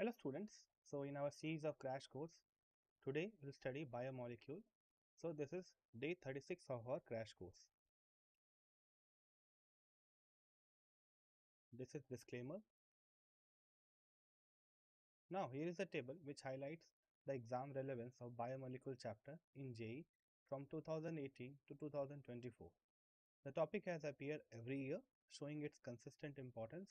Hello students, so in our series of crash course, today we'll study biomolecule. So this is day 36 of our crash course. This is disclaimer. Now here is a table which highlights the exam relevance of biomolecule chapter in JEE from 2018 to 2024. The topic has appeared every year, showing its consistent importance,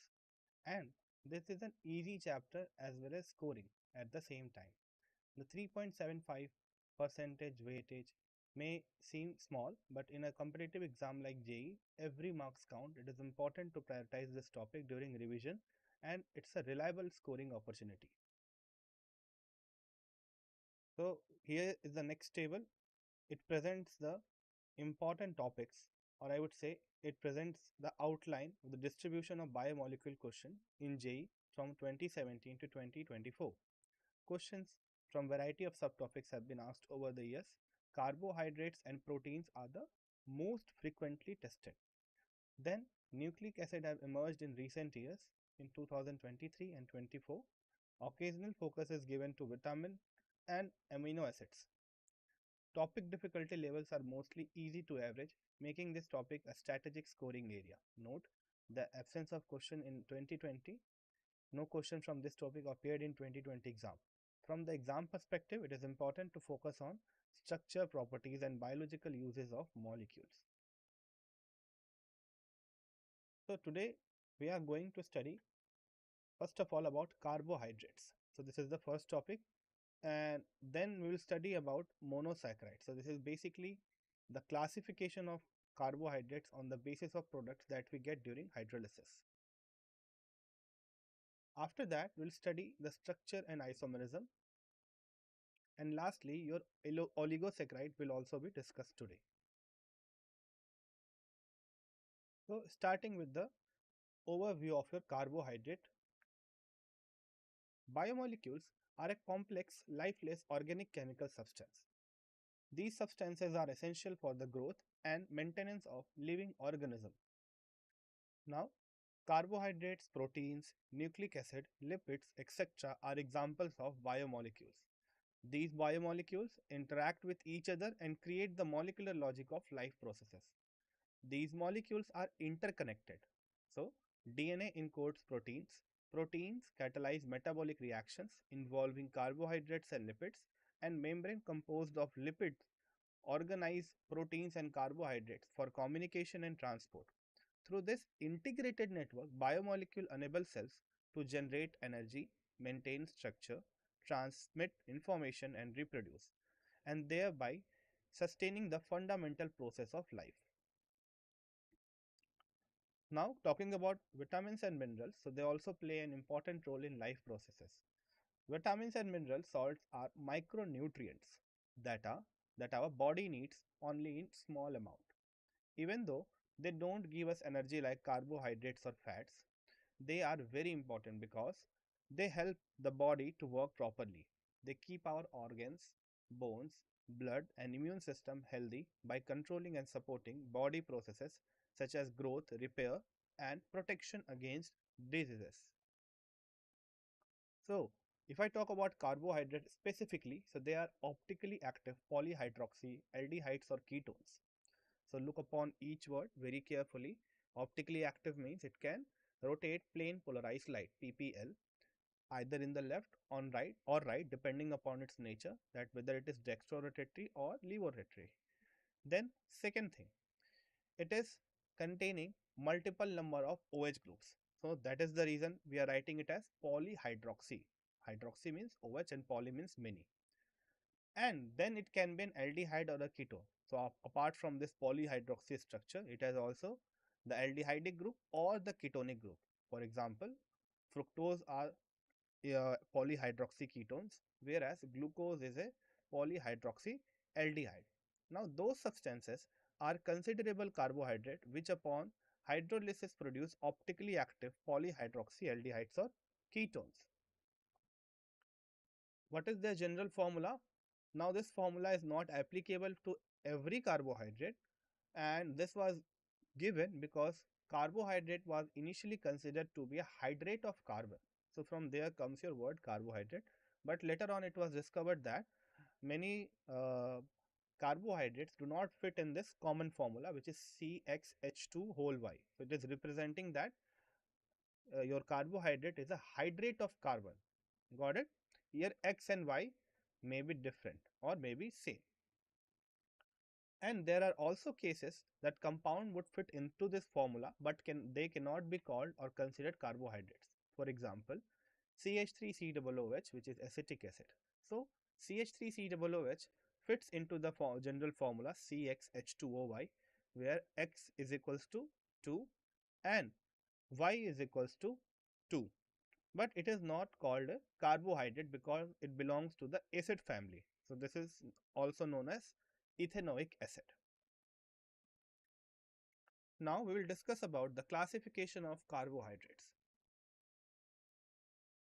and this is an easy chapter as well as scoring at the same time. The 3.75 percentage weightage may seem small, but in a competitive exam like JEE, every marks count. It is important to prioritize this topic during revision, and it's a reliable scoring opportunity. So here is the next table. It presents the important topics, or I would say it presents the outline of the distribution of biomolecule question in JEE from 2017 to 2024. Questions from variety of subtopics have been asked over the years. Carbohydrates and proteins are the most frequently tested. Then nucleic acid have emerged in recent years in 2023 and 24. Occasional focus is given to vitamin and amino acids. Topic difficulty levels are mostly easy to average, making this topic a strategic scoring area. Note the absence of question in 2020. No question from this topic appeared in 2020 exam. From the exam perspective, it is important to focus on structure properties and biological uses of molecules. So today we are going to study first of all about carbohydrates. So this is the first topic, and then we will study about monosaccharides. So this is basically the classification of carbohydrates on the basis of products that we get during hydrolysis. After that, we'll study the structure and isomerism. And lastly, your oligosaccharide will also be discussed today. So starting with the overview of your carbohydrate. Biomolecules are a complex, lifeless organic chemical substance. These substances are essential for the growth and maintenance of living organisms. Now, carbohydrates, proteins, nucleic acid, lipids, etc. are examples of biomolecules. These biomolecules interact with each other and create the molecular logic of life processes. These molecules are interconnected. So, DNA encodes proteins. Proteins catalyze metabolic reactions involving carbohydrates and lipids, and membrane composed of lipids organize proteins and carbohydrates for communication and transport. Through this integrated network, biomolecule enable cells to generate energy, maintain structure, transmit information and reproduce, and thereby sustaining the fundamental process of life. Now talking about vitamins and minerals, so they also play an important role in life processes. Vitamins and mineral salts are micronutrients that are that our body needs only in small amount. Even though they don't give us energy like carbohydrates or fats, they are very important because they help the body to work properly. They keep our organs, bones, blood, and immune system healthy by controlling and supporting body processes such as growth, repair, and protection against diseases. So, if I talk about carbohydrates specifically, so they are optically active polyhydroxy aldehydes or ketones. So look upon each word very carefully. Optically active means it can rotate plane polarized light PPL either in the left on right or right depending upon its nature, that whether it is dextrorotatory or levorotatory. Then second thing, it is containing multiple number of OH groups. So that is the reason we are writing it as polyhydroxy. Hydroxy means OH and poly means many. And then it can be an aldehyde or a ketone. So apart from this polyhydroxy structure, it has also the aldehydic group or the ketonic group. For example, fructose are polyhydroxy ketones, whereas glucose is a polyhydroxy aldehyde. Now those substances are considerable carbohydrate which upon hydrolysis produce optically active polyhydroxy aldehydes or ketones. What is their general formula? Now this formula is not applicable to every carbohydrate, and this was given because carbohydrate was initially considered to be a hydrate of carbon. So from there comes your word carbohydrate. But later on, it was discovered that many carbohydrates do not fit in this common formula, which is CXH2 whole Y. So it is representing that your carbohydrate is a hydrate of carbon. Got it? Here X and Y may be different or may be same. And there are also cases that compound would fit into this formula, but they cannot be called or considered carbohydrates. For example, CH3COOH, which is acetic acid. So CH3COOH fits into the general formula CXH2OY, where X is equals to 2 and Y is equals to 2. But it is not called a carbohydrate because it belongs to the acid family. So this is also known as ethanoic acid. Now we will discuss about the classification of carbohydrates.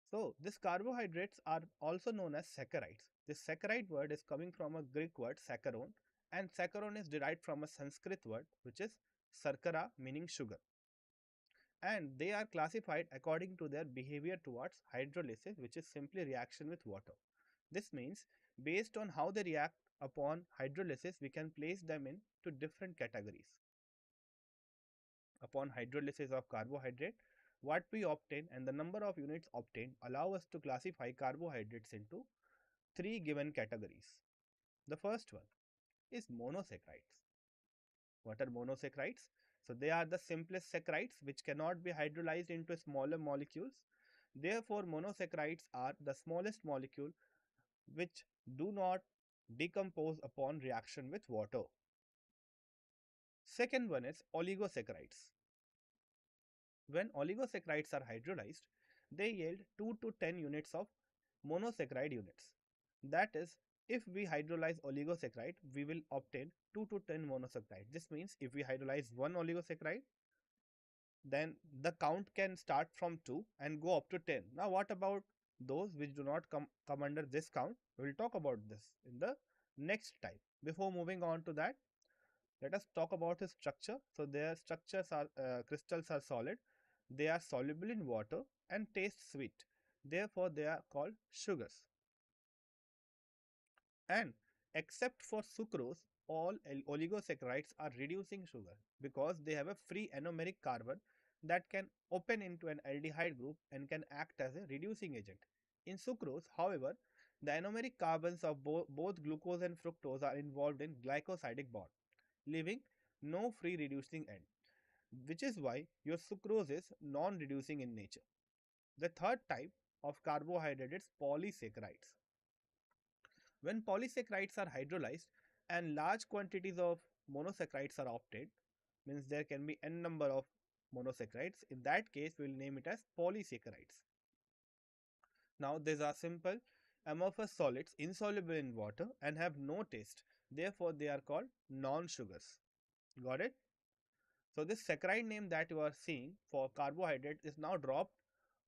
So these carbohydrates are also known as saccharides. This saccharide word is coming from a Greek word saccharon, and saccharon is derived from a Sanskrit word which is sarkara, meaning sugar. And they are classified according to their behavior towards hydrolysis, which is simply reaction with water. This means based on how they react upon hydrolysis, we can place them into different categories. Upon hydrolysis of carbohydrate, what we obtain and the number of units obtained allow us to classify carbohydrates into three given categories. The first one is monosaccharides. What are monosaccharides? So they are the simplest saccharides which cannot be hydrolyzed into smaller molecules. Therefore, monosaccharides are the smallest molecule which do not decompose upon reaction with water. Second one is oligosaccharides. When oligosaccharides are hydrolyzed, they yield 2 to 10 units of monosaccharide units. That is, if we hydrolyze oligosaccharide, we will obtain 2 to 10 monosaccharide. This means if we hydrolyze one oligosaccharide, then the count can start from 2 and go up to 10. Now, what about those which do not come under this count? We will talk about this in the next type. Before moving on to that, let us talk about the structure. So their structures are crystals are solid, they are soluble in water and taste sweet. Therefore, they are called sugars. And except for sucrose, all oligosaccharides are reducing sugar because they have a free anomeric carbon that can open into an aldehyde group and can act as a reducing agent. In sucrose, however, the anomeric carbons of both glucose and fructose are involved in glycosidic bond, leaving no free reducing end, which is why your sucrose is non-reducing in nature. The third type of carbohydrate is polysaccharides. When polysaccharides are hydrolyzed and large quantities of monosaccharides are obtained, means there can be n number of monosaccharides. In that case, we will name it as polysaccharides. Now, these are simple amorphous solids insoluble in water and have no taste. Therefore, they are called non-sugars. Got it? So, this saccharide name that you are seeing for carbohydrate is now dropped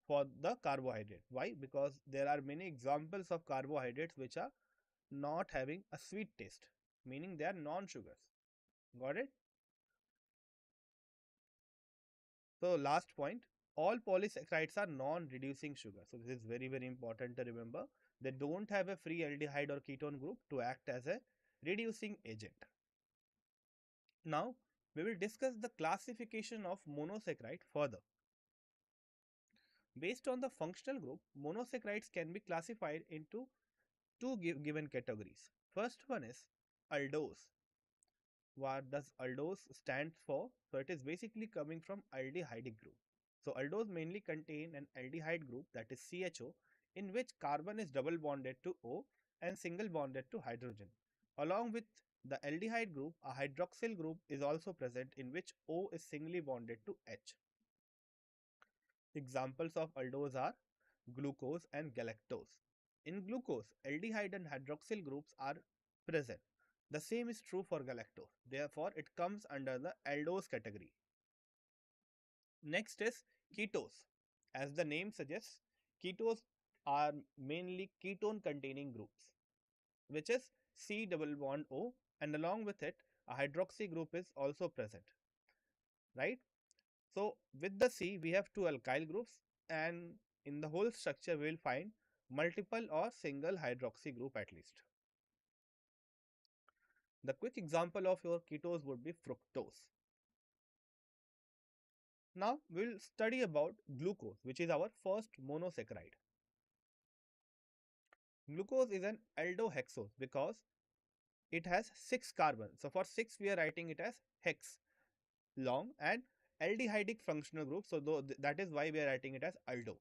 for the carbohydrate. Why? Because there are many examples of carbohydrates which are not having a sweet taste, meaning they are non-sugars. Got it? So last point, all polysaccharides are non-reducing sugar. So this is very, very important to remember. They don't have a free aldehyde or ketone group to act as a reducing agent. Now we will discuss the classification of monosaccharide further. Based on the functional group, monosaccharides can be classified into two given categories. First one is aldose. What does aldose stand for? So it is basically coming from aldehydic group. So aldose mainly contain an aldehyde group, that is CHO, in which carbon is double bonded to O and single bonded to hydrogen. Along with the aldehyde group, a hydroxyl group is also present in which O is singly bonded to H. Examples of aldose are glucose and galactose. In glucose, aldehyde and hydroxyl groups are present. The same is true for galactose. Therefore, it comes under the aldose category. Next is ketose. As the name suggests, ketose are mainly ketone containing groups, which is C double bond O, and along with it, a hydroxy group is also present, right? So with the C, we have two alkyl groups, and in the whole structure we will find multiple or single hydroxy group at least. The quick example of your ketose would be fructose. Now we will study about glucose, which is our first monosaccharide. Glucose is an aldohexose because it has 6 carbons. So for 6 we are writing it as hex long and aldehydic functional group. So that is why we are writing it as aldo.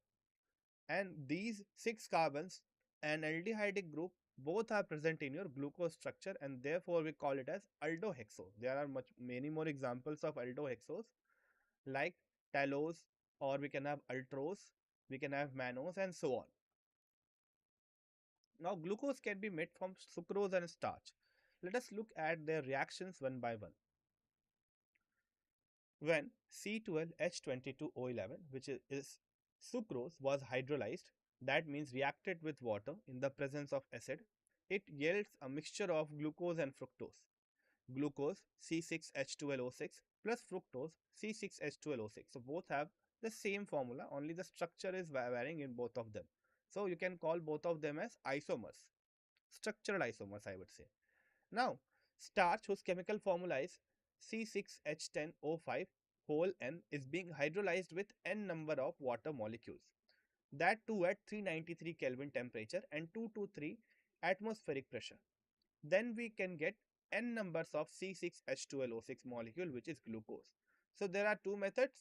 And these 6 carbons and aldehydic group both are present in your glucose structure, and therefore we call it as aldohexose. There are many more examples of aldohexose like talose, or we can have ultrose, we can have mannose, and so on. Now glucose can be made from sucrose and starch. Let us look at their reactions one by one. When C12H22O11, which is sucrose, was hydrolyzed, that means reacted with water in the presence of acid, it yields a mixture of glucose and fructose. Glucose C6H12O6 plus fructose C6H12O6. So both have the same formula, only the structure is varying in both of them. So you can call both of them as isomers, structural isomers, I would say. Now, starch, whose chemical formula is C6H10O5 whole N, is being hydrolyzed with N number of water molecules. That too at 393 Kelvin temperature and 223 atmospheric pressure. Then we can get N numbers of C6H12O6 molecule, which is glucose. So there are two methods,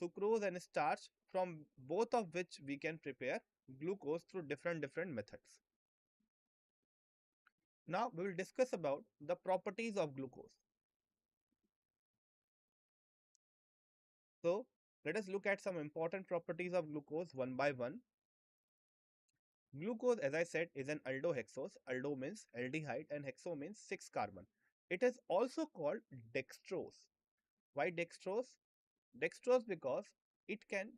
sucrose and starch, from both of which we can prepare glucose through different methods. Now we will discuss about the properties of glucose. So let us look at some important properties of glucose one by one. Glucose, as I said, is an aldohexose. Aldo means aldehyde and hexo means 6 carbon. It is also called dextrose. Why dextrose? Dextrose because it can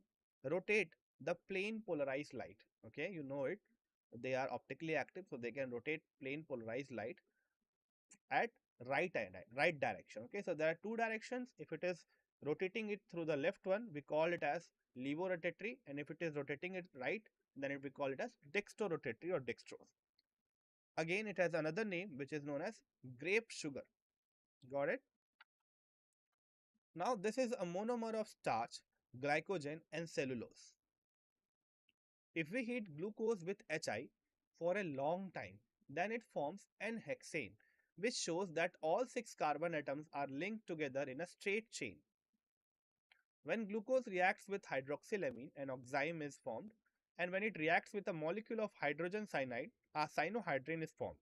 rotate the plane polarized light. Okay, you know it. They are optically active, so they can rotate plane polarized light at right direction. Okay, so there are two directions. If it is rotating it through the left one, we call it as levorotatory, and if it is rotating it right, then we call it as dextrorotatory or dextrose. Again, it has another name which is known as grape sugar. Got it? Now this is a monomer of starch, glycogen and cellulose. If we heat glucose with Hi for a long time, then it forms N-hexane, which shows that all 6 carbon atoms are linked together in a straight chain. When glucose reacts with hydroxylamine, an oxime is formed, and when it reacts with a molecule of hydrogen cyanide, a cyanohydrin is formed.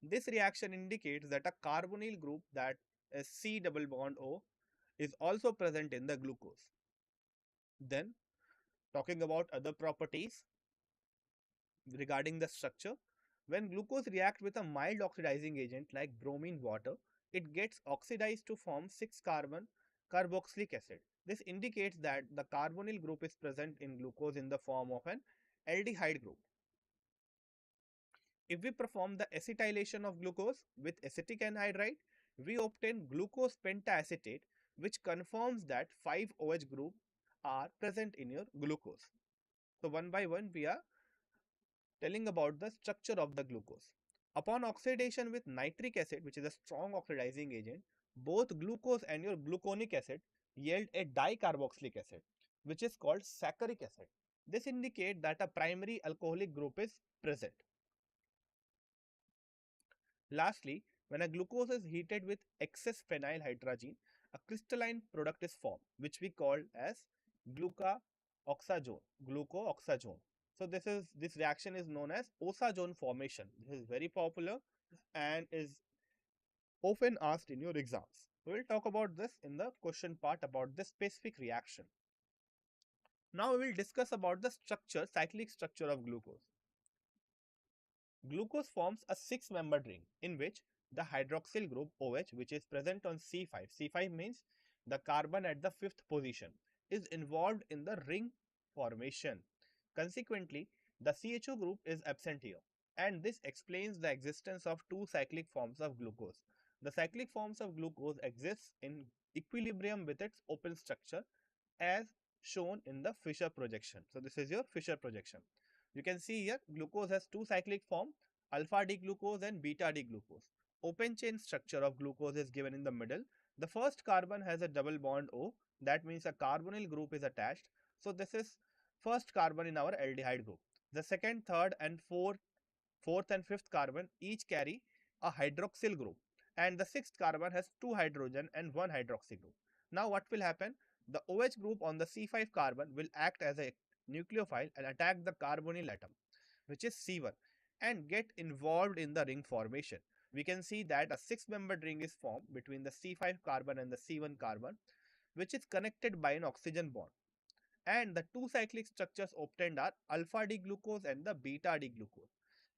This reaction indicates that a carbonyl group, that is C double bond O, is also present in the glucose. Then, talking about other properties regarding the structure, when glucose reacts with a mild oxidizing agent like bromine water, it gets oxidized to form 6 carbon carboxylic acid. This indicates that the carbonyl group is present in glucose in the form of an aldehyde group. If we perform the acetylation of glucose with acetic anhydride, we obtain glucose pentaacetate, which confirms that 5 OH group are present in your glucose. So one by one we are telling about the structure of the glucose. Upon oxidation with nitric acid, which is a strong oxidizing agent, both glucose and your gluconic acid yield a dicarboxylic acid, which is called saccharic acid. This indicates that a primary alcoholic group is present. Lastly, when a glucose is heated with excess phenylhydrazine, a crystalline product is formed, which we call as glucooxazone. Glucooxazone. So this reaction is known as osazone formation. This is very popular and is often asked in your exams. We will talk about this in the question part about the specific reaction. Now we will discuss about the cyclic structure of glucose. Glucose forms a 6-membered ring in which the hydroxyl group OH, which is present on C5, C5 means the carbon at the 5th position, is involved in the ring formation. Consequently, the CHO group is absent here, and this explains the existence of 2 cyclic forms of glucose. The cyclic forms of glucose exists in equilibrium with its open structure, as shown in the Fischer projection. So this is your Fischer projection. You can see here glucose has two cyclic form, alpha D glucose and beta D glucose. Open chain structure of glucose is given in the middle. The first carbon has a double bond O, that means a carbonyl group is attached. So this is first carbon in our aldehyde group. The second, third and fourth and fifth carbon each carry a hydroxyl group, and the sixth carbon has two hydrogen and one hydroxy group. Now what will happen? The OH group on the C5 carbon will act as a nucleophile and attack the carbonyl atom, which is C1, and get involved in the ring formation. We can see that a six-membered ring is formed between the C5 carbon and the C1 carbon, which is connected by an oxygen bond. And the two cyclic structures obtained are alpha D glucose and the beta D glucose.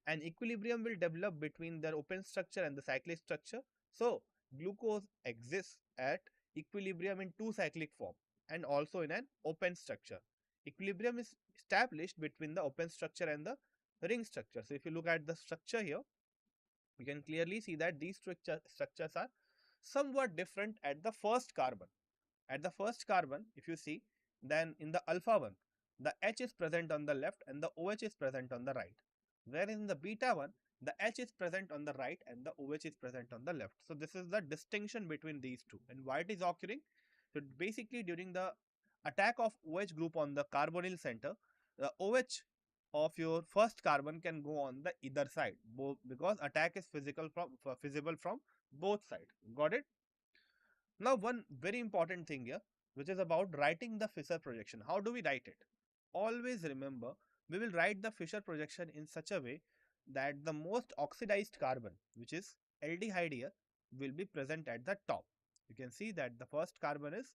An equilibrium will develop between their open structure and the cyclic structure. So, glucose exists at equilibrium in two cyclic form and also in an open structure. Equilibrium is established between the open structure and the ring structure. So, if you look at the structure here, you can clearly see that these structures are somewhat different at the first carbon. At the first carbon, if you see, then in the alpha one, the H is present on the left and the OH is present on the right. Whereas in the beta one, the H is present on the right and the OH is present on the left. So this is the distinction between these two. And why it is occurring? So basically during the attack of OH group on the carbonyl center, the OH of your first carbon can go on the either side, both because attack is visible from both sides. Got it? Now, one very important thing here, which is about writing the Fischer projection. How do we write it? Always remember, we will write the Fischer projection in such a way that the most oxidized carbon, which is aldehyde here, will be present at the top. You can see that the first carbon is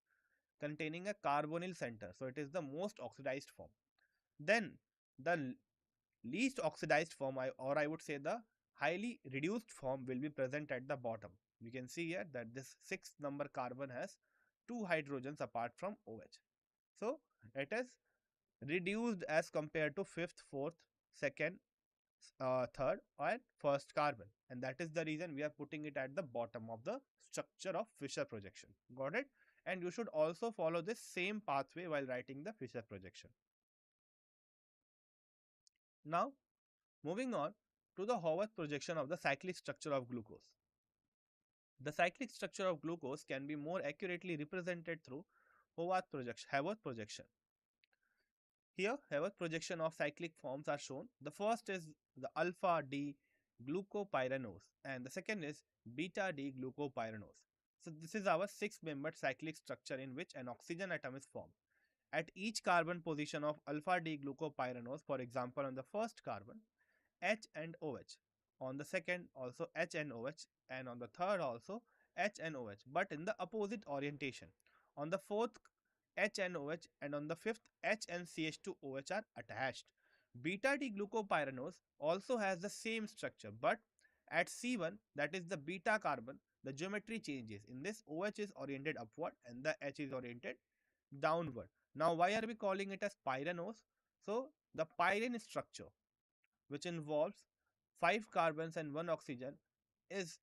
containing a carbonyl center, so it is the most oxidized form. Then the least oxidized form, or I would say the highly reduced form, will be present at the bottom. You can see here that this sixth number carbon has two hydrogens apart from OH. So it is reduced as compared to fifth, fourth, second, third and first carbon, and that is the reason we are putting it at the bottom of the structure of Fischer projection. Got it? And you should also follow this same pathway while writing the Fischer projection. Now, moving on to the Haworth projection of the cyclic structure of glucose. The cyclic structure of glucose can be more accurately represented through Haworth projection. Here, Haworth projection of cyclic forms are shown. The first is the alpha D glucopyranose and the second is beta D glucopyranose. So this is our six-membered cyclic structure in which an oxygen atom is formed. At each carbon position of alpha D glucopyranose, for example on the first carbon, H and OH. On the second also H and OH, and on the third also H and OH, but in the opposite orientation. On the fourth H and OH, and on the fifth H and CH2OH are attached. Beta D glucopyranose also has the same structure, but at C1, that is the beta carbon, the geometry changes. In this, OH is oriented upward and the H is oriented downward. Now, why are we calling it as pyranose? So, the pyrene structure, which involves 5 carbons and 1 oxygen, is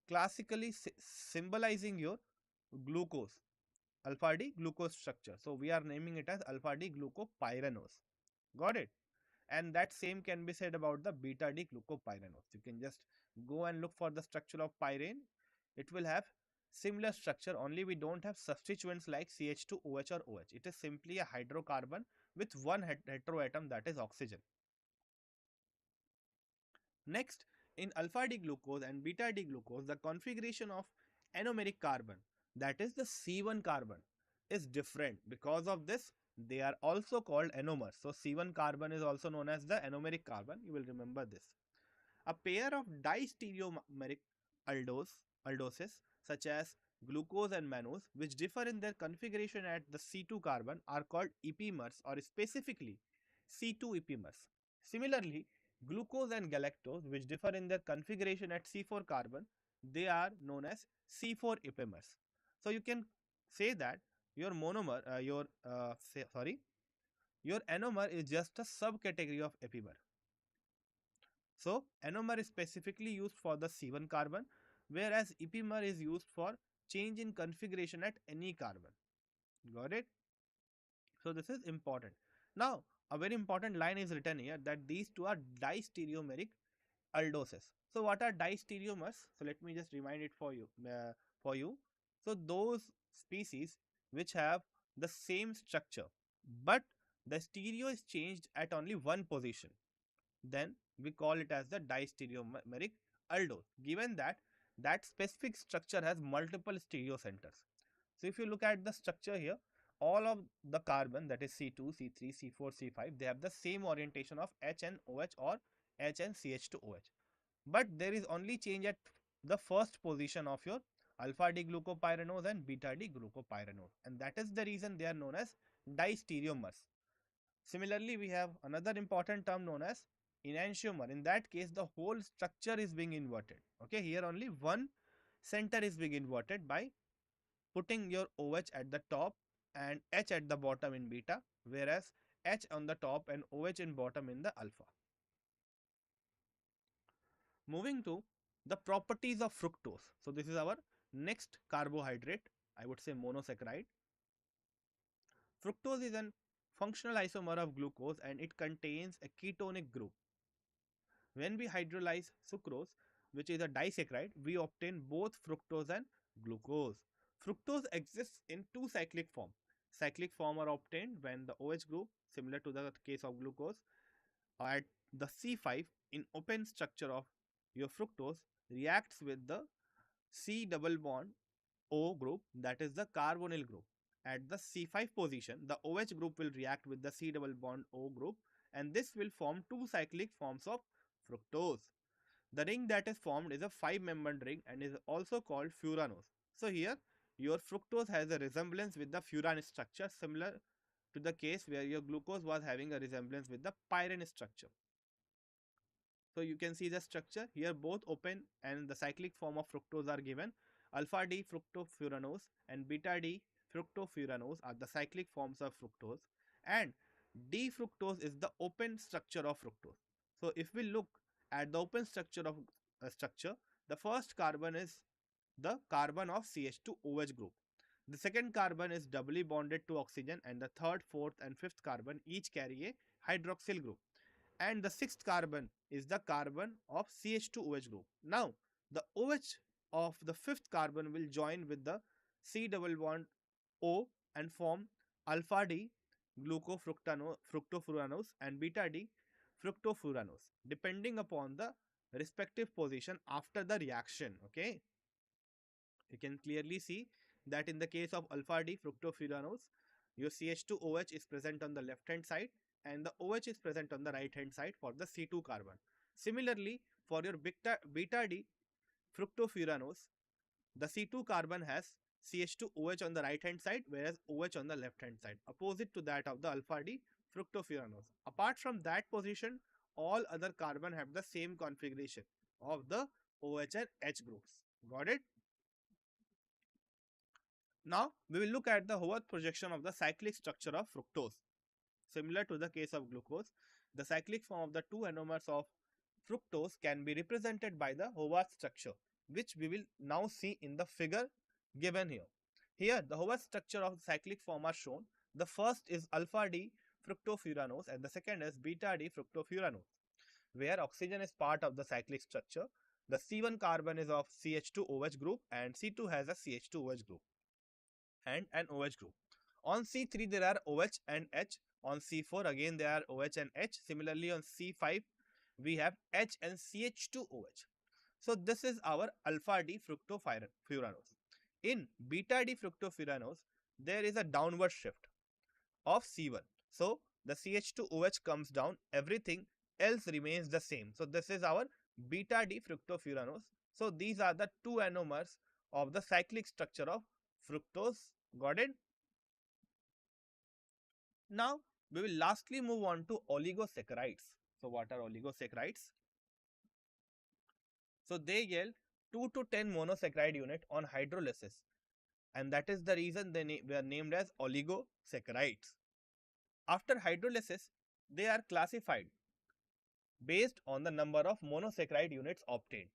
classically symbolizing your glucose, alpha D glucose structure. So, we are naming it as alpha D glucopyranose. Got it? And that same can be said about the beta D glucopyranose. You can just go and look for the structure of pyrene. It will have similar structure, only we don't have substituents like CH2OH or OH. It is simply a hydrocarbon with one heteroatom, that is oxygen. Next, in alpha D glucose and beta D glucose, the configuration of anomeric carbon, that is the C1 carbon, is different. Because of this, they are also called anomers. So C1 carbon is also known as the anomeric carbon. You will remember this. A pair of distereomeric aldoses such as glucose and mannose, which differ in their configuration at the C2 carbon, are called epimers, or specifically C2 epimers. Similarly, glucose and galactose, which differ in their configuration at C4 carbon, they are known as C4 epimers. So you can say that your monomer, your anomer is just a subcategory of epimer. So anomer is specifically used for the C1 carbon, whereas epimer is used for change in configuration at any carbon. Got it? So this is important. Now, a very important line is written here that these two are distereomeric aldoses. So what are distereomers? So let me just remind it for you. So those species which have the same structure, but the stereo is changed at only one position, then we call it as the distereomeric aldose, given that that specific structure has multiple stereo centers. So if you look at the structure here, all of the carbon, that is C2, C3, C4, C5, they have the same orientation of H and OH or H and CH2OH. But there is only change at the first position of your alpha D glucopyranose and beta D glucopyranose, and that is the reason they are known as distereomers. Similarly, we have another important term known as enantiomer. In that case, the whole structure is being inverted. Okay, here only one center is being inverted by putting your OH at the top and H at the bottom in beta, whereas H on the top and OH in bottom in the alpha. Moving to the properties of fructose. So this is our next carbohydrate, I would say monosaccharide. Fructose is an functional isomer of glucose and it contains a ketonic group. When we hydrolyze sucrose, which is a disaccharide, we obtain both fructose and glucose. Fructose exists in two cyclic forms. Cyclic form are obtained when the OH group, similar to the case of glucose, at the C5 in open structure of your fructose reacts with the C double bond O group, that is the carbonyl group. At the C5 position, the OH group will react with the C double bond O group, and this will form two cyclic forms of fructose. The ring that is formed is a 5-membered ring and is also called furanose. So here your fructose has a resemblance with the furan structure, similar to the case where your glucose was having a resemblance with the pyrene structure. So you can see the structure here, both open and the cyclic form of fructose are given. Alpha D fructofuranose and beta D fructofuranose are the cyclic forms of fructose, and D fructose is the open structure of fructose. So if we look at the open structure of the first carbon is the carbon of CH2OH group. The second carbon is doubly bonded to oxygen, and the third, fourth and fifth carbon each carry a hydroxyl group, and the sixth carbon is the carbon of CH2OH group. Now, the OH of the fifth carbon will join with the C double bond O and form alpha D fructofuranose and beta D fructofuranose, depending upon the respective position after the reaction. Okay, you can clearly see that in the case of alpha D fructofuranose, your CH2OH is present on the left hand side and the OH is present on the right hand side for the C2 carbon. Similarly, for your beta D fructofuranose, the C2 carbon has CH2OH on the right hand side, whereas OH on the left hand side, opposite to that of the alpha D fructofuranose. Apart from that position, all other carbon have the same configuration of the OH and H groups. Got it? Now, we will look at the Howarth projection of the cyclic structure of fructose. Similar to the case of glucose, the cyclic form of the two anomers of fructose can be represented by the Howarth structure, which we will now see in the figure given here. Here, the Howarth structure of the cyclic form are shown. The first is alpha D fructofuranose and the second is beta D fructofuranose. Where oxygen is part of the cyclic structure, the C1 carbon is of CH2OH group and C2 has a CH2OH group and an OH group. On C3 there are OH and H. On C4 again there are OH and H. Similarly on C5 we have H and CH2OH. So this is our alpha D fructofuranose. In beta D fructofuranose there is a downward shift of C1. So the CH2OH comes down, everything else remains the same. So this is our beta D fructofuranose. So these are the two anomers of the cyclic structure of fructose. Got it? Now we will lastly move on to oligosaccharides. So what are oligosaccharides? So they yield 2 to 10 monosaccharide unit on hydrolysis, and that is the reason they were named as oligosaccharides. After hydrolysis, they are classified based on the number of monosaccharide units obtained.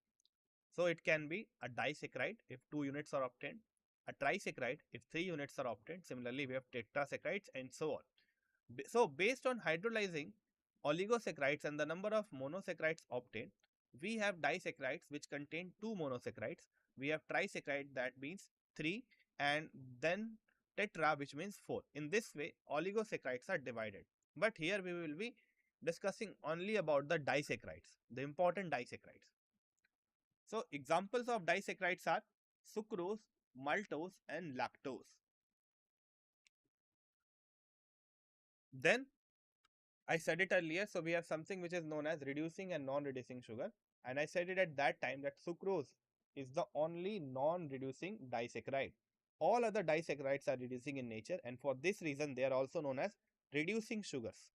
So it can be a disaccharide if 2 units are obtained, a trisaccharide if 3 units are obtained. Similarly, we have tetrasaccharides and so on. So based on hydrolyzing oligosaccharides and the number of monosaccharides obtained, we have disaccharides which contain 2 monosaccharides. We have trisaccharide, that means 3, and then tetra, which means 4. In this way, oligosaccharides are divided. But here we will be discussing only about the disaccharides, the important disaccharides. So examples of disaccharides are sucrose, maltose, and lactose. Then I said it earlier, so we have something which is known as reducing and non-reducing sugar. And I said it at that time that sucrose is the only non-reducing disaccharide. All other disaccharides are reducing in nature, and for this reason they are also known as reducing sugars.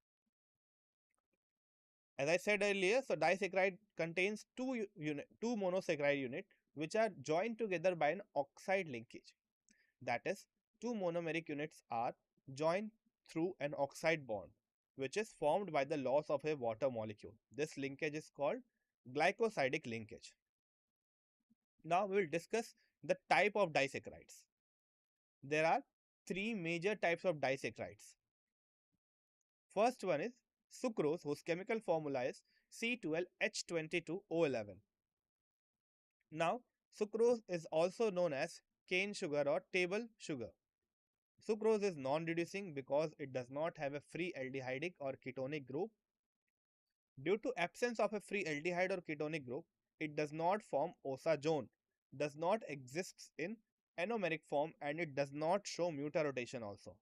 As I said earlier, so disaccharide contains two monosaccharide unit which are joined together by an oxide linkage. That is, two monomeric units are joined through an oxide bond, which is formed by the loss of a water molecule. This linkage is called glycosidic linkage. Now we will discuss the type of disaccharides. There are three major types of disaccharides. First one is sucrose, whose chemical formula is C12H22O11. Now, sucrose is also known as cane sugar or table sugar. Sucrose is non-reducing because it does not have a free aldehydic or ketonic group. Due to absence of a free aldehyde or ketonic group, it does not form osazone, does not exist in anomeric form, and it does not show mutarotation also.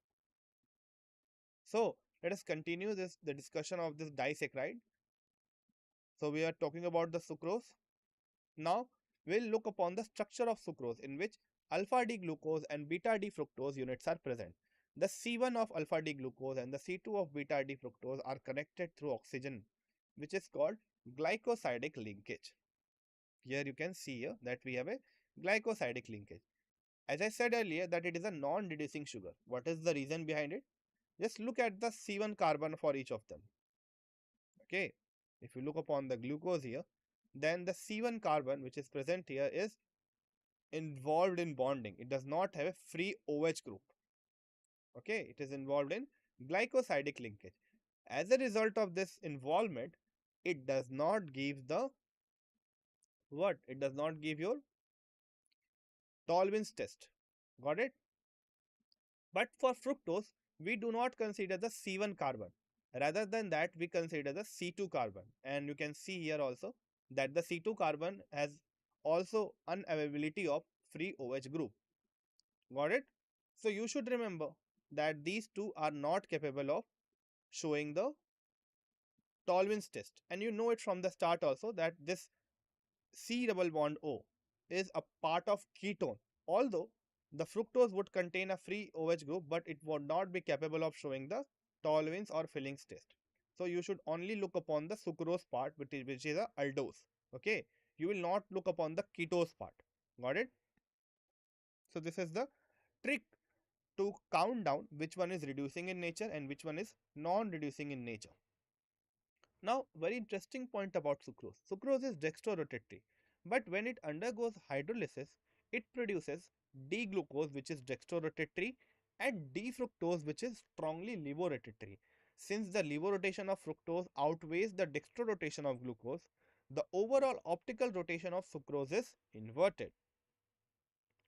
So let us continue the discussion of this disaccharide. So we are talking about the sucrose. Now we'll look upon the structure of sucrose, in which alpha D glucose and beta D fructose units are present. The C1 of alpha D glucose and the C2 of beta D fructose are connected through oxygen, which is called glycosidic linkage. Here you can see here that we have a glycosidic linkage. As I said earlier that it is a non-reducing sugar. What is the reason behind it? Just look at the C1 carbon for each of them. Okay, if you look upon the glucose here, then the C1 carbon which is present here is involved in bonding. It does not have a free OH group. Okay, it is involved in glycosidic linkage. As a result of this involvement, it does not give the what? It does not give your Tolman's test. Got it? But for fructose, we do not consider the C1 carbon. Rather than that, we consider the C2 carbon. And you can see here also that the C2 carbon has also unavailability of free OH group. Got it? So you should remember that these two are not capable of showing the Tolman's test. And you know it from the start also that this C double bond O is a part of ketone. Although the fructose would contain a free OH group, but it would not be capable of showing the Tolman's or Filling's test. So you should only look upon the sucrose part, which is a aldose. Okay, you will not look upon the ketose part. Got it? So this is the trick to count down which one is reducing in nature and which one is non-reducing in nature. Now, very interesting point about sucrose. Sucrose is dextrorotatory, but when it undergoes hydrolysis, it produces D-glucose, which is dextrorotatory, and D-fructose, which is strongly levorotatory. Since the levorotation of fructose outweighs the dextrorotation of glucose, the overall optical rotation of sucrose is inverted.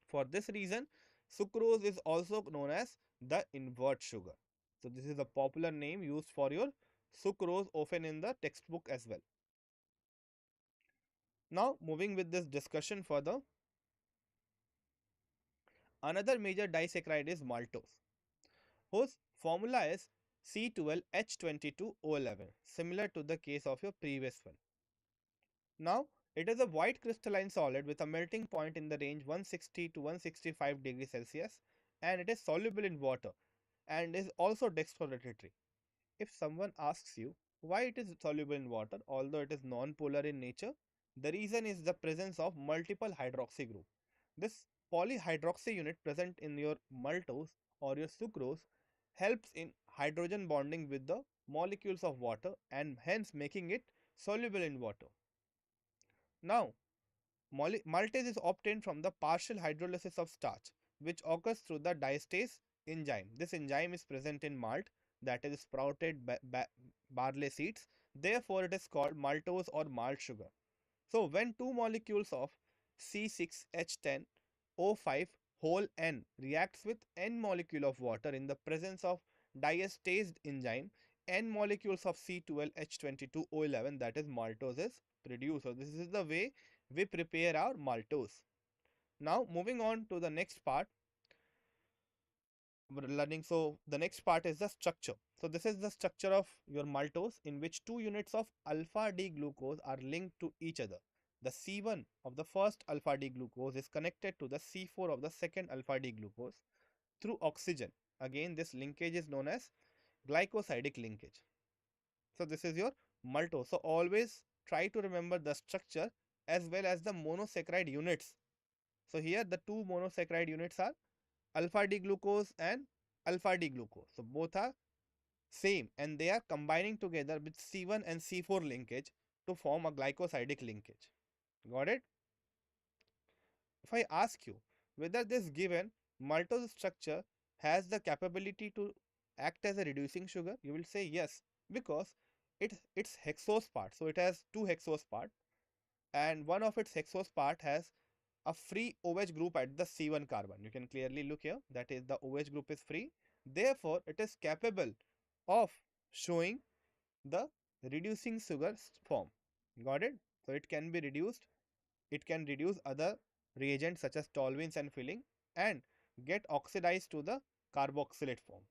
For this reason, sucrose is also known as the invert sugar. So this is a popular name used for your sucrose, often in the textbook as well. Now moving with this discussion further, another major disaccharide is maltose, whose formula is C12H22O11, similar to the case of your previous one. Now it is a white crystalline solid with a melting point in the range 160 to 165 degrees Celsius, and it is soluble in water and is also dextrorotatory. If someone asks you why it is soluble in water although it is non-polar in nature, the reason is the presence of multiple hydroxy group. This polyhydroxy unit present in your maltose or your sucrose helps in hydrogen bonding with the molecules of water and hence making it soluble in water. Now, maltase is obtained from the partial hydrolysis of starch, which occurs through the diastase enzyme. This enzyme is present in malt. that is sprouted barley seeds. Therefore, it is called maltose or malt sugar. So, when two molecules of C6H10O5 whole N reacts with N molecule of water in the presence of diastase enzyme, N molecules of C12H22O11, that is maltose, is produced. So, this is the way we prepare our maltose. Now, moving on to the next part, we're learning. So, the next part is the structure. So, this is the structure of your maltose, in which two units of alpha D glucose are linked to each other. The C1 of the first alpha D glucose is connected to the C4 of the second alpha D glucose through oxygen. Again, this linkage is known as glycosidic linkage. So, this is your maltose. So, always try to remember the structure as well as the monosaccharide units. So, here the two monosaccharide units are alpha D glucose and alpha D glucose. So, both are same and they are combining together with C1 and C4 linkage to form a glycosidic linkage. Got it? If I ask you whether this given maltose structure has the capability to act as a reducing sugar, you will say yes, because it's hexose part. So, it has two hexose part, and one of its hexose part has a free OH group at the C1 carbon. You can clearly look here, that is the OH group is free. Therefore, it is capable of showing the reducing sugar form. Got it? So, it can be reduced. It can reduce other reagents such as toluenes and filling and get oxidized to the carboxylate form.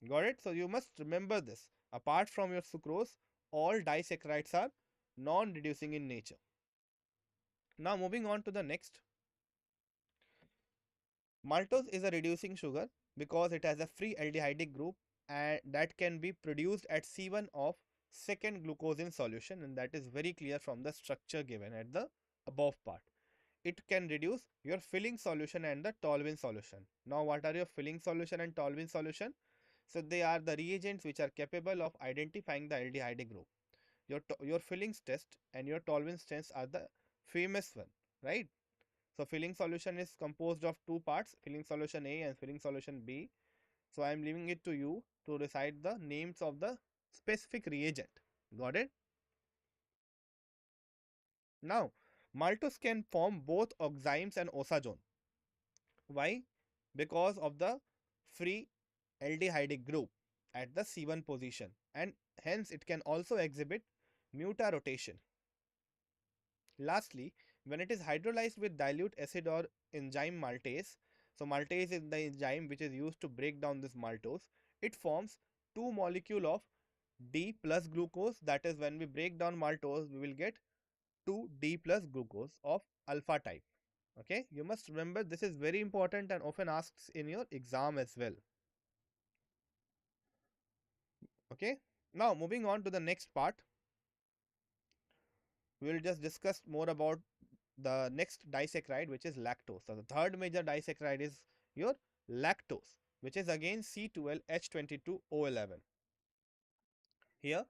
Got it? So, you must remember this. Apart from your sucrose, all disaccharides are non-reducing in nature. Now, moving on to the next. Maltose is a reducing sugar because it has a free aldehydic group and that can be produced at C1 of second glucose in solution, and that is very clear from the structure given at the above part. It can reduce your filling solution and the toluene solution. Now, what are your filling solution and toluene solution? So, they are the reagents which are capable of identifying the aldehydic group. Your fillings test and your toluene test are the famous one, right? So, filling solution is composed of two parts, filling solution A and filling solution B. So, I am leaving it to you to recite the names of the specific reagent. Got it? Now, maltose can form both oximes and oxazone. Why? Because of the free aldehydic group at the C1 position, and hence it can also exhibit mutarotation. Lastly, when it is hydrolyzed with dilute acid or enzyme maltase, so maltase is the enzyme which is used to break down this maltose, it forms two molecule of D plus glucose. That is, when we break down maltose, we will get 2D plus glucose of alpha type. Okay, you must remember this is very important and often asked in your exam as well. Okay, now moving on to the next part, we will just discuss more about the next disaccharide, which is lactose. So, the third major disaccharide is your lactose, which is again C12H22O11. Here,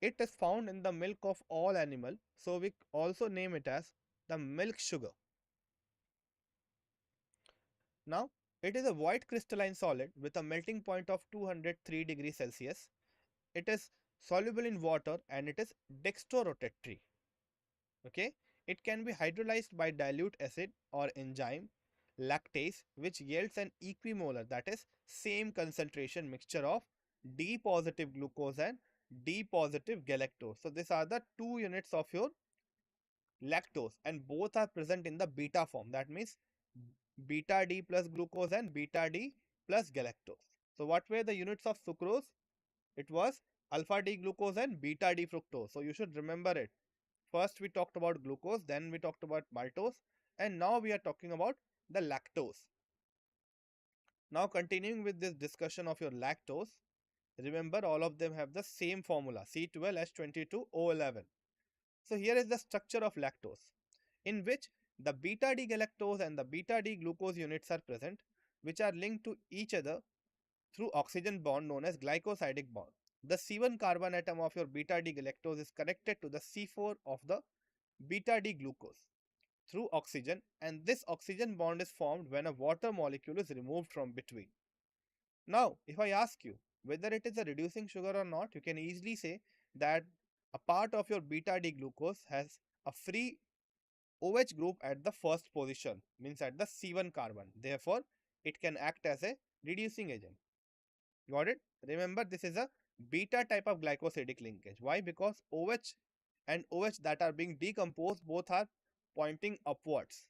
it is found in the milk of all animal, so we also name it as the milk sugar. Now, it is a white crystalline solid with a melting point of 203 degrees Celsius. It is soluble in water and it is dextrorotatory. Okay, it can be hydrolyzed by dilute acid or enzyme lactase, which yields an equimolar, that is same concentration mixture of D positive glucose and D positive galactose. So, these are the two units of your lactose and both are present in the beta form. That means beta D plus glucose and beta D plus galactose. So, what were the units of sucrose? It was alpha D glucose and beta D fructose. So, you should remember it. First, we talked about glucose, then we talked about maltose, and now we are talking about the lactose. Now, continuing with this discussion of your lactose, remember all of them have the same formula C12H22O11. So, here is the structure of lactose, in which the beta D galactose and the beta D glucose units are present, which are linked to each other through oxygen bond known as glycosidic bond. The C1 carbon atom of your beta D galactose is connected to the C4 of the beta D glucose through oxygen, and this oxygen bond is formed when a water molecule is removed from between. Now, if I ask you whether it is a reducing sugar or not, you can easily say that a part of your beta D glucose has a free OH group at the first position, means at the C1 carbon. Therefore, it can act as a reducing agent. Got it? Remember, this is a beta type of glycosidic linkage. Why? Because OH and OH that are being decomposed both are pointing upwards.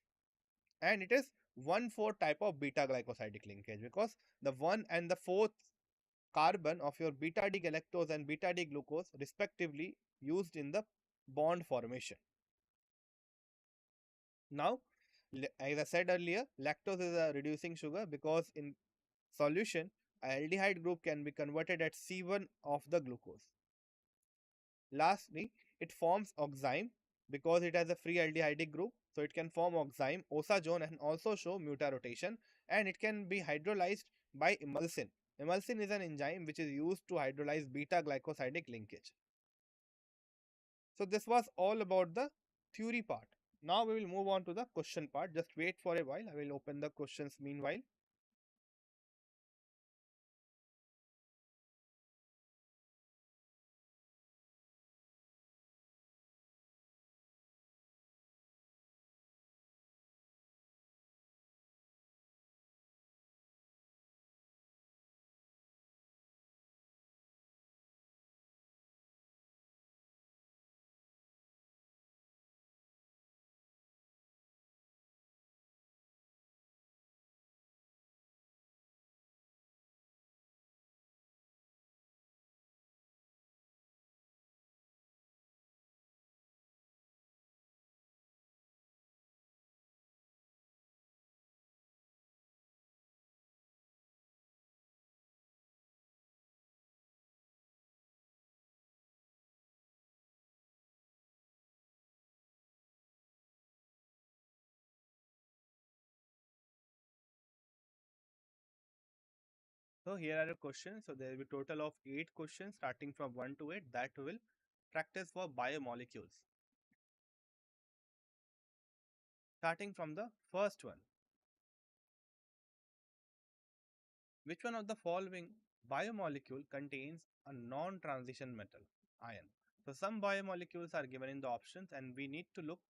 And it is 1,4 type of beta glycosidic linkage, because the 1 and the 4th carbon of your beta D galactose and beta D glucose respectively used in the bond formation. Now, as I said earlier, lactose is a reducing sugar because in solution, a aldehyde group can be converted at C1 of the glucose. Lastly, it forms oxime because it has a free aldehydic group. So it can form oxime, osazone, and also show mutarotation, and it can be hydrolyzed by emulsin. Emulsin is an enzyme which is used to hydrolyze beta glycosidic linkage. So this was all about the theory part. Now we will move on to the question part. Just wait for a while. I will open the questions meanwhile. So here are the questions. So there will be total of 8 questions starting from 1 to 8 that will practice for biomolecules. Starting from the first one. Which one of the following biomolecule contains a non-transition metal ion? So some biomolecules are given in the options and we need to look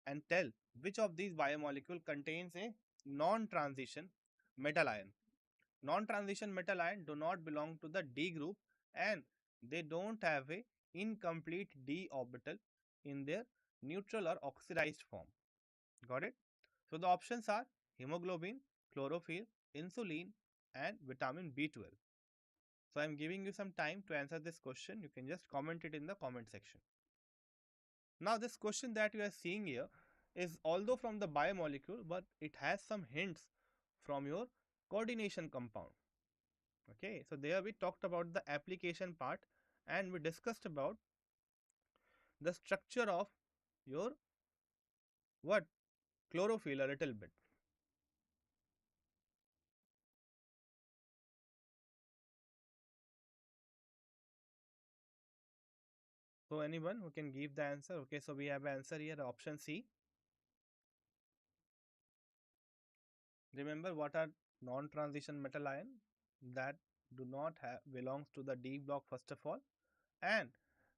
and tell which of these biomolecule contains a non-transition metal ion. Non-transition metal ion do not belong to the D group and they don't have a incomplete D orbital in their neutral or oxidized form. Got it? So the options are hemoglobin, chlorophyll, insulin, and vitamin B12. So I'm giving you some time to answer this question. You can just comment it in the comment section. Now this question that you are seeing here is although from the biomolecule, but it has some hints from your coordination compound. Okay, so there we talked about the application part and we discussed about the structure of your what chlorophyll a little bit. So anyone who can give the answer? Okay, so we have answer here option C. Remember what are non-transition metal ion that do not have belongs to the D block first of all, and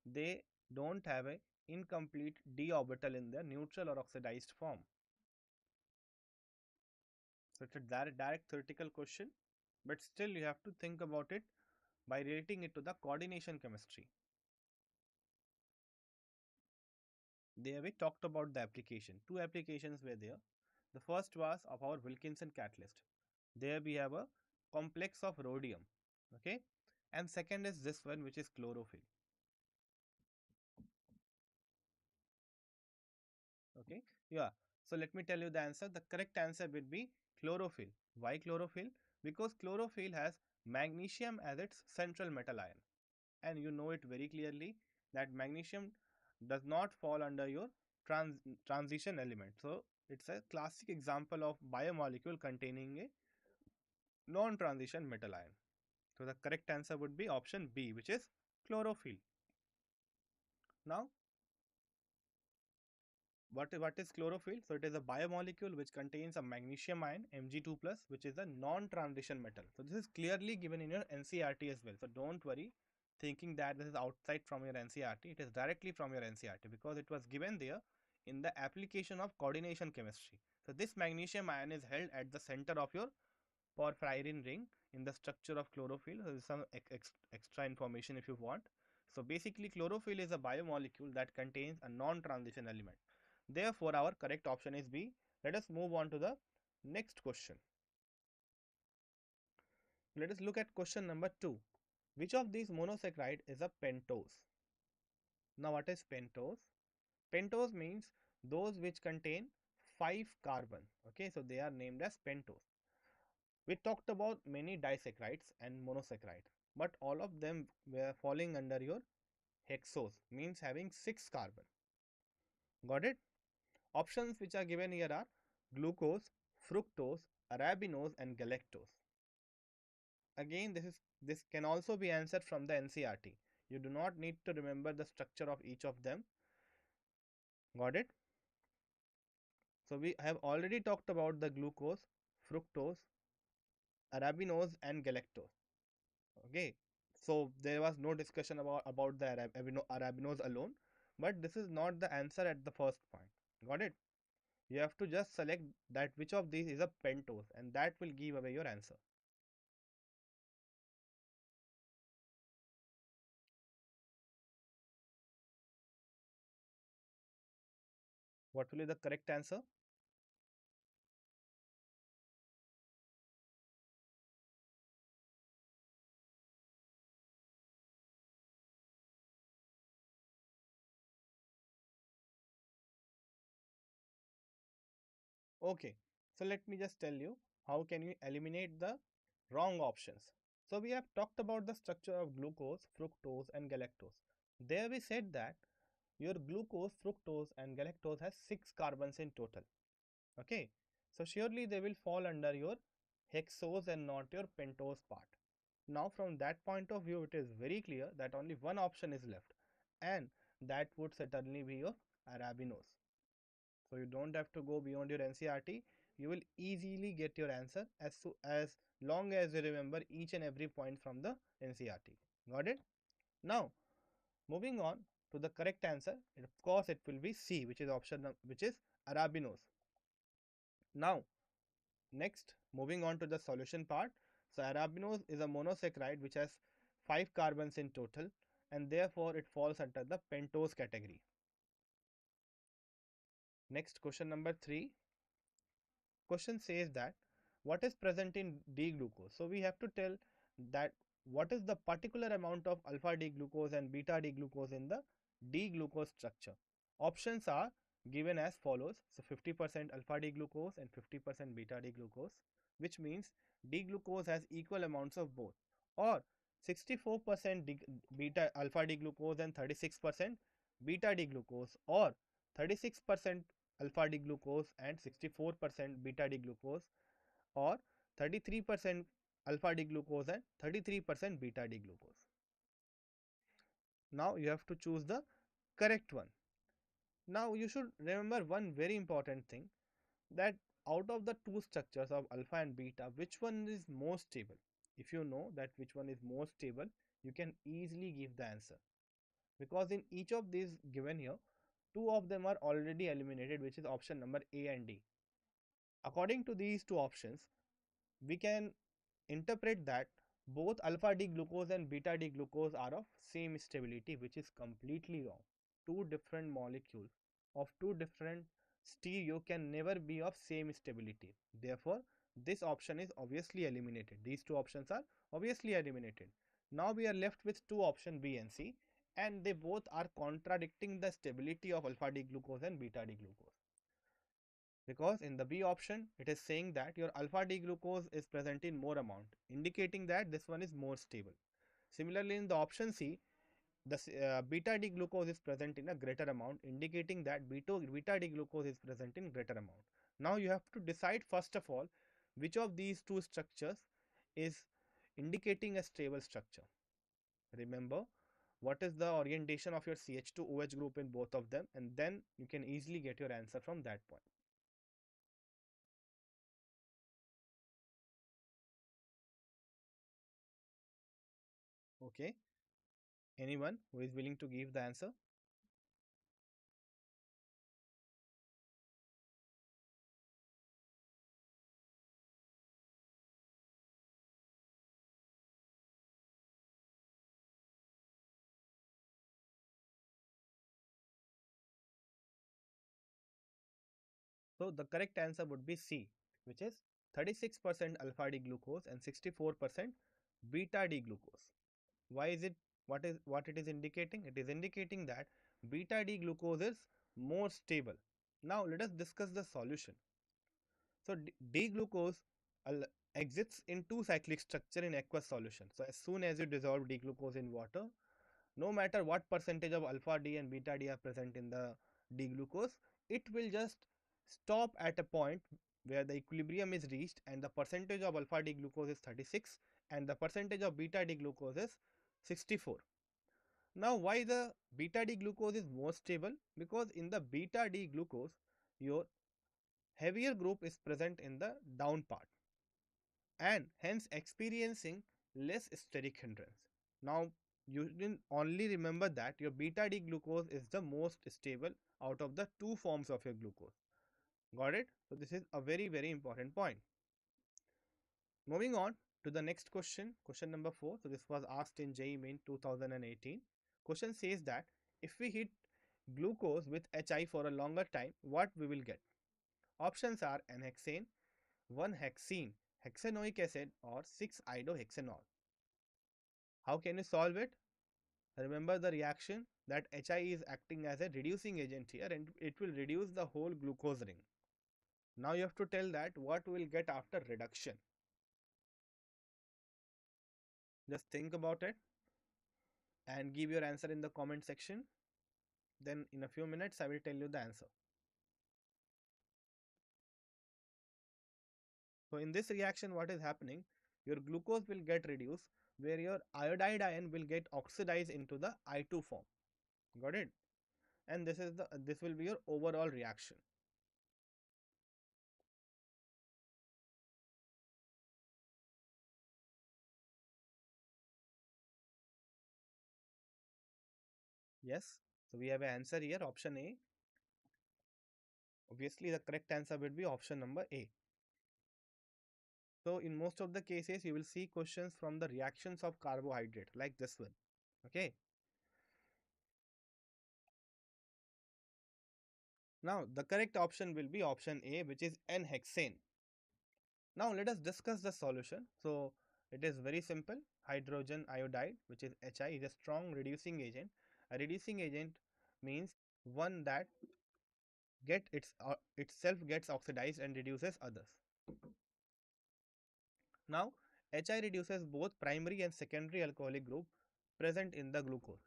they don't have a incomplete D orbital in their neutral or oxidized form. So it's a direct theoretical question, but still you have to think about it by relating it to the coordination chemistry. There we talked about the application. Two applications were there. The first was of our Wilkinson catalyst. There we have a complex of rhodium. Okay. And second is this one, which is chlorophyll. Okay. Yeah. So let me tell you the answer. The correct answer would be chlorophyll. Why chlorophyll? Because chlorophyll has magnesium as its central metal ion. And you know it very clearly that magnesium does not fall under your transition element. So it's a classic example of biomolecule containing a non-transition metal ion. So the correct answer would be option B, which is chlorophyll. Now What is chlorophyll? So it is a biomolecule which contains a magnesium ion Mg2 plus, which is a non-transition metal. So this is clearly given in your NCRT as well. So don't worry thinking that this is outside from your NCRT. It is directly from your NCRT because it was given there in the application of coordination chemistry. So this magnesium ion is held at the center of your porphyrin ring in the structure of chlorophyll. There is some extra information if you want. So basically chlorophyll is a biomolecule that contains a non-transition element. Therefore, our correct option is B. Let us move on to the next question. Let us look at question number 2. Which of these monosaccharide is a pentose? Now, what is pentose? Pentose means those which contain 5 carbon. Okay, so they are named as pentose. We talked about many disaccharides and monosaccharides, but all of them were falling under your hexose, means having 6 carbon. Got it? Options which are given here are glucose, fructose, arabinose and galactose. Again, this can also be answered from the NCRT. You do not need to remember the structure of each of them. Got it? So we have already talked about the glucose, fructose, arabinose and galactose. Okay. So there was no discussion about the arabinose alone, but this is not the answer at the first point. Got it? You have to just select that which of these is a pentose, and that will give away your answer. What will be the correct answer? Okay, so let me just tell you how can you eliminate the wrong options. So we have talked about the structure of glucose, fructose and galactose. There we said that your glucose, fructose and galactose has 6 carbons in total. Okay, so surely they will fall under your hexose and not your pentose part. Now from that point of view, it is very clear that only one option is left, and that would certainly be your arabinose. So you don't have to go beyond your NCRT. You will easily get your answer as long as you remember each and every point from the NCRT. Got it? Now, moving on to the correct answer, of course it will be C, which is which is arabinose. Now, next, moving on to the solution part. So arabinose is a monosaccharide which has 5 carbons in total, and therefore it falls under the pentose category. Next, question number 3. Question says that what is present in D-glucose? So we have to tell that what is the particular amount of alpha D-glucose and beta D-glucose in the D-glucose structure. Options are given as follows. So 50% alpha D-glucose and 50% beta D-glucose, which means D-glucose has equal amounts of both, or 64% beta alpha D-glucose and 36% beta D-glucose, or 36% alpha D glucose and 64% beta D glucose, or 33% alpha D glucose and 33% beta D glucose. Now you have to choose the correct one. Now you should remember one very important thing, that out of the two structures of alpha and beta, which one is more stable? If you know that which one is more stable, you can easily give the answer, because in each of these given here, two of them are already eliminated, which is option number A and D. According to these two options, we can interpret that both alpha D glucose and beta D glucose are of same stability, which is completely wrong. Two different molecules of two different stereo can never be of same stability. Therefore, this option is obviously eliminated. These two options are obviously eliminated. Now we are left with two options B and C, and they both are contradicting the stability of alpha D glucose and beta D glucose. Because in the B option, it is saying that your alpha D glucose is present in more amount, indicating that this one is more stable. Similarly, in the option C, the beta D glucose is present in a greater amount, indicating that beta D glucose is present in greater amount. Now you have to decide first of all which of these two structures is indicating a stable structure. Remember, what is the orientation of your CH2OH group in both of them, and then you can easily get your answer from that point. Okay, anyone who is willing to give the answer? So the correct answer would be C, which is 36% alpha D glucose and 64% beta D glucose. Why is it? What it is indicating? It is indicating that beta D glucose is more stable. Now let us discuss the solution. So D glucose exits in two cyclic structure in aqueous solution. So as soon as you dissolve D glucose in water, no matter what percentage of alpha D and beta D are present in the D glucose, it will just stop at a point where the equilibrium is reached and the percentage of alpha D glucose is 36 and the percentage of beta D glucose is 64. Now, why the beta D glucose is more stable? Because in the beta D glucose, your heavier group is present in the down part and hence experiencing less steric hindrance. Now, you can only remember that your beta D glucose is the most stable out of the two forms of your glucose. Got it? So, this is a very important point. Moving on to the next question, question number 4. So, this was asked in JEE Main 2018. Question says that if we hit glucose with HI for a longer time, what we will get? Options are N-hexane, 1-hexene, hexanoic acid, or 6-iodohexanol. How can you solve it? Remember the reaction that HI is acting as a reducing agent here and it will reduce the whole glucose ring. Now you have to tell that what we will get after reduction. Just think about it and give your answer in the comment section. Then in a few minutes I will tell you the answer. So in this reaction what is happening? Your glucose will get reduced where your iodide ion will get oxidized into the I2 form. Got it? And this will be your overall reaction. Yes. So we have an answer here, option A. Obviously the correct answer would be option number A. So in most of the cases you will see questions from the reactions of carbohydrate like this one. Okay. Now the correct option will be option A, which is N-hexane. Now let us discuss the solution. So it is very simple. Hydrogen iodide, which is HI, is a strong reducing agent. A reducing agent means one that itself gets oxidized and reduces others. Now HI reduces both primary and secondary alcoholic group present in the glucose.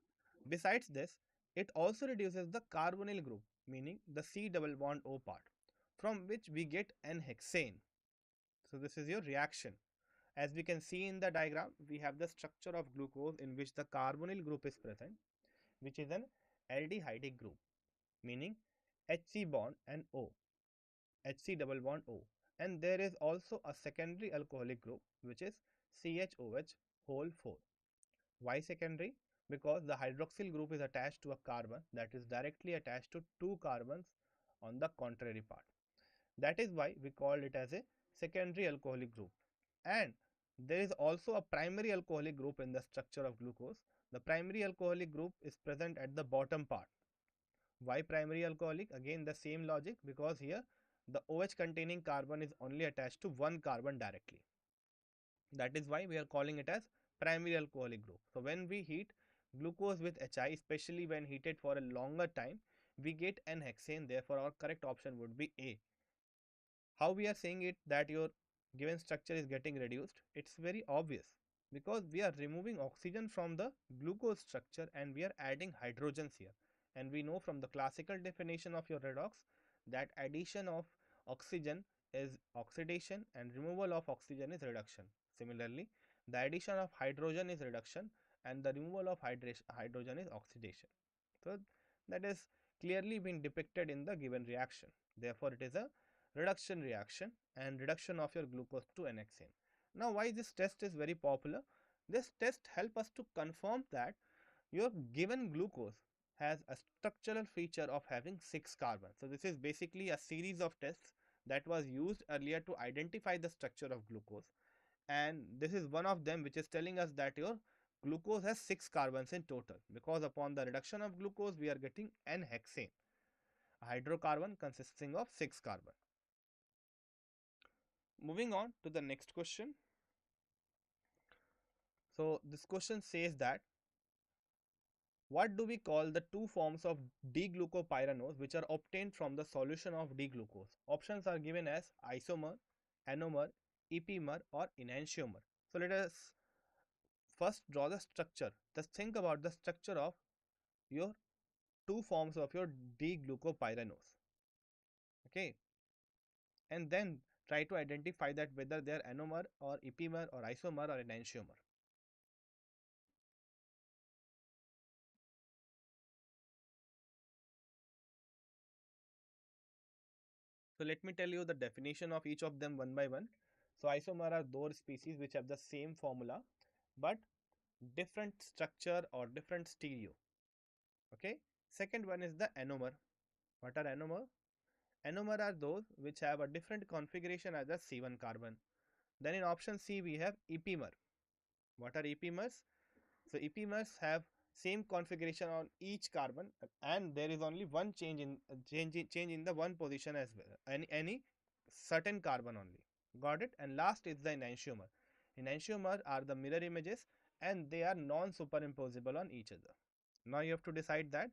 Besides this, it also reduces the carbonyl group, meaning the C double bond O part, from which we get N-hexane. So this is your reaction. As we can see in the diagram, we have the structure of glucose in which the carbonyl group is present, which is an aldehydic group, meaning Hc bond and O, Hc double bond O. And there is also a secondary alcoholic group, which is CHOH whole 4. Why secondary? Because the hydroxyl group is attached to a carbon that is directly attached to two carbons on the contrary part. That is why we call it as a secondary alcoholic group. And there is also a primary alcoholic group in the structure of glucose. The primary alcoholic group is present at the bottom part. Why primary alcoholic? Again the same logic, because here the OH containing carbon is only attached to one carbon directly. That is why we are calling it as primary alcoholic group. So when we heat glucose with HI, especially when heated for a longer time, we get N-hexane. Therefore our correct option would be A. How we are saying it that your given structure is getting reduced? It's very obvious, because we are removing oxygen from the glucose structure and we are adding hydrogens here. And we know from the classical definition of your redox that addition of oxygen is oxidation and removal of oxygen is reduction. Similarly, the addition of hydrogen is reduction and the removal of hydrogen is oxidation. So that is clearly been depicted in the given reaction. Therefore, it is a reduction reaction and reduction of your glucose to n-hexane. Now, why this test is very popular? This test help us to confirm that your given glucose has a structural feature of having 6 carbons. So, this is basically a series of tests that was used earlier to identify the structure of glucose, and this is one of them which is telling us that your glucose has 6 carbons in total, because upon the reduction of glucose we are getting n-hexane, a hydrocarbon consisting of 6 carbon. Moving on to the next question. So this question says that what do we call the two forms of D-glucopyranose which are obtained from the solution of D-glucose? Options are given as isomer, anomer, epimer or enantiomer. So let us first draw the structure. Just think about the structure of your two forms of your D-glucopyranose. Okay, and then try to identify that whether they are anomer or epimer or isomer or enantiomer. So let me tell you the definition of each of them one by one. So isomer are those species which have the same formula but different structure or different stereo. Okay. Second one is the anomer. What are anomer? Anomer are those which have a different configuration as a C1 carbon. Then in option C we have epimer. What are epimers? So epimers have same configuration on each carbon, and there is only one change in the one position as well, any certain carbon only. Got it? And last is the enantiomer. Enantiomer are the mirror images and they are non-superimposable on each other. Now you have to decide that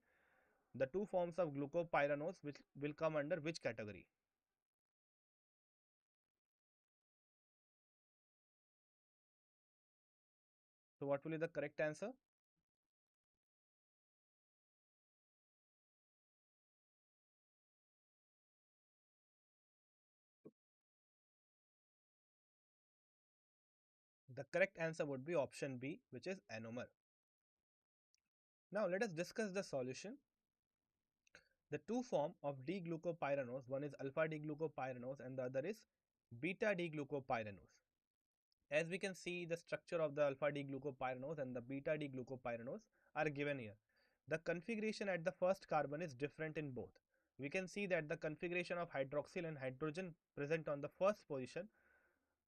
the two forms of glucopyranose which will come under which category. So what will be the correct answer? The correct answer would be option B, which is anomer. Now let us discuss the solution. The two form of D-glucopyranose, one is alpha D-glucopyranose and the other is beta D-glucopyranose. As we can see, the structure of the alpha D-glucopyranose and the beta D-glucopyranose are given here. The configuration at the first carbon is different in both. We can see that the configuration of hydroxyl and hydrogen present on the first position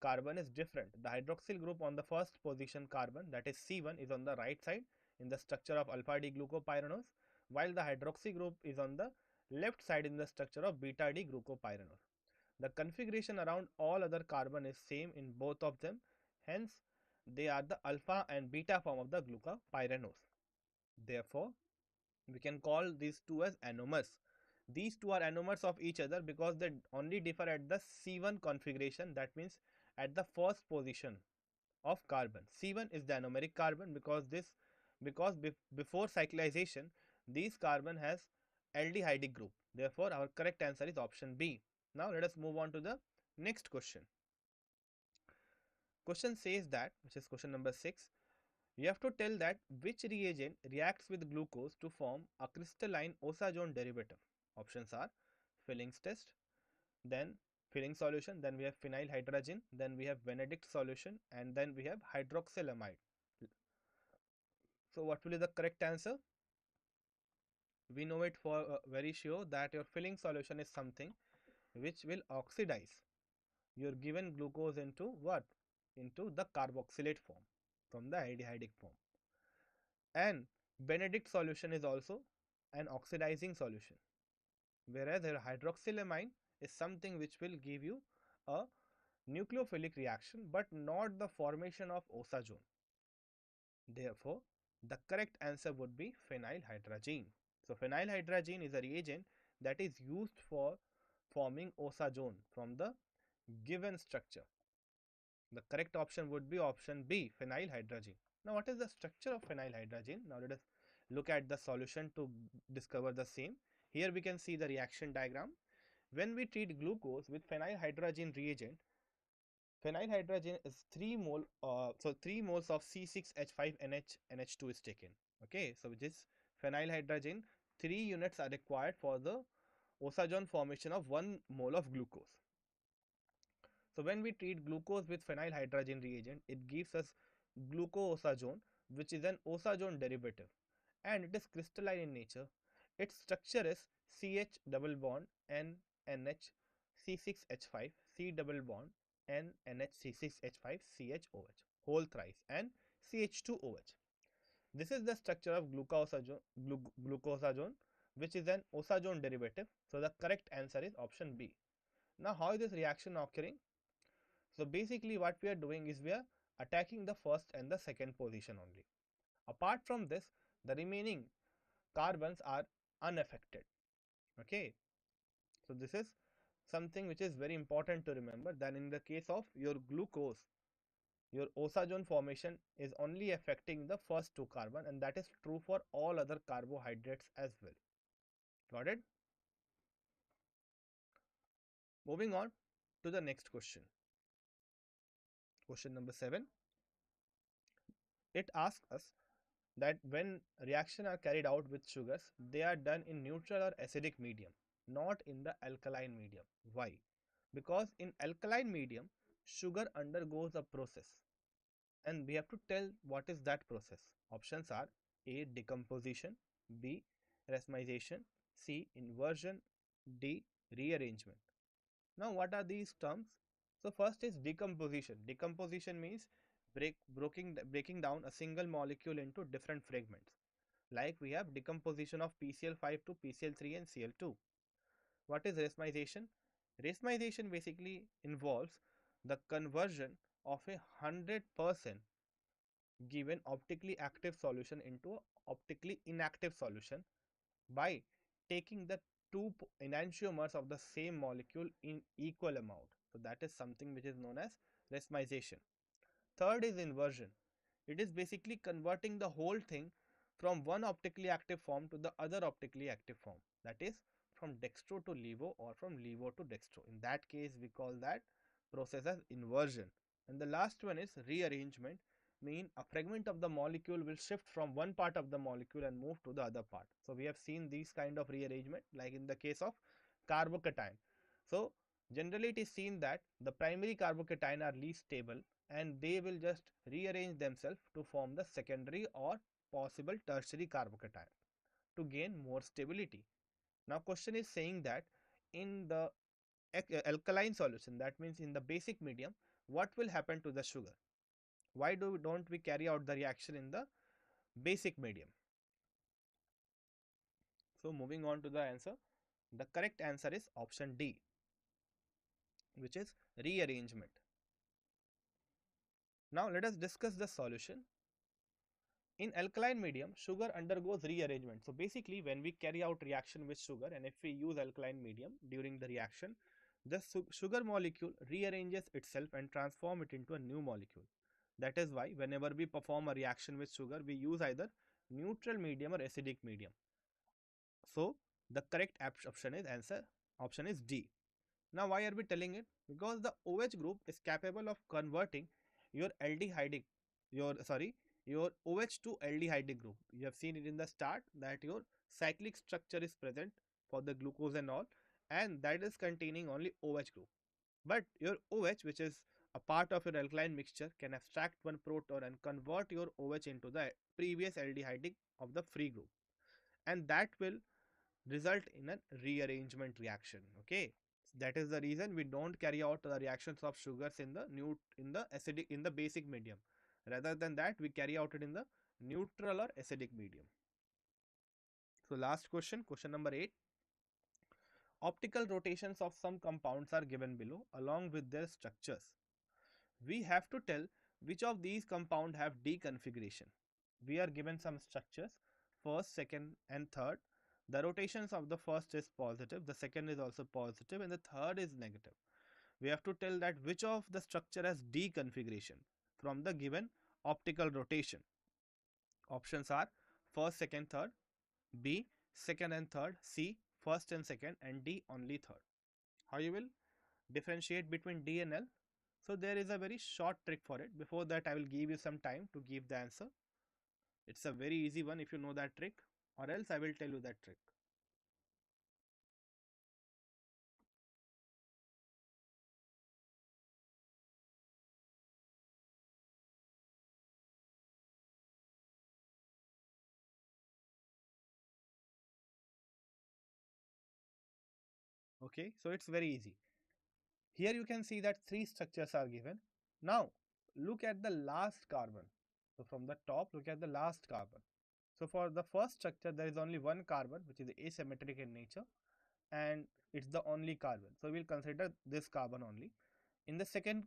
carbon is different. The hydroxyl group on the first position carbon, that is C1, is on the right side in the structure of alpha D-glucopyranose, while the hydroxy group is on the left side in the structure of beta D-glucopyranose. The configuration around all other carbon is same in both of them, hence they are the alpha and beta form of the glucopyranose. Therefore, we can call these two as anomers. These two are anomers of each other because they only differ at the C1 configuration, that means at the first position of carbon. C1 is the anomeric carbon because before cyclization these carbon has aldehydic group. Therefore, our correct answer is option B. Now let us move on to the next question. Question says that, which is question number 6, you have to tell that which reagent reacts with glucose to form a crystalline oxazone derivative. Options are Fillings test, then filling solution, then we have phenylhydrazine, then we have Benedict solution, and then we have hydroxylamide. So what will be the correct answer? We know it for very sure that your filling solution is something which will oxidize your given glucose into what? Into the carboxylate form from the aldehydic form. And Benedict solution is also an oxidizing solution, whereas the hydroxylamine is something which will give you a nucleophilic reaction but not the formation of oxazone. Therefore, the correct answer would be phenylhydrazine. So, phenylhydrazine is a reagent that is used for forming oxazone from the given structure. The correct option would be option B, phenylhydrazine. Now, what is the structure of phenylhydrazine? Now, let us look at the solution to discover the same. Here we can see the reaction diagram. When we treat glucose with phenylhydrazine reagent, Phenylhydrazine is 3 mole, so 3 moles of C6H5NH NH2 is taken. Okay, so this phenylhydrazine, 3 units are required for the osazone formation of 1 mole of glucose. So when we treat glucose with phenylhydrazine reagent, it gives us glucoosazone, which is an osazone derivative, and it is crystalline in nature. Its structure is CH double bond N NH C6H5 C double bond N NH C6H5 CHOH whole thrice and CH2OH. This is the structure of glucoosazone, which is an osazone derivative. So the correct answer is option B. Now, how is this reaction occurring? So basically what we are doing is we are attacking the first and the second position only. Apart from this, the remaining carbons are unaffected. Okay, so this is something which is very important to remember, that in the case of your glucose, your osazone formation is only affecting the first 2 carbon, and that is true for all other carbohydrates as well. Got it? Moving on to the next question. Question number 7. It asks us that when reaction are carried out with sugars, they are done in neutral or acidic medium, not in the alkaline medium. Why? Because in alkaline medium, sugar undergoes a process, and we have to tell what is that process. Options are A. Decomposition, B. Racemization, C. Inversion, D. Rearrangement. Now, what are these terms? So, first is decomposition. Decomposition means breaking down a single molecule into different fragments. Like we have decomposition of PCl5 to PCl3 and Cl2. What is racemization? Racemization basically involves the conversion of 100% given optically active solution into a optically inactive solution by taking the two enantiomers of the same molecule in equal amount. So that is something which is known as racemization. Third is inversion. It is basically converting the whole thing from one optically active form to the other optically active form, that is from dextro to levo or from levo to dextro. In that case we call that process as inversion. And the last one is rearrangement, mean a fragment of the molecule will shift from one part of the molecule and move to the other part. So we have seen these kind of rearrangement like in the case of carbocation. So generally it is seen that the primary carbocation are least stable and they will just rearrange themselves to form the secondary or possible tertiary carbocation to gain more stability. Now question is saying that in the alkaline solution, that means in the basic medium, what will happen to the sugar? Why don't we carry out the reaction in the basic medium? So moving on to the answer, the correct answer is option D, which is rearrangement. Now let us discuss the solution. In alkaline medium, sugar undergoes rearrangement. So basically when we carry out reaction with sugar and if we use alkaline medium during the reaction, the sugar molecule rearranges itself and transform it into a new molecule. That is why whenever we perform a reaction with sugar, we use either neutral medium or acidic medium. So the correct option is D. Now why are we telling it? Because the OH group is capable of converting your aldehydic, your OH to aldehydic group. You have seen it in the start that your cyclic structure is present for the glucose and all, and that is containing only OH group. But your OH, which is a part of your alkaline mixture, can abstract one proton and convert your OH into the previous aldehydic of the free group, and that will result in a rearrangement reaction. Okay, that is the reason we don't carry out the reactions of sugars in the basic medium. Rather than that, we carry out it in the neutral or acidic medium. So last question, question number 8. Optical rotations of some compounds are given below along with their structures. We have to tell which of these compounds have D configuration. We are given some structures, first, second and third. The rotations of the first is positive, the second is also positive, and the third is negative. We have to tell that which of the structure has D configuration from the given optical rotation. Options are first, second, third, B, second and third, C, first and second, and D, only third. How you will differentiate between D and L? So there is a very short trick for it. Before that, I will give you some time to give the answer. It's a very easy one if you know that trick, or else I will tell you that trick. Okay, so it's very easy. Here you can see that three structures are given. Now look at the last carbon. So from the top, look at the last carbon. So for the first structure, there is only one carbon, which is asymmetric in nature, and it's the only carbon. So we'll consider this carbon only. In the second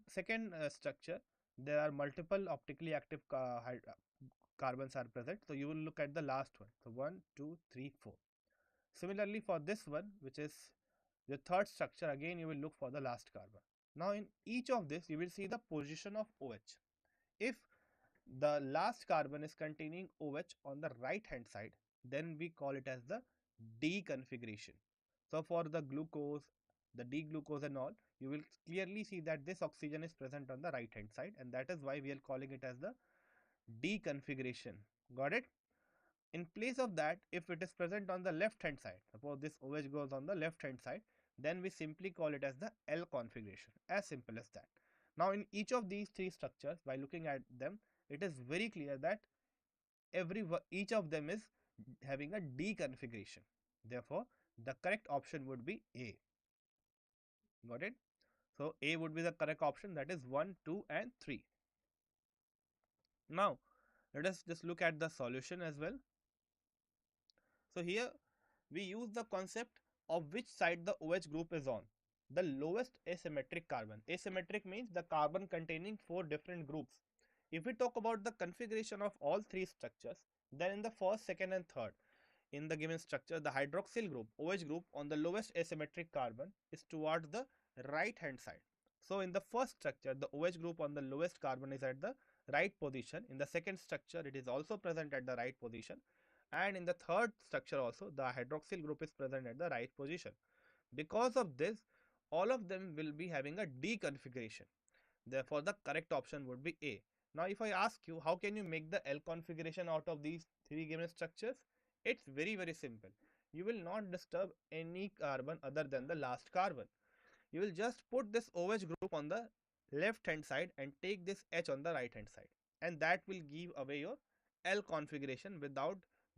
structure, there are multiple optically active carbons are present. So you will look at the last one. So one, two, three, four. Similarly, for this one, which is the third structure, again you will look for the last carbon. Now in each of this, you will see the position of OH. If the last carbon is containing OH on the right hand side, then we call it as the D configuration. So for the glucose, the D glucose and all, you will clearly see that this oxygen is present on the right hand side, and that is why we are calling it as the D configuration. Got it? In place of that, if it is present on the left hand side, suppose this OH goes on the left hand side, then we simply call it as the L configuration. As simple as that. Now in each of these three structures, by looking at them, it is very clear that each of them is having a D configuration. Therefore, the correct option would be A. Got it? So A would be the correct option, that is 1, 2 and 3. Now let us just look at the solution as well. So here we use the concept of which side the OH group is on. The lowest asymmetric carbon. Asymmetric means the carbon containing four different groups. If we talk about the configuration of all three structures, then in the first, second and third, in the given structure, the hydroxyl group, OH group on the lowest asymmetric carbon is towards the right hand side. So in the first structure, the OH group on the lowest carbon is at the right position. In the second structure, it is also present at the right position. And in the third structure also, the hydroxyl group is present at the right position. Because of this, all of them will be having a D configuration. Therefore, the correct option would be A. Now, if I ask you, how can you make the L configuration out of these three given structures? It's very, very simple. You will not disturb any carbon other than the last carbon. You will just put this OH group on the left hand side and take this H on the right hand side, and that will give away your L configuration without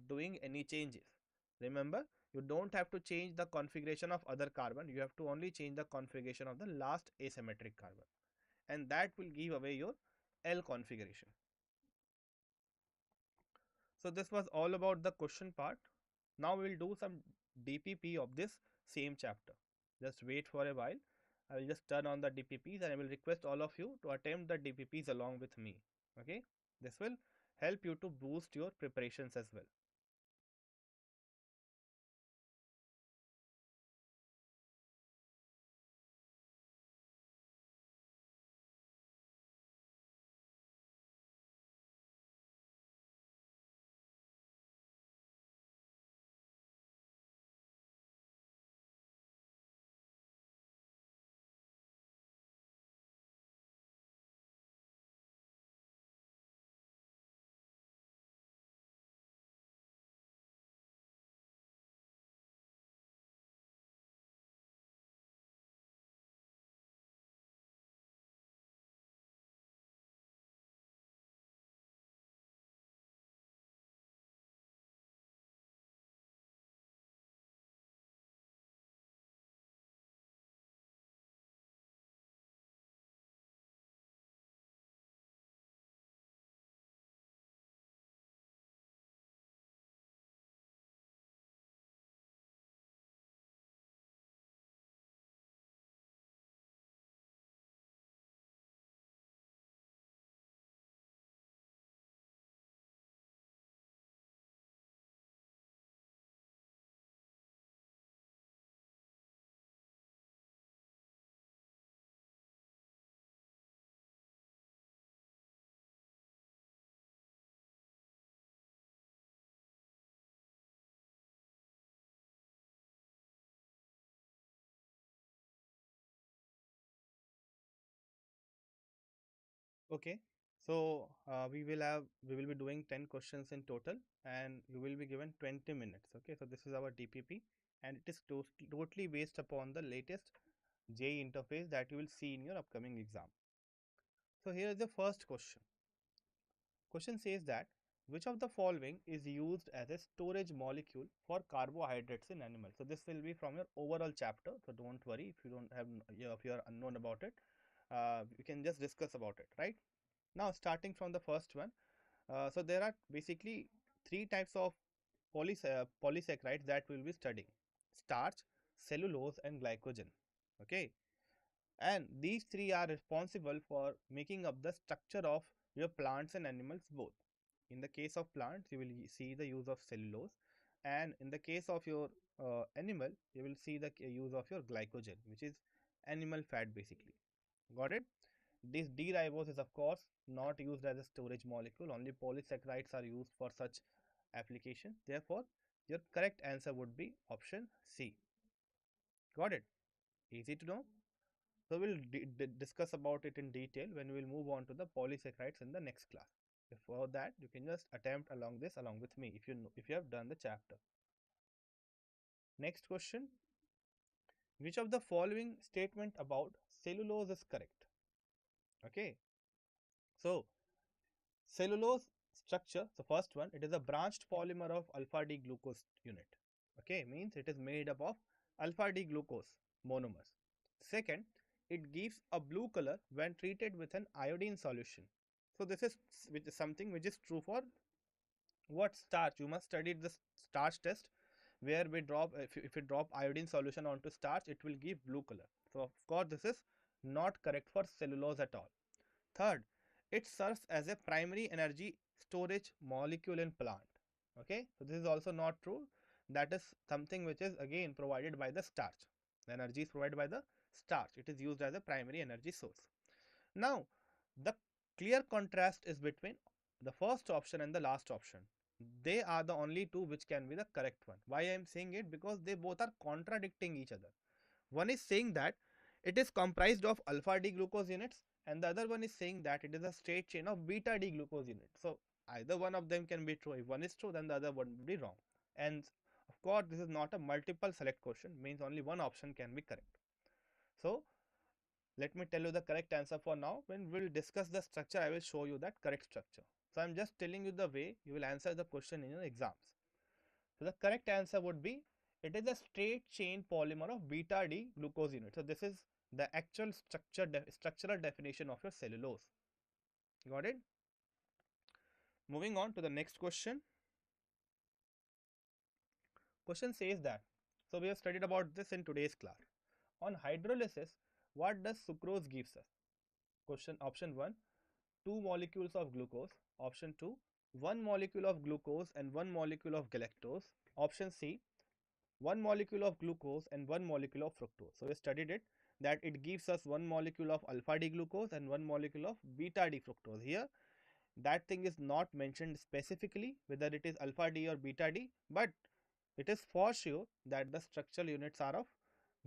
doing any changes. Remember, you don't have to change the configuration of other carbon, you have to only change the configuration of the last asymmetric carbon, and that will give away your L configuration. So this was all about the question part. Now we will do some DPP of this same chapter. Just wait for a while. I will just turn on the DPPs and I will request all of you to attempt the DPPs along with me. Okay, this will help you to boost your preparations as well. Okay. So we will be doing 10 questions in total, and you will be given 20 minutes. Okay. So this is our DPP, and it is totally based upon the latest JEE interface that you will see in your upcoming exam. So here is the first question. Question says that which of the following is used as a storage molecule for carbohydrates in animals? So this will be from your overall chapter. So don't worry if you don't have, if you are unknown about it. We can just discuss about it, right? Now starting from the first one. So there are basically three types of polysaccharides that we will be studying: starch, cellulose, and glycogen. Okay, and these three are responsible for making up the structure of your plants and animals both. In the case of plants, you will see the use of cellulose, and in the case of your animal, you will see the use of your glycogen, which is animal fat basically. Got it? This D-ribose is of course not used as a storage molecule. Only polysaccharides are used for such application. Therefore, your correct answer would be option C. Got it? Easy to know. So we'll discuss about it in detail when we will move on to the polysaccharides in the next class. Before that, you can just attempt along this along with me if you know, if you have done the chapter. Next question: which of the following statement about cellulose is correct? Okay, so cellulose structure. So first one, it is a branched polymer of alpha D glucose unit. Okay, means it is made up of alpha D glucose monomers. Second, it gives a blue color when treated with an iodine solution. So this is something which is true for what? Starch. You must study the starch test, where we drop, if we drop iodine solution onto starch, it will give blue color. So of course this is not correct for cellulose at all. Third, it serves as a primary energy storage molecule in plant. Okay, so this is also not true. That is something which is again provided by the starch. The energy is provided by the starch. It is used as a primary energy source. Now, the clear contrast is between the first option and the last option. They are the only two which can be the correct one. Why I am saying it? Because they both are contradicting each other. One is saying that it is comprised of alpha D glucose units, and the other one is saying that it is a straight chain of beta D glucose units. So either one of them can be true. If one is true, then the other one will be wrong. And of course, this is not a multiple select question, means only one option can be correct. So let me tell you the correct answer for now. When we will discuss the structure, I will show you that correct structure. So I'm just telling you the way you will answer the question in your exams. So the correct answer would be, it is a straight chain polymer of beta D glucose unit. So this is the actual structural definition of your cellulose. Got it? Moving on to the next question. Question says that, so we have studied about this in today's class. On hydrolysis, what does sucrose gives us? Question option 1, 2 molecules of glucose. Option 2, 1 molecule of glucose and 1 molecule of galactose. Option C, 1 molecule of glucose and 1 molecule of fructose. So we studied it, that it gives us 1 molecule of alpha D glucose and 1 molecule of beta D fructose. Here that thing is not mentioned specifically whether it is alpha D or beta D, but it is for sure that the structural units are of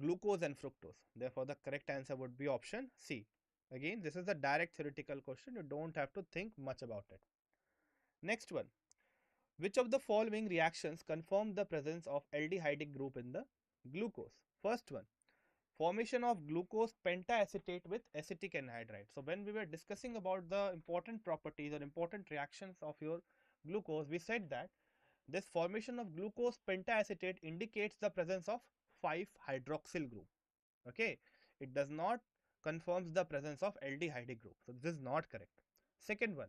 glucose and fructose. Therefore the correct answer would be option C. Again, this is a direct theoretical question, you don't have to think much about it. Next one, which of the following reactions confirm the presence of aldehydic group in the glucose? First one, formation of glucose pentaacetate with acetic anhydride. So when we were discussing about the important properties or important reactions of your glucose, we said that this formation of glucose pentaacetate indicates the presence of 5-hydroxyl group. Okay, it does not confirms the presence of aldehydic group. So this is not correct. Second one,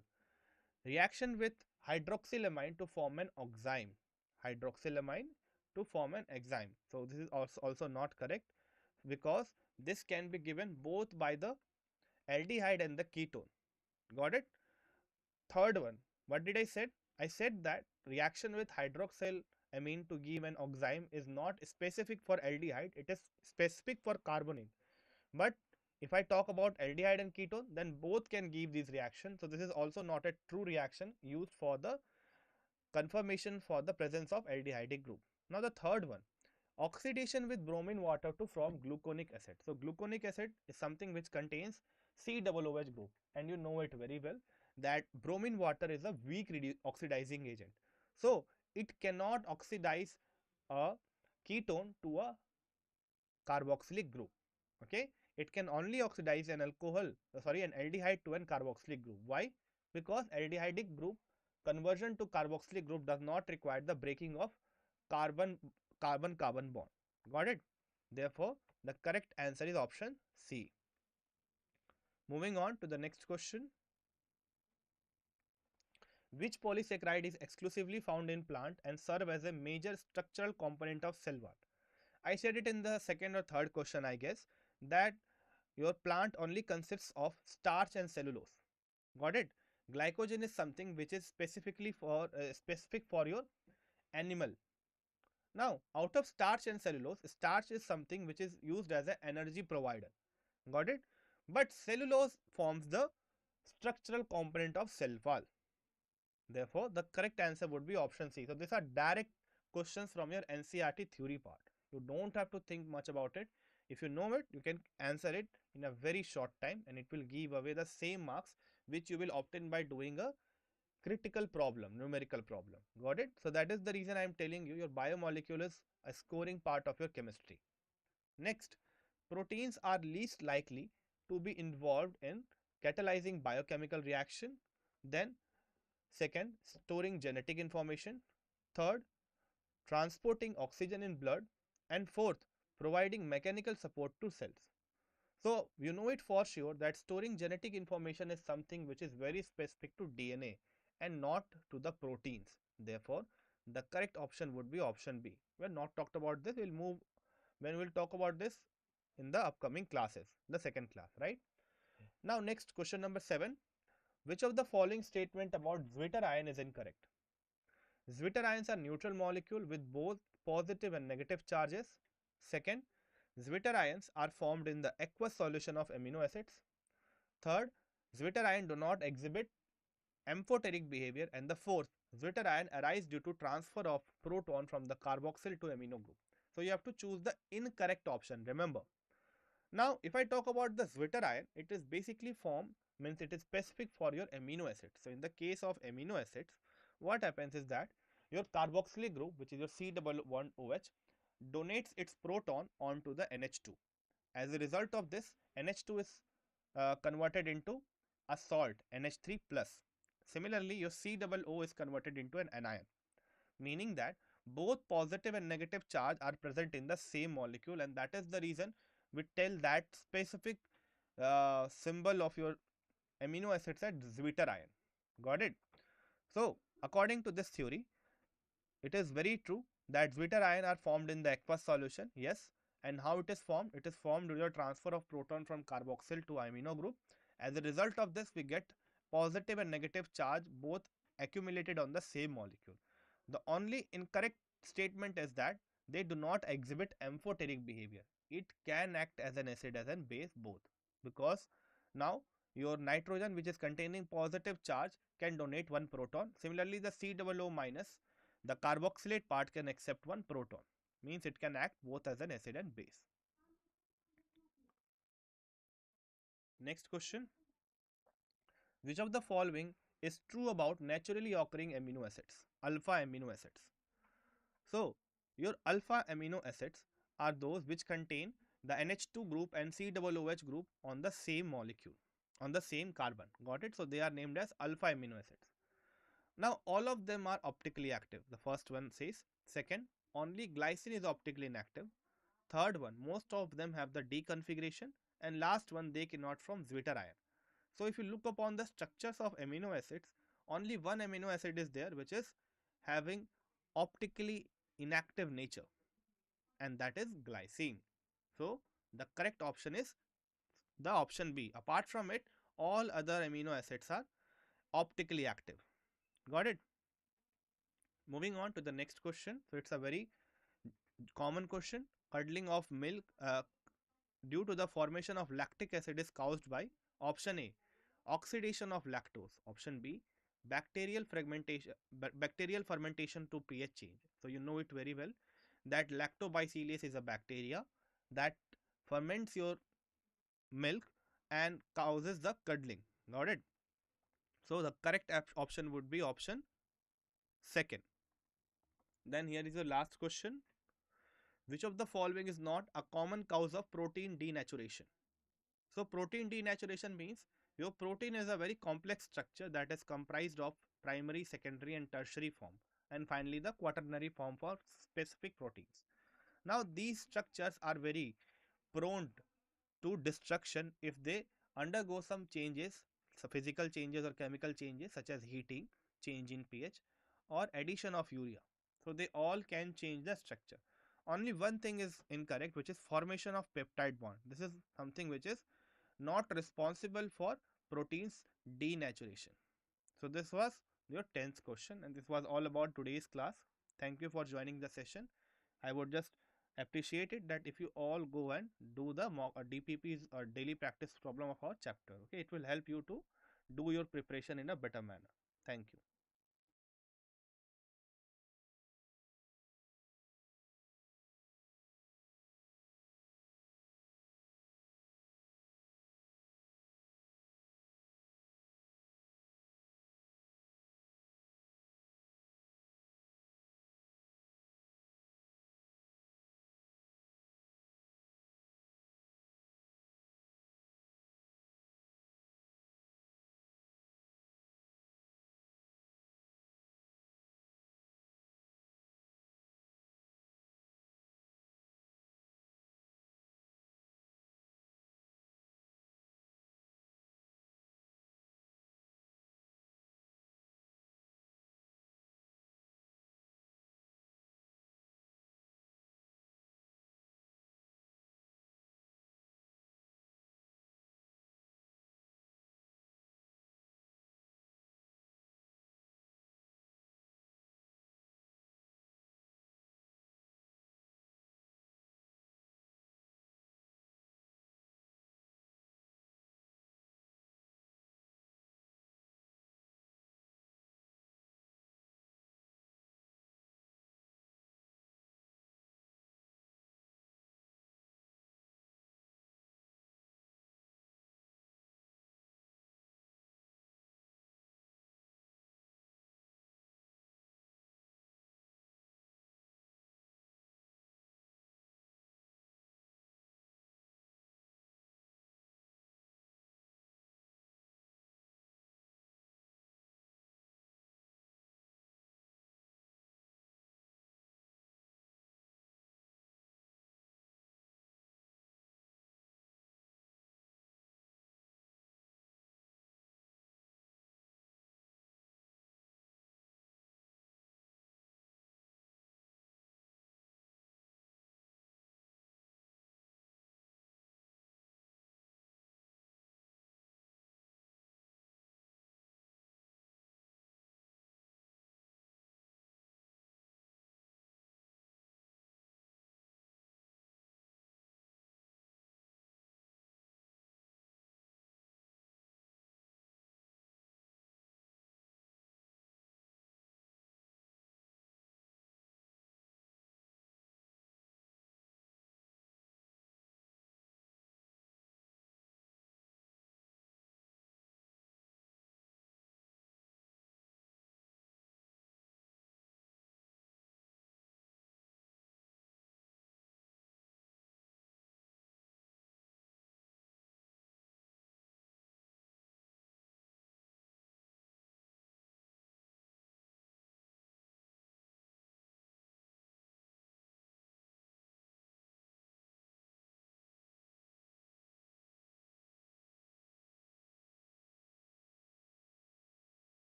reaction with hydroxylamine to form an oxime. Hydroxylamine to form an enzyme. So this is also not correct, because this can be given both by the aldehyde and the ketone. Got it? Third one, what did I said? I said that reaction with hydroxylamine to give an oxime is not specific for aldehyde, it is specific for carbonyl. But if I talk about aldehyde and ketone, then both can give these reactions. So this is also not a true reaction used for the confirmation for the presence of aldehydic group. Now the third one, oxidation with bromine water to form gluconic acid. So gluconic acid is something which contains COOH group, and you know it very well that bromine water is a weak oxidizing agent. So it cannot oxidize a ketone to a carboxylic group. Okay, it can only oxidize an an aldehyde to an carboxylic group. Why? Because aldehydic group conversion to carboxylic group does not require the breaking of carbon carbon bond. Got it? Therefore, the correct answer is option C. Moving on to the next question. Which polysaccharide is exclusively found in plant and serve as a major structural component of cell wall? I said it in the second or third question, I guess, that your plant only consists of starch and cellulose. Got it? Glycogen is something which is specific for your animal. Now, out of starch and cellulose, starch is something which is used as an energy provider. Got it? But cellulose forms the structural component of cell wall. Therefore, the correct answer would be option C. So, these are direct questions from your NCERT theory part. You don't have to think much about it. If you know it, you can answer it in a very short time and it will give away the same marks which you will obtain by doing a critical problem, numerical problem. Got it? So, that is the reason I am telling you your biomolecule is a scoring part of your chemistry. Next, proteins are least likely to be involved in catalyzing biochemical reaction. Then second, storing genetic information. Third, transporting oxygen in blood. And fourth, providing mechanical support to cells. So, you know it for sure that storing genetic information is something which is very specific to DNA and not to the proteins. Therefore, the correct option would be option B. We have not talked about this. We'll move when we'll talk about this in the upcoming classes, the second class, right? Now, next question number 7. Which of the following statement about Zwitter ion is incorrect? Zwitter ions are neutral molecule with both positive and negative charges. Second, Zwitter ions are formed in the aqueous solution of amino acids. Third, Zwitter ion do not exhibit amphoteric behavior. And the fourth, Zwitter ion arise due to transfer of proton from the carboxyl to amino group. So you have to choose the incorrect option, remember. Now, if I talk about the Zwitter ion, it is basically formed, means it is specific for your amino acids. So in the case of amino acids, what happens is that your carboxylic group, which is your C-double-bond-OH, donates its proton onto the NH2. As a result of this, NH2 is converted into a salt, NH3 plus. Similarly, your C-double-O is converted into an anion, meaning that both positive and negative charge are present in the same molecule, and that is the reason we tell that specific symbol of your amino acids as Zwitter ion. Got it? So, according to this theory, it is very true that Zwitter ion are formed in the aqueous solution. Yes. And how it is formed? It is formed due to transfer of proton from carboxyl to amino group. As a result of this, we get positive and negative charge both accumulated on the same molecule. The only incorrect statement is that they do not exhibit amphoteric behavior. It can act as an acid, as an base, both, because now your nitrogen, which is containing positive charge, can donate one proton. Similarly, the COO minus, the carboxylate part, can accept one proton, means it can act both as an acid and base. Next question. Which of the following is true about naturally occurring amino acids, alpha amino acids? So, your alpha amino acids are those which contain the NH2 group and COOH group on the same molecule, on the same carbon. Got it? So, they are named as alpha amino acids. Now, all of them are optically active. The first one says. Second, only glycine is optically inactive. Third one, most of them have the D configuration. And last one, they cannot form Zwitter ion. So, if you look upon the structures of amino acids, only one amino acid is there which is having optically inactive nature, and that is glycine. So, the correct option is the option B. Apart from it, all other amino acids are optically active. Got it? Moving on to the next question. So, it's a very common question. Curdling of milk due to the formation of lactic acid is caused by option A, oxidation of lactose. Option B, bacterial fermentation to pH change. So you know it very well that lactobacillus is a bacteria that ferments your milk and causes the curdling. Got it? So the correct option would be option second. Then here is your last question. Which of the following is not a common cause of protein denaturation? So protein denaturation means your protein is a very complex structure that is comprised of primary, secondary and tertiary form, and finally the quaternary form for specific proteins. Now these structures are very prone to destruction if they undergo some changes, so physical changes or chemical changes such as heating, change in pH or addition of urea. So they all can change the structure. Only one thing is incorrect, which is formation of peptide bond. This is something which is not responsible for proteins denaturation. So this was your 10th question and this was all about today's class. Thank you for joining the session. I would just appreciate it that if you all go and do the mock DPP's or daily practice problem of our chapter. Okay, it will help you to do your preparation in a better manner. Thank you.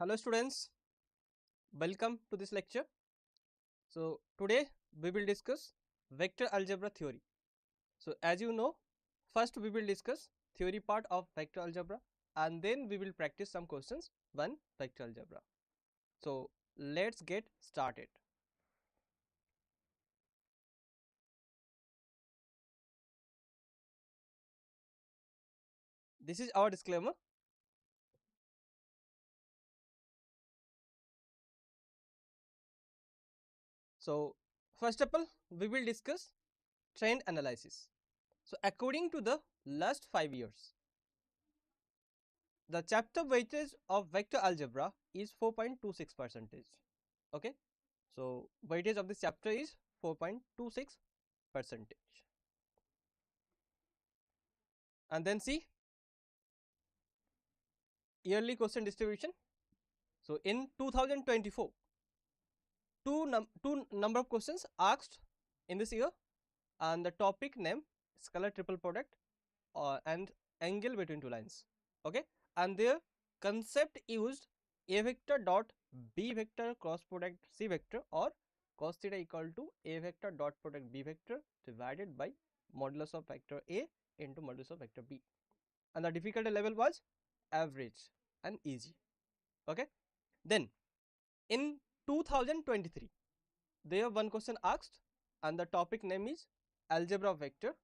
Hello students, welcome to this lecture. So today we will discuss vector algebra theory. So as you know, first we will discuss theory part of vector algebra and then we will practice some questions on vector algebra. So let's get started. This is our disclaimer. So first of all, we will discuss trend analysis. So according to the last 5 years, the chapter weightage of vector algebra is 4.26 percentage. Okay, so weightage of this chapter is 4.26 percentage. And then see yearly question distribution. So in 2024, two number of questions asked in this year, and the topic name scalar triple product and angle between two lines. Okay, and their concept used a vector dot b vector cross product c vector or cos theta equal to a vector dot product b vector divided by modulus of vector a into modulus of vector b, and the difficulty level was average and easy. Okay, then in 2023 there one question asked and the topic name is algebra of vector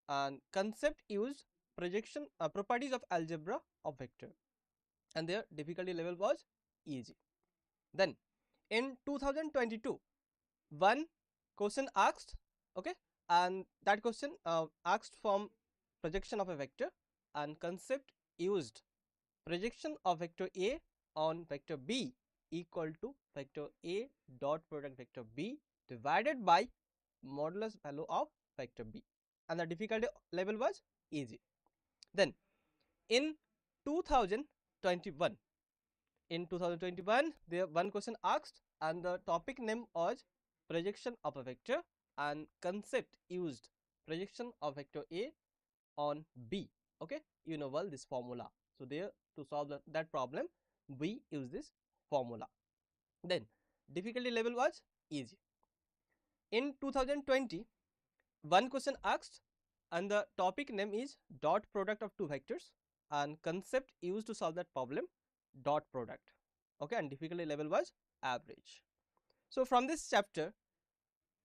and concept used projection properties of algebra of vector, and their difficulty level was easy. Then in 2022 one question asked, okay, and that question asked from projection of a vector and concept used projection of vector a on vector b equal to vector a dot product vector b divided by modulus value of vector b, and the difficulty level was easy. Then in 2021, there one question asked and the topic name was projection of a vector and concept used projection of vector a on b. Okay, you know well this formula. So there, to solve that problem we use this formula. Then difficulty level was easy. In 2020 one question asked and the topic name is dot product of two vectors and concept used to solve that problem dot product. Okay, and difficulty level was average. So from this chapter,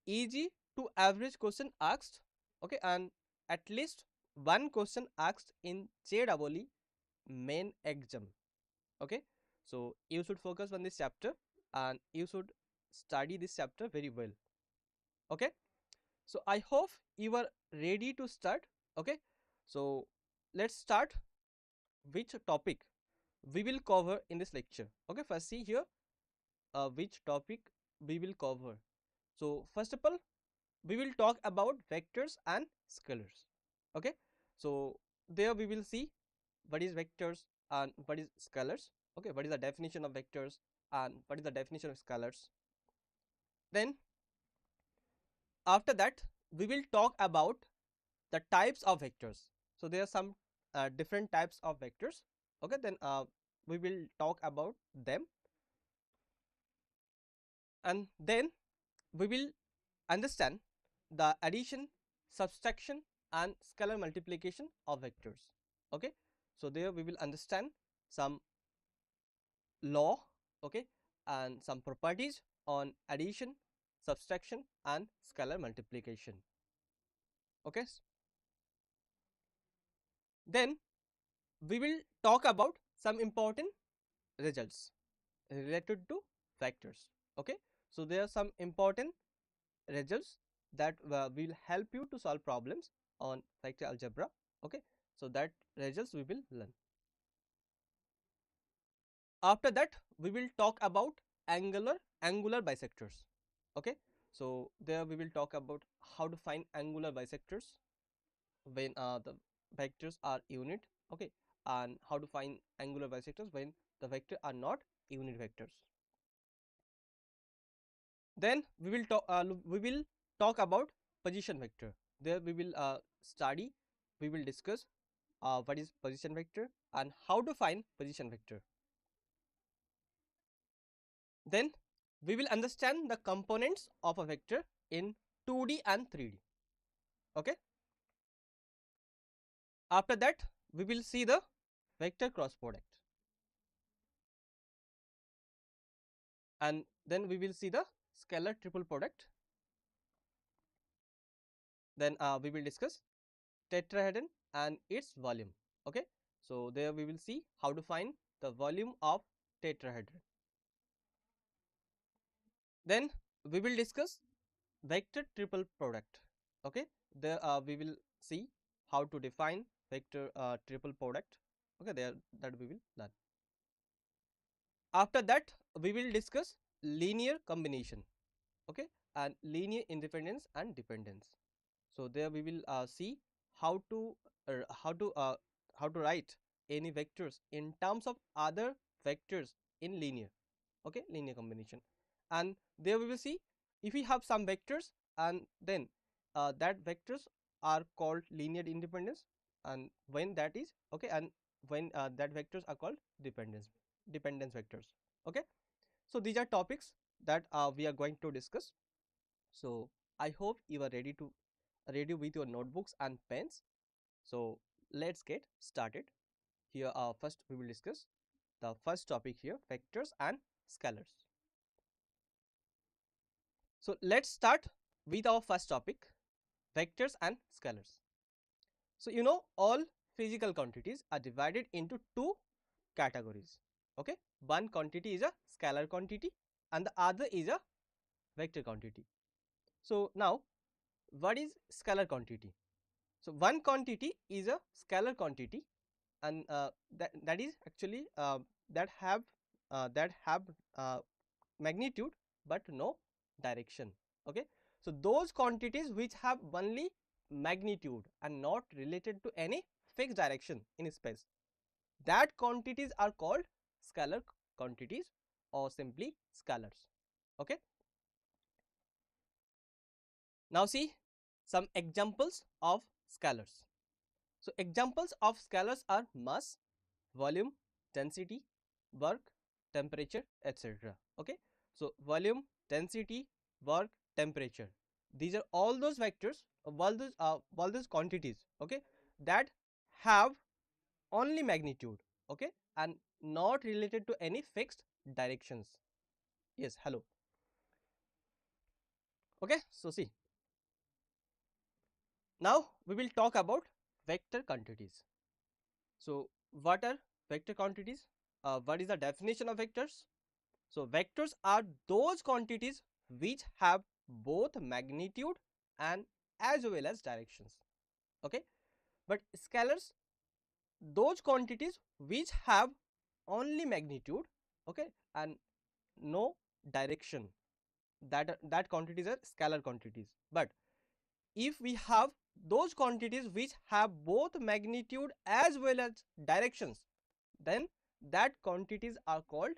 easy to average question asked, okay, and at least one question asked in JEE main exam. Okay, so you should focus on this chapter and you should study this chapter very well. Okay, so I hope you are ready to start. Okay, so let's start which topic we will cover in this lecture. Okay, first see here which topic we will cover. So first of all we will talk about vectors and scalars. Okay, so there we will see what is vectors and what is scalars. Okay, what is the definition of vectors and what is the definition of scalars. Then after that we will talk about the types of vectors. So there are some different types of vectors. Okay, then we will talk about them, and then we will understand the addition, subtraction and scalar multiplication of vectors. Okay, so there we will understand some law, okay, and some properties on addition, subtraction and scalar multiplication. Okay, then we will talk about some important results related to vectors. Okay, so there are some important results that will help you to solve problems on vector algebra. Okay, so that results we will learn. After that we will talk about angular bisectors. Okay, so there we will talk about how to find angular bisectors when the vectors are unit. Okay, and how to find angular bisectors when the vectors are not unit vectors. Then we will talk about position vector. There we will we will discuss what is position vector and how to find position vector. Then we will understand the components of a vector in 2D and 3D. Okay. After that, we will see the vector cross product, and then we will see the scalar triple product. Then we will discuss tetrahedron and its volume. Okay. So there we will see how to find the volume of tetrahedron. Then we will discuss vector triple product. Okay. There we will see how to define vector triple product. Okay. There that we will learn. After that, we will discuss linear combination. Okay. And linear independence and dependence. So there we will see how to uh, how to uh, how to write any vectors in terms of other vectors in linear. Okay. Linear combination. And there we will see if we have some vectors, and then that vectors are called linear independence, and when that is okay, and when that vectors are called dependence vectors. Okay. So these are topics that we are going to discuss. So I hope you are ready with your notebooks and pens. So let's get started. Here first we will discuss the first topic here, vectors and scalars. So let's start with our first topic, vectors and scalars. So you know all physical quantities are divided into two categories. Okay, one quantity is a scalar quantity and the other is a vector quantity. So now what is scalar quantity? So one quantity is a scalar quantity, and that is actually that have magnitude but no direction. Okay. So those quantities which have only magnitude and not related to any fixed direction in space, that quantities are called scalar quantities or simply scalars. Okay. Now see some examples of scalars. So examples of scalars are mass, volume, density, work, temperature, etc. Okay. So volume, density, work, temperature. These are all those vectors, all those quantities, okay, that have only magnitude, okay, and not related to any fixed directions. Yes, hello. Okay. So see, now we will talk about vector quantities. So what are vector quantities? What is the definition of vectors? So vectors are those quantities which have both magnitude and as well as directions. Okay. But scalars, those quantities which have only magnitude, okay, and no direction. That quantities are scalar quantities. But if we have those quantities which have both magnitude as well as directions, then that quantities are called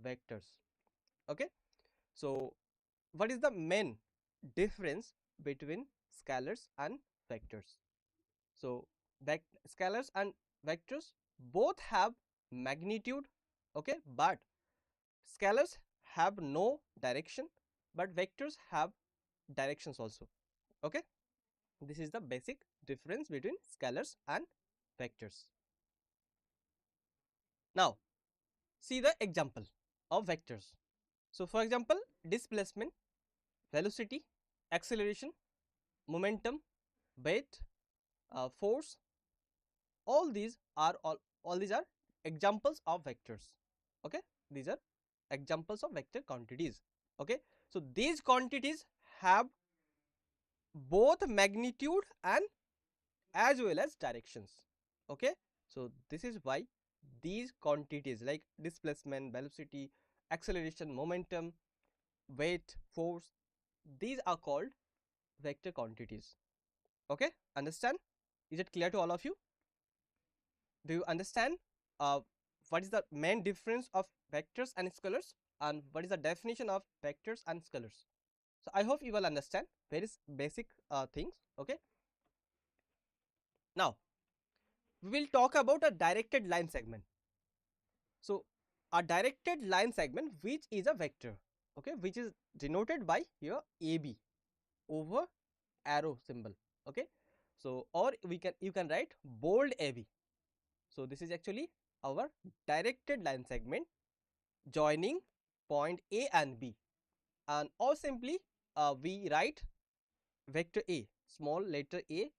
vectors. Okay. So what is the main difference between scalars and vectors? So scalars and vectors both have magnitude, okay, but scalars have no direction, but vectors have directions also. Okay. This is the basic difference between scalars and vectors. Now see the example of vectors. So for example, displacement, velocity, acceleration, momentum, weight, force, all these are examples of vectors. Okay. These are examples of vector quantities. Okay. So these quantities have both magnitude and as well as directions. Okay. So this is why these quantities like displacement, velocity, acceleration, momentum, weight, force, these are called vector quantities. Okay. Understand? Is it clear to all of you? Do you understand uh, what is the main difference of vectors and scalars, and what is the definition of vectors and scalars? So I hope you will understand very basic things. Okay. Now we will talk about a directed line segment. So a directed line segment which is a vector, okay, which is denoted by here AB over arrow symbol, okay. So or you can write bold AB. So this is actually our directed line segment joining point A and B, and or simply we write vector A, small letter A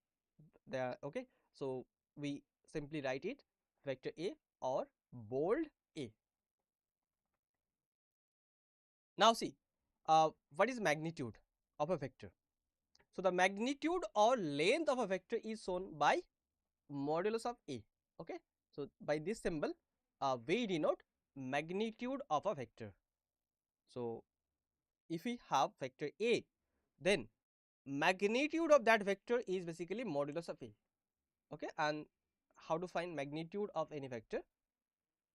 there, okay. So we simply write it vector A or bold A. Now see, what is magnitude of a vector? So the magnitude or length of a vector is shown by modulus of A, okay. So by this symbol we denote magnitude of a vector. So if we have vector A, then magnitude of that vector is basically modulus of A, okay. And how to find magnitude of any vector?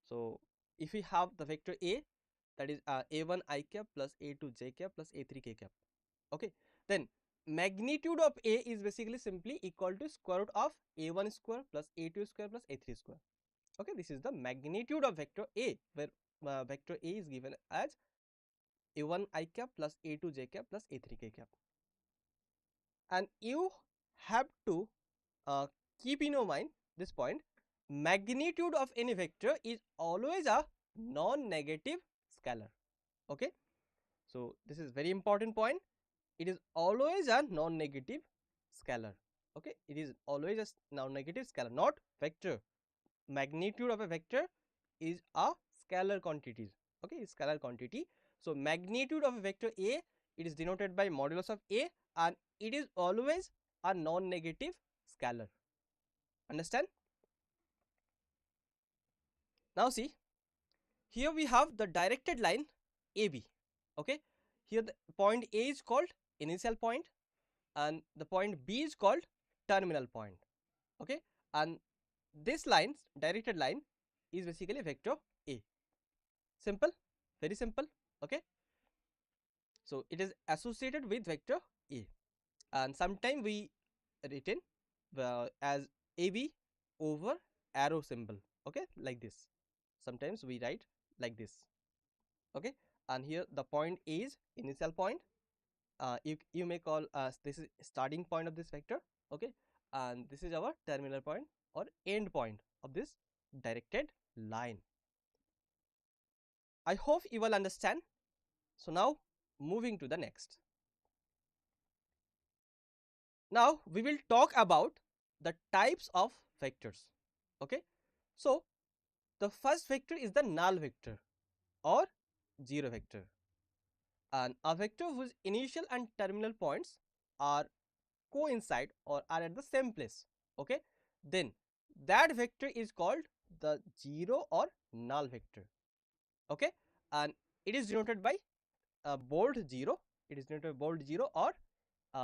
So if we have the vector A, that is a1 I cap plus a2 j cap plus a3 k cap, okay, then magnitude of A is basically simply equal to square root of a1 square plus a2 square plus a3 square, okay. This is the magnitude of vector A, where vector A is given as a1 I cap plus a2 j cap plus a3 k cap. And you have to keep in your mind this point: magnitude of any vector is always a non-negative scalar, okay. So this is very important point. It is always a non-negative scalar, okay. It is always a non-negative scalar, not vector. Magnitude of a vector is a scalar quantity, okay, scalar quantity. So magnitude of a vector A, it is denoted by modulus of A, and it is always a non-negative scalar. Understand? Now see, here we have the directed line AB, okay. Here the point A is called initial point and the point B is called terminal point, okay. And this line, directed line, is basically vector A. Simple, very simple, okay. So it is associated with vector A, and sometime we written as AB over arrow symbol, okay, like this. Sometimes we write like this, okay. And here the point A is initial point. You may call this is starting point of this vector, okay, and this is our terminal point or end point of this directed line. I hope you will understand. So now moving to the next. Now we will talk about the types of vectors, okay. So the first vector is the null vector or zero vector, and a vector whose initial and terminal points are coincide or are at the same place, okay, then that vector is called the zero or null vector, okay. And it is denoted by bold 0. It is denoted by bold 0, or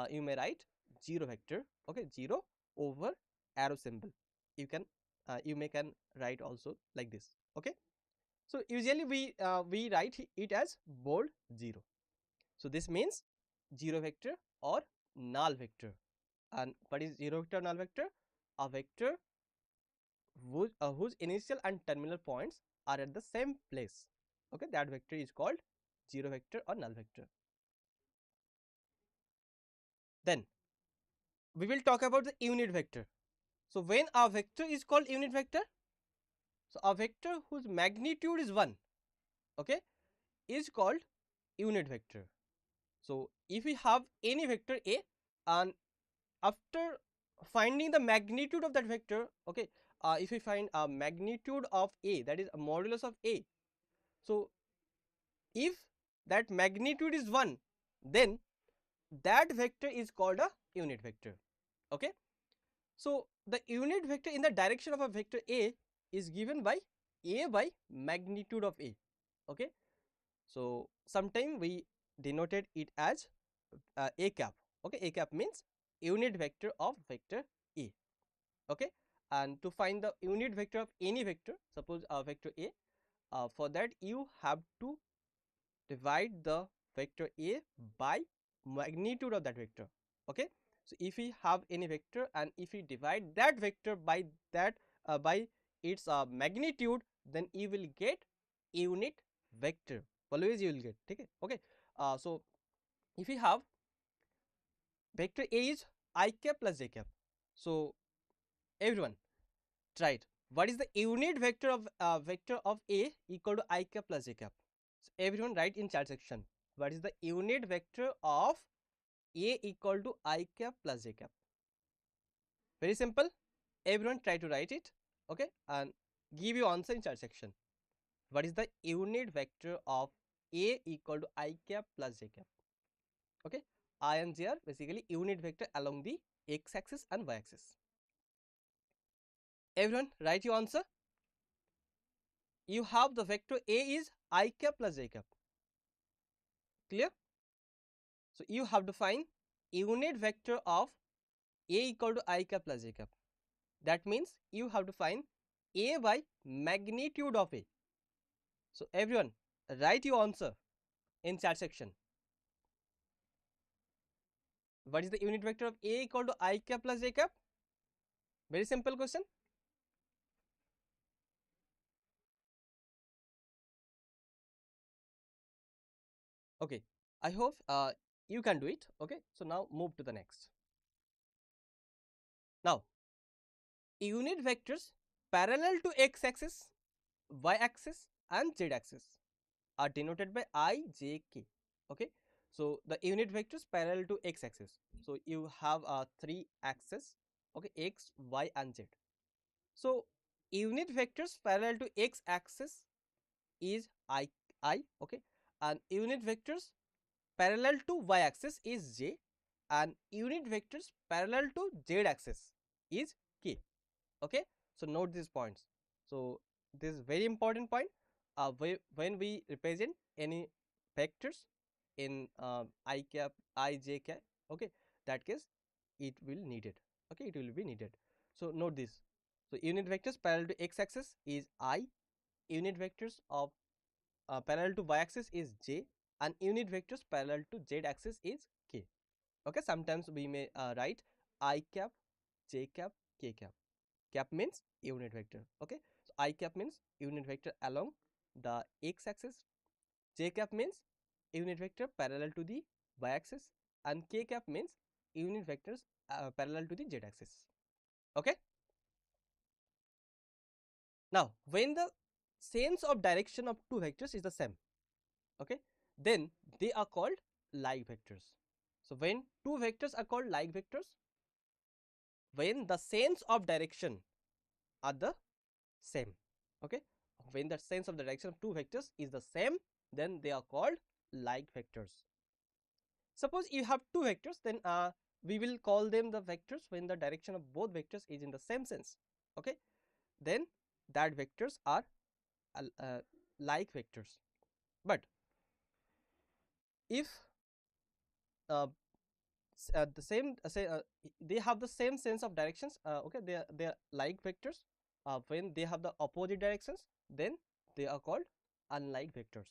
you may write zero vector, okay, 0 over arrow symbol. You can you may can write also like this, okay. So usually we write it as bold 0. So this means zero vector or null vector. And what is zero vector, null vector? A vector whose initial and terminal points are at the same place, okay. That vector is called zero vector or null vector. Then we will talk about the unit vector. So when a vector is called unit vector, so a vector whose magnitude is 1, okay, is called unit vector. So if we have any vector A, and after finding the magnitude of that vector, okay, if we find a magnitude of A, that is a modulus of A, so if that magnitude is 1, then that vector is called a unit vector, okay. So the unit vector in the direction of a vector A is given by A by magnitude of A, okay. So sometime we denoted it as A cap, okay. A cap means unit vector of vector A, okay. And to find the unit vector of any vector, suppose a vector A, for that you have to divide the vector A by magnitude of that vector, okay. So if we have any vector and if we divide that vector by that by its magnitude, then you will get unit vector, always you will get. Okay. So if you have vector A is I cap plus j cap, so everyone try it. What is the unit vector of A equal to I cap plus j cap? So everyone write in chat section. What is the unit vector of A equal to I cap plus j cap? Very simple. Everyone try to write it. Okay, and give your answer in chat section. What is the unit vector of A equal to I cap plus j cap? Okay, I and j are basically unit vector along the x axis and y axis. Everyone write your answer. You have the vector A is I cap plus j cap. Clear? So you have to find unit vector of A equal to I cap plus j cap. That means you have to find A by magnitude of A. So everyone write your answer in chat section. What is the unit vector of A equal to I cap plus j cap? Very simple question. Okay, I hope you can do it. Okay, so now move to the next. Now, unit vectors parallel to x axis, y axis and z axis are denoted by I, J, K. Okay, so the unit vectors parallel to x axis. So you have three axes. Okay, x, y and z. So unit vectors parallel to x axis is I. Okay, and unit vectors parallel to y axis is j, and unit vectors parallel to z axis is k. Okay, so note these points. So this is very important point. When we represent any vectors in I cap, I, j cap, okay, that case it will needed. Okay, it will be needed. So note this. So unit vectors parallel to x axis is I, unit vectors of parallel to y axis is j, and unit vectors parallel to z axis is k. Okay, sometimes we may write I cap, j cap, k cap. Cap means unit vector. Okay, so I cap means unit vector along the x axis, j cap means unit vector parallel to the y axis, and k cap means unit vectors parallel to the z axis. Okay, now when the sense of direction of two vectors is the same, okay, then they are called like vectors. So when two vectors are called like vectors, when the sense of direction are the same. Okay, when the sense of the direction of two vectors is the same, then they are called like vectors. Suppose you have two vectors, then we will call them the vectors when the direction of both vectors is in the same sense. Okay, then that vectors are like vectors. But if uh, the same say they have the same sense of directions, okay, they are like vectors. When they have the opposite directions, then they are called unlike vectors.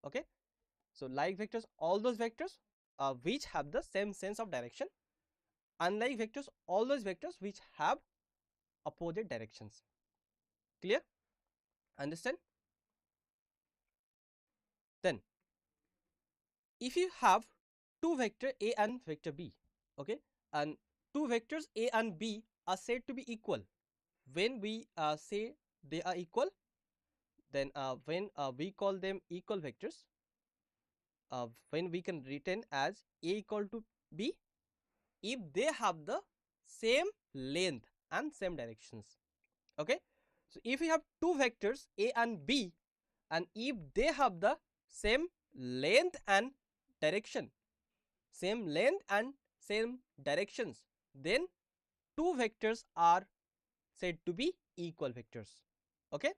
Okay, so like vectors, all those vectors which have the same sense of direction. Unlike vectors, all those vectors which have opposite directions. Clear? Understand? Then if you have two vector A and vector B, okay, and two vectors A and B are said to be equal. When we say they are equal, then when we call them equal vectors, when we can retain as A equal to B if they have the same length and same directions. Okay, so if we have two vectors A and B, and if they have the same length and direction, same length and same directions, then two vectors are said to be equal vectors. Okay,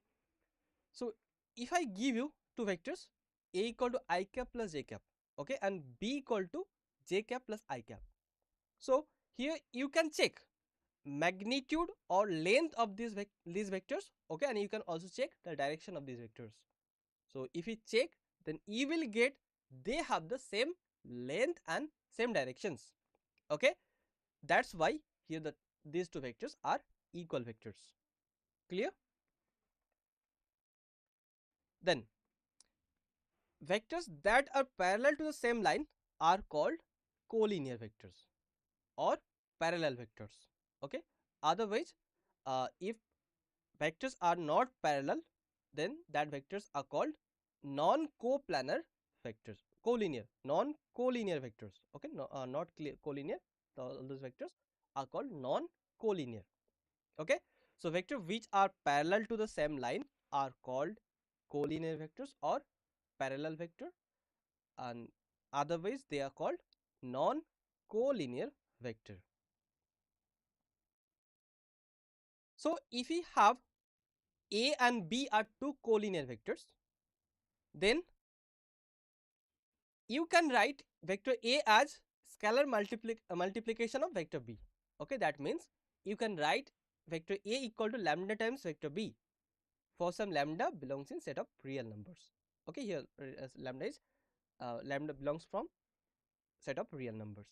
so if I give you two vectors, A equal to I cap plus j cap, okay, and B equal to j cap plus I cap. So here you can check magnitude or length of these vectors, okay, and you can also check the direction of these vectors. So if you check, then you will get they have the same length and same directions. Okay, that's why here these two vectors are equal vectors. Clear? Then vectors that are parallel to the same line are called collinear vectors or parallel vectors. Okay. Otherwise, if vectors are not parallel, then that vectors are called non-coplanar vectors, collinear, non-collinear vectors. Okay, no, not collinear. All those vectors are called non-collinear. Okay, so vectors which are parallel to the same line are called collinear vectors or parallel vector, and otherwise they are called non-collinear vector. So if we have A and B are two collinear vectors, then you can write vector A as scalar multiplication of vector B. Okay, that means you can write vector A equal to lambda times vector B for some lambda belongs in set of real numbers. Okay, here lambda is lambda belongs from set of real numbers.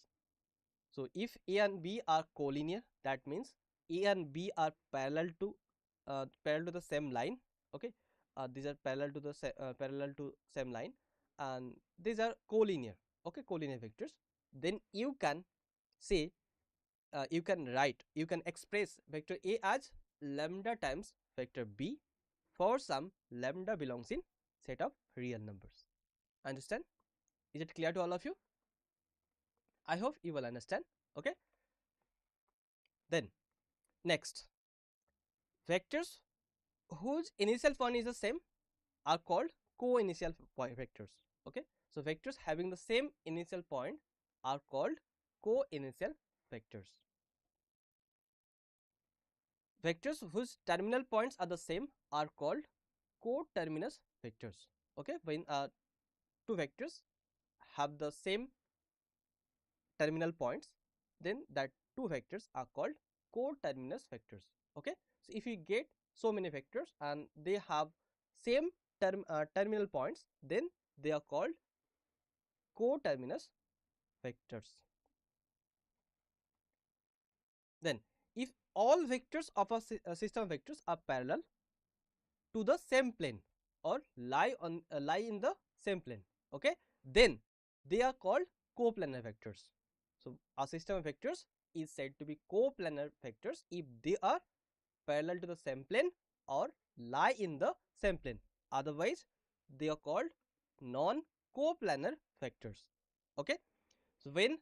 So if A and B are collinear, that means A and B are parallel to the same line. Okay, these are parallel to same line, and these are collinear. Okay, collinear vectors. Then you can say, you can express vector A as lambda times vector B for some lambda belongs in set of real numbers. Understand? Is it clear to all of you? I hope you will understand. Okay. Then next, vectors whose initial point is the same are called co-initial vectors. Okay, so vectors having the same initial point are called co-initial vectors. Vectors whose terminal points are the same are called co-terminus vectors. Okay, when two vectors have the same terminal points, then that two vectors are called co-terminus vectors. Okay, so if you get so many vectors and they have same terminal points, then they are called co-terminus vectors. Then if all vectors of a system of vectors are parallel to the same plane or lie in the same plane, okay, then they are called coplanar vectors. So a system of vectors is said to be coplanar vectors if they are parallel to the same plane or lie in the same plane. Otherwise they are called non coplanar vectors. Okay, so when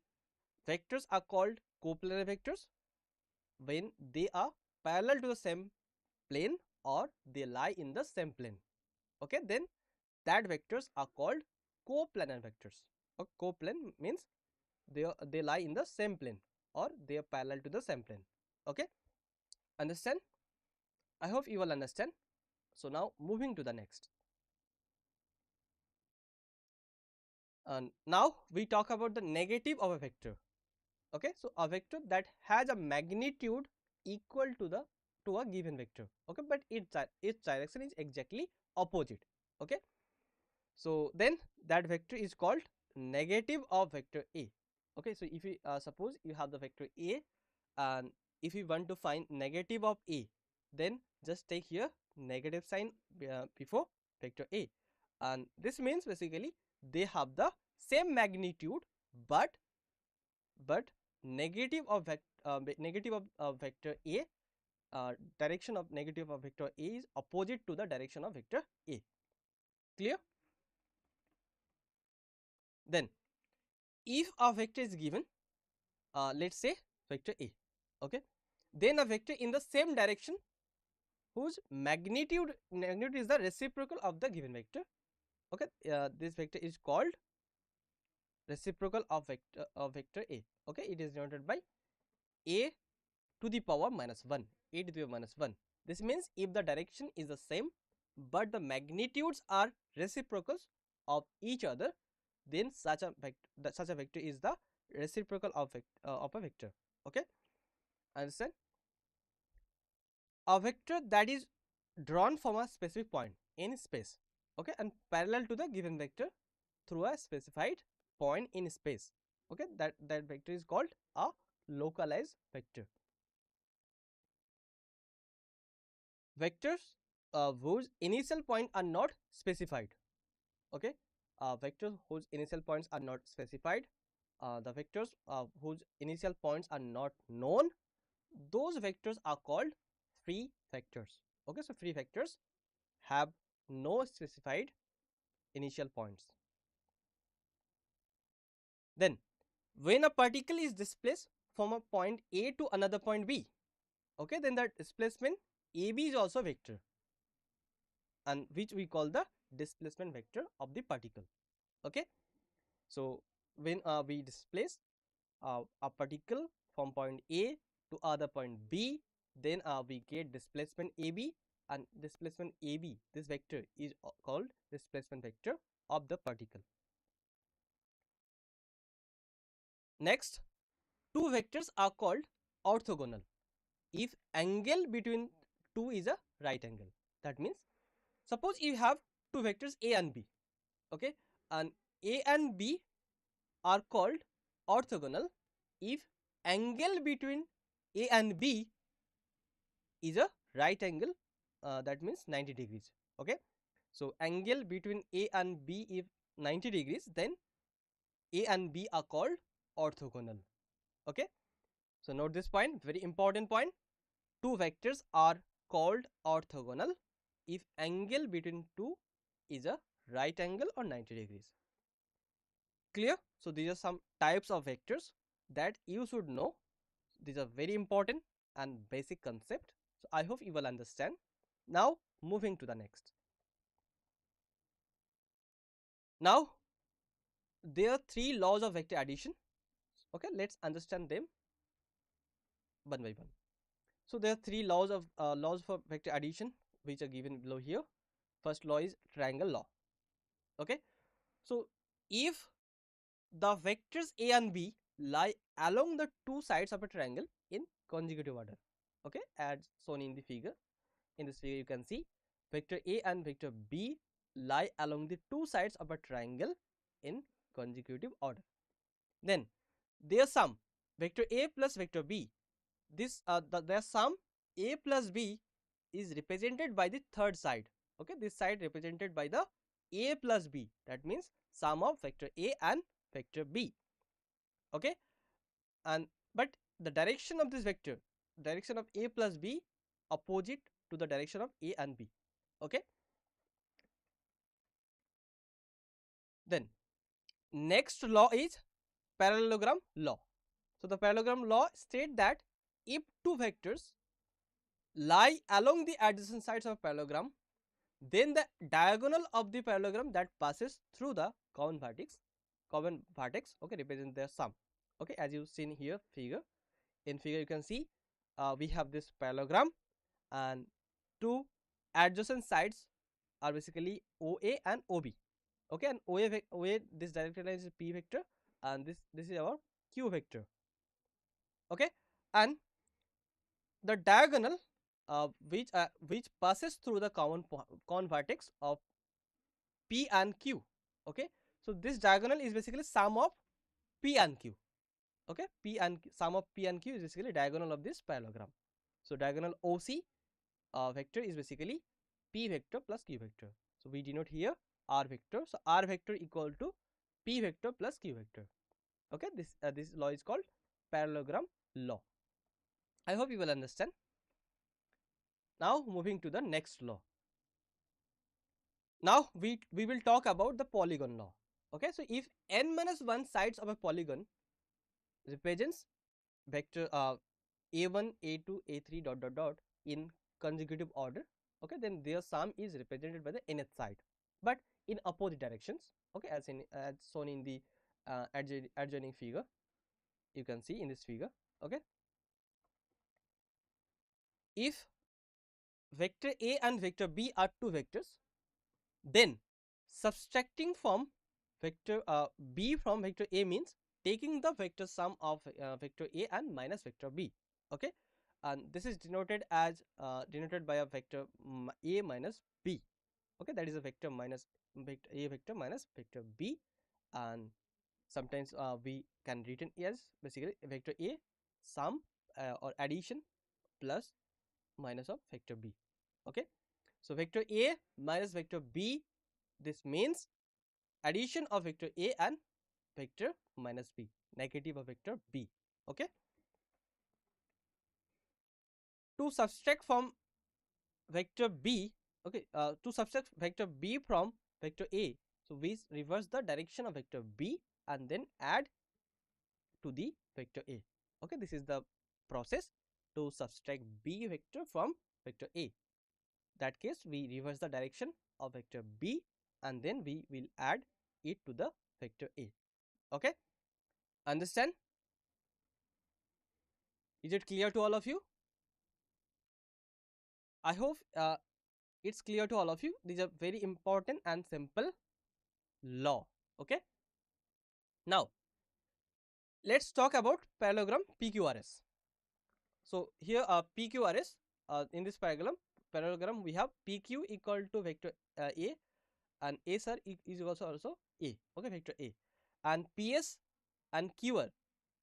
vectors are called coplanar vectors when they are parallel to the same plane or they lie in the same plane. Okay, then that vectors are called coplanar vectors. Okay, coplane means they lie in the same plane or they are parallel to the same plane. Okay, understand? I hope you will understand. So now moving to the next, and now we talk about the negative of a vector. Okay, so a vector that has a magnitude equal to a given vector. Okay, but its direction is exactly opposite. Okay, so then that vector is called negative of vector A. Okay, so if you suppose you have the vector A, and if you want to find negative of A, then just take here negative sign before vector A, and this means basically they have the same magnitude, but negative of vector A, direction of negative of vector A is opposite to the direction of vector A. Clear? Then if a vector is given, let's say vector A, okay, then a vector in the same direction whose magnitude is the reciprocal of the given vector. Okay, this vector is called reciprocal of vector A. Okay, it is denoted by A to the power minus 1, A to the power minus 1. This means if the direction is the same but the magnitudes are reciprocals of each other, then such a vector is the reciprocal of a vector. Okay, understand? A vector that is drawn from a specific point in space, okay, and parallel to the given vector through a specified point in space. Okay, that vector is called a localized vector. Vectors whose initial point are not specified. Okay, vectors whose initial points are not specified, the vectors whose initial points are not known, those vectors are called free vectors. Okay, so free vectors have no specified initial points. Then when a particle is displaced from a point A to another point B, okay, then that displacement AB is also vector, and which we call the displacement vector of the particle. Okay, so when we displace a particle from point A to other point B, then we get displacement AB, and displacement AB, this vector is called displacement vector of the particle. Next, two vectors are called orthogonal if angle between two is a right angle. That means, suppose you have two vectors A and B, okay, and A and B are called orthogonal if angle between A and B is a right angle, that means 90 degrees. Okay, so angle between A and B if 90 degrees, then A and B are called orthogonal. Okay, so note this point, very important point. Two vectors are called orthogonal if angle between two is a right angle or 90 degrees. Clear? So these are some types of vectors that you should know. These are very important and basic concept. So I hope you will understand. Now moving to the next. Now there are three laws of vector addition. Okay, let's understand them one by one. So there are three laws for vector addition which are given below here. First law is triangle law. Okay, so if the vectors A and B lie along the two sides of a triangle in consecutive order, okay, as shown in the figure. In this figure you can see vector A and vector B lie along the two sides of a triangle in consecutive order. Then their sum, vector A plus vector B, this their sum A plus B is represented by the third side. Okay, this side represented by the A plus B, that means sum of vector A and vector B. Okay, and but the direction of this vector, direction of A plus B, opposite to the direction of A and B. Okay, then next law is parallelogram law. So the parallelogram law states that if two vectors lie along the adjacent sides of parallelogram, then the diagonal of the parallelogram that passes through the common vertex, okay, represent their sum. Okay, as you seen here figure, in figure you can see we have this parallelogram and two adjacent sides are basically OA and OB. Okay, and OA this directed line is P vector and this is our Q vector. Okay, and the diagonal which passes through the common vertex of P and Q. Okay, so this diagonal is basically sum of P and Q. Okay, sum of P and Q is basically diagonal of this parallelogram. So diagonal OC vector is basically P vector plus Q vector. So we denote here R vector. So R vector equal to P vector plus Q vector. Okay, this law is called parallelogram law. I hope you will understand. Now moving to the next law. Now we will talk about the polygon law. Okay, so if n minus 1 sides of a polygon represents vector a1, a2, a3 dot dot dot in consecutive order, okay, then their sum is represented by the nth side, but in opposite directions. Okay, as shown in the adjoining figure, you can see in this figure. Okay, if vector A and vector B are two vectors, then subtracting from vector B from vector A means taking the vector sum of vector A and minus vector B. Okay, and this is denoted as denoted by a vector A minus B. Okay, that is a vector minus vector A vector minus vector B, and sometimes we can written as basically vector A sum or addition plus minus of vector B. Okay, so vector A minus vector B, this means addition of vector A and vector minus B, negative of vector B. Okay. To subtract from vector B, okay, to subtract vector B from vector A, so we reverse the direction of vector B and then add to the vector A. Okay, this is the process to subtract B vector from vector A. That case, we reverse the direction of vector B and then we will add it to the vector A. Okay, understand? Is it clear to all of you? I hope it's clear to all of you. These are very important and simple law. Okay. Now, let's talk about parallelogram PQRS. So here PQRS, in this parallelogram we have PQ equal to vector A, and A sir is also A, okay, vector A, and PS and QR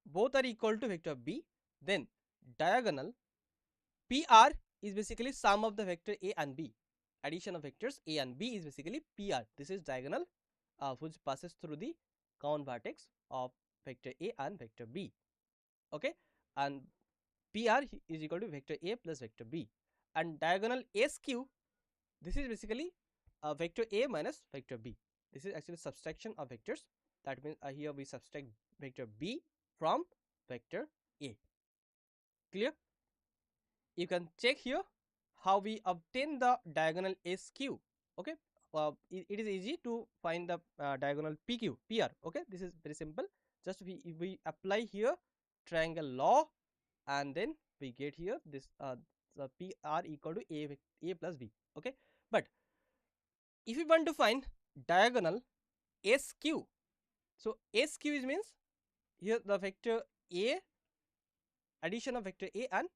both are equal to vector B. Then diagonal PR is basically sum of the vector A and B. Addition of vectors A and B is basically PR. This is diagonal which passes through the common vertex of vector A and vector B. Okay, and PR is equal to vector A plus vector B, and diagonal SQ, this is basically vector A minus vector B. This is actually subtraction of vectors. That means here we subtract vector B from vector A. Clear? You can check here how we obtain the diagonal SQ. Okay, it is easy to find the diagonal PQ PR. Okay, this is very simple. Just we apply here triangle law, and then we get here this the PR equal to A plus B. Okay, but if we want to find diagonal SQ, so SQ is means here the vector A, addition of vector A and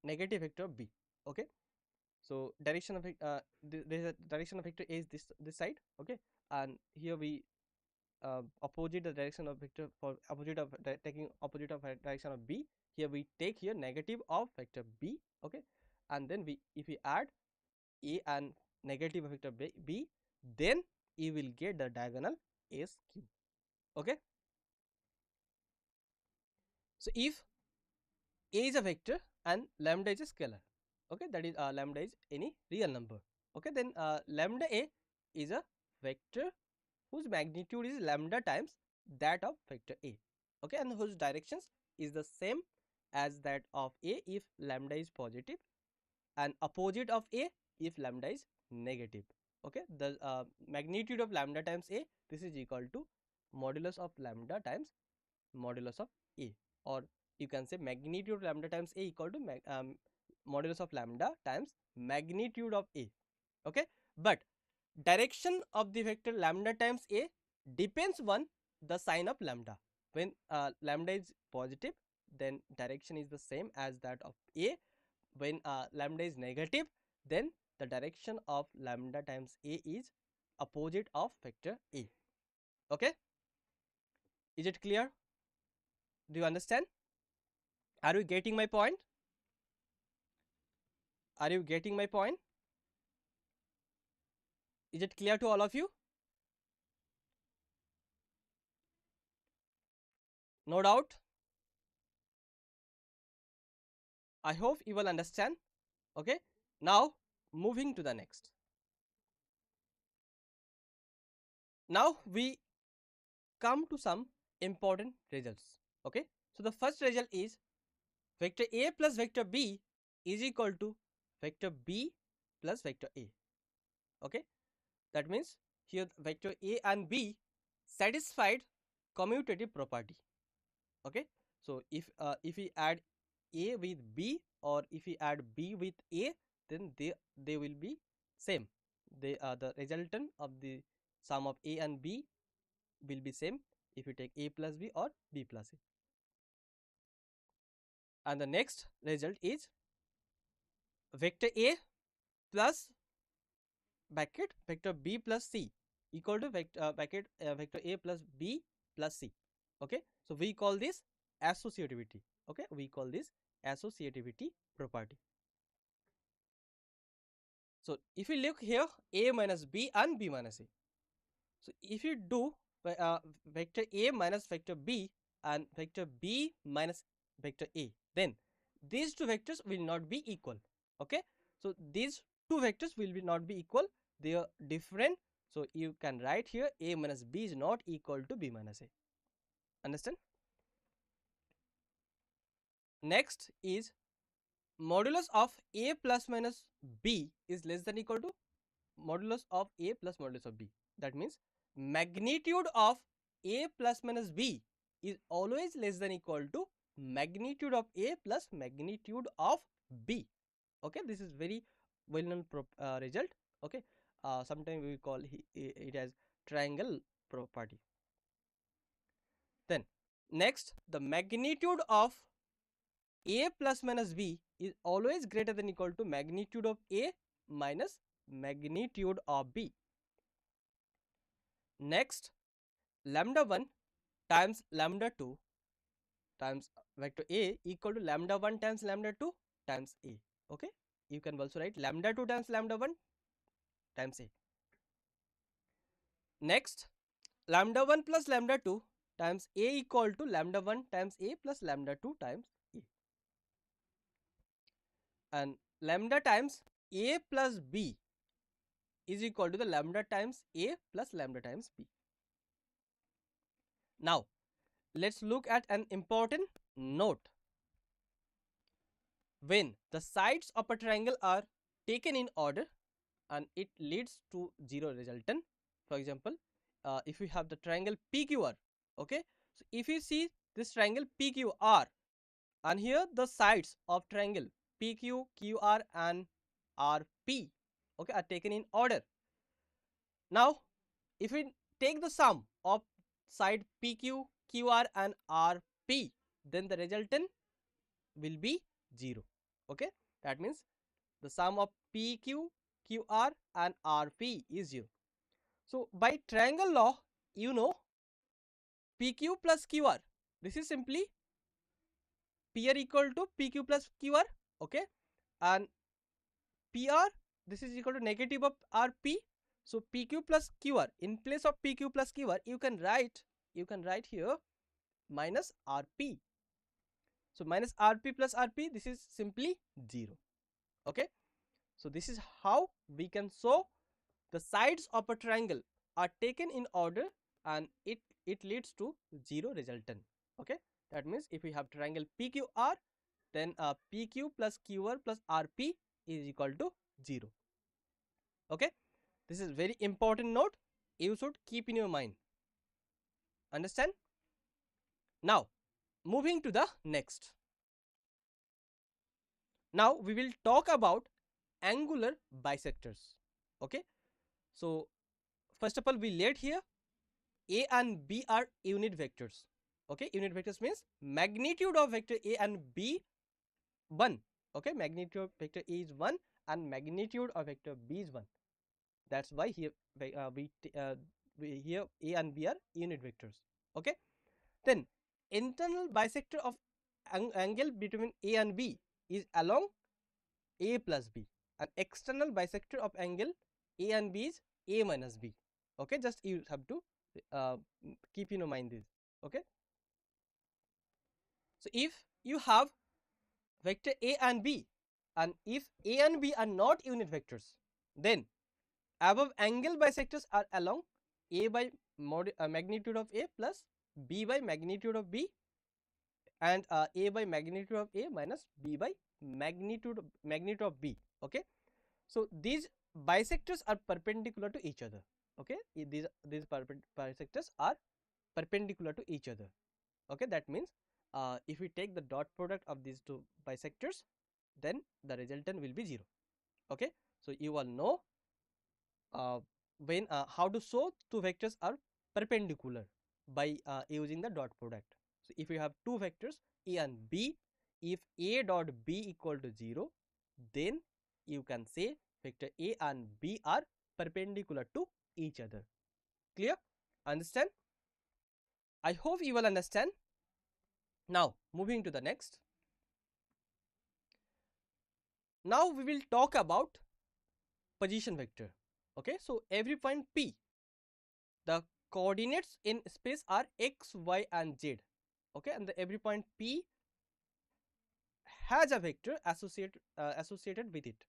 negative vector B. Okay, so direction of the direction of vector A is this side. Okay, and here we opposite the direction of vector for opposite of taking opposite of direction of B. Here we take here negative of vector B. Okay, and then we if we add A and negative of vector B, then you will get the diagonal SQ. Okay, so if A is a vector and lambda is a scalar, okay, that is lambda is any real number. Okay, then lambda A is a vector whose magnitude is lambda times that of vector A. Okay, and whose directions is the same as that of A if lambda is positive, and opposite of A if lambda is negative. Okay, the magnitude of lambda times A, this is equal to modulus of lambda times modulus of A, or you can say magnitude of lambda times A equal to modulus of lambda times magnitude of A. Okay, but direction of the vector lambda times A depends on the sign of lambda. When lambda is positive, then direction is the same as that of A. When lambda is negative, then the direction of lambda times A is opposite of vector A. Okay, is it clear? Do you understand? Are you getting my point? Are you getting my point? Is it clear to all of you? No doubt. I hope you will understand. Okay, now moving to the next. Now we come to some important results. Okay, so the first result is vector A plus vector B is equal to vector B plus vector A. Okay, that means here vector A and B satisfied commutative property. Okay, so if we add A with B, or if we add B with A, then they will be same. They are the resultant of the sum of A and B will be same if you take A plus B or B plus A. And the next result is vector A plus bracket vector B plus C equal to vector A plus B plus C. Okay, so we call this associativity. Okay, we call this associativity property. So if we look here, A minus B and B minus A. So if you do vector A minus vector B and vector B minus vector A, then these two vectors will not be equal. Okay, so these two vectors will be not be equal, they are different. So you can write here A minus B is not equal to B minus A. Understand? Next is modulus of A plus minus B is less than equal to modulus of A plus modulus of B. That means magnitude of A plus minus B is always less than equal to magnitude of A plus magnitude of B. Okay, this is very well known result. Okay, sometimes we call it as triangle property. Then next, the magnitude of A plus minus B is always greater than equal to magnitude of A minus magnitude of B. Next, lambda 1 times lambda 2 times vector A equal to lambda 1 times lambda 2 times A. Okay, you can also write lambda 2 times lambda 1 times A. Next, lambda 1 plus lambda 2 times A equal to lambda 1 times A plus lambda 2 times A. And lambda times A plus B is equal to the lambda times A plus lambda times B. Now, let's look at an important note. When the sides of a triangle are taken in order and it leads to zero resultant. For example, if we have the triangle PQR, okay, so if you see this triangle PQR and here the sides of triangle PQ, QR and RP, okay, are taken in order. Now, if we take the sum of side PQ, QR and RP, then the resultant will be 0. Okay, that means the sum of PQ, QR and RP is 0. So by triangle law, you know PQ plus QR, this is simply PR equal to PQ plus QR, okay, and PR, this is equal to negative of RP. So PQ plus QR, in place of PQ plus QR, you can write here minus RP. So minus RP plus RP, this is simply 0. Okay, so this is how we can show the sides of a triangle are taken in order and it leads to 0 resultant. Okay, that means if we have triangle PQR, then PQ plus QR plus RP is equal to 0. Okay, this is very important note, you should keep in your mind. Understand? Now, moving to the next. Now we will talk about angular bisectors. Okay, so first of all, we let here A and B are unit vectors. Okay, unit vectors means magnitude of vector A and B 1. Okay, magnitude of vector A is 1 and magnitude of vector B is 1. That's why here here A and B are unit vectors. Okay, then internal bisector of angle between A and B is along A plus B, and external bisector of angle A and B is A minus B. Okay, just you have to keep in your mind this. Okay, so if you have vector A and B, and if A and B are not unit vectors, then above angle bisectors are along A by magnitude of A plus B by magnitude of B, and A by magnitude of A minus B by magnitude of B. Okay, so these bisectors are perpendicular to each other. Okay, these bisectors are perpendicular to each other. Okay, that means if we take the dot product of these two bisectors, then the resultant will be 0. Okay, so you all know when how to show two vectors are perpendicular by using the dot product. So if you have two vectors A and B, if A dot B equal to 0, then you can say vector A and B are perpendicular to each other. Clear? Understand? I hope you will understand. Now moving to the next. Now we will talk about position vector. Okay, so every point P, the coordinates in space are x, y and z. Okay, and every point P has a vector associated with it.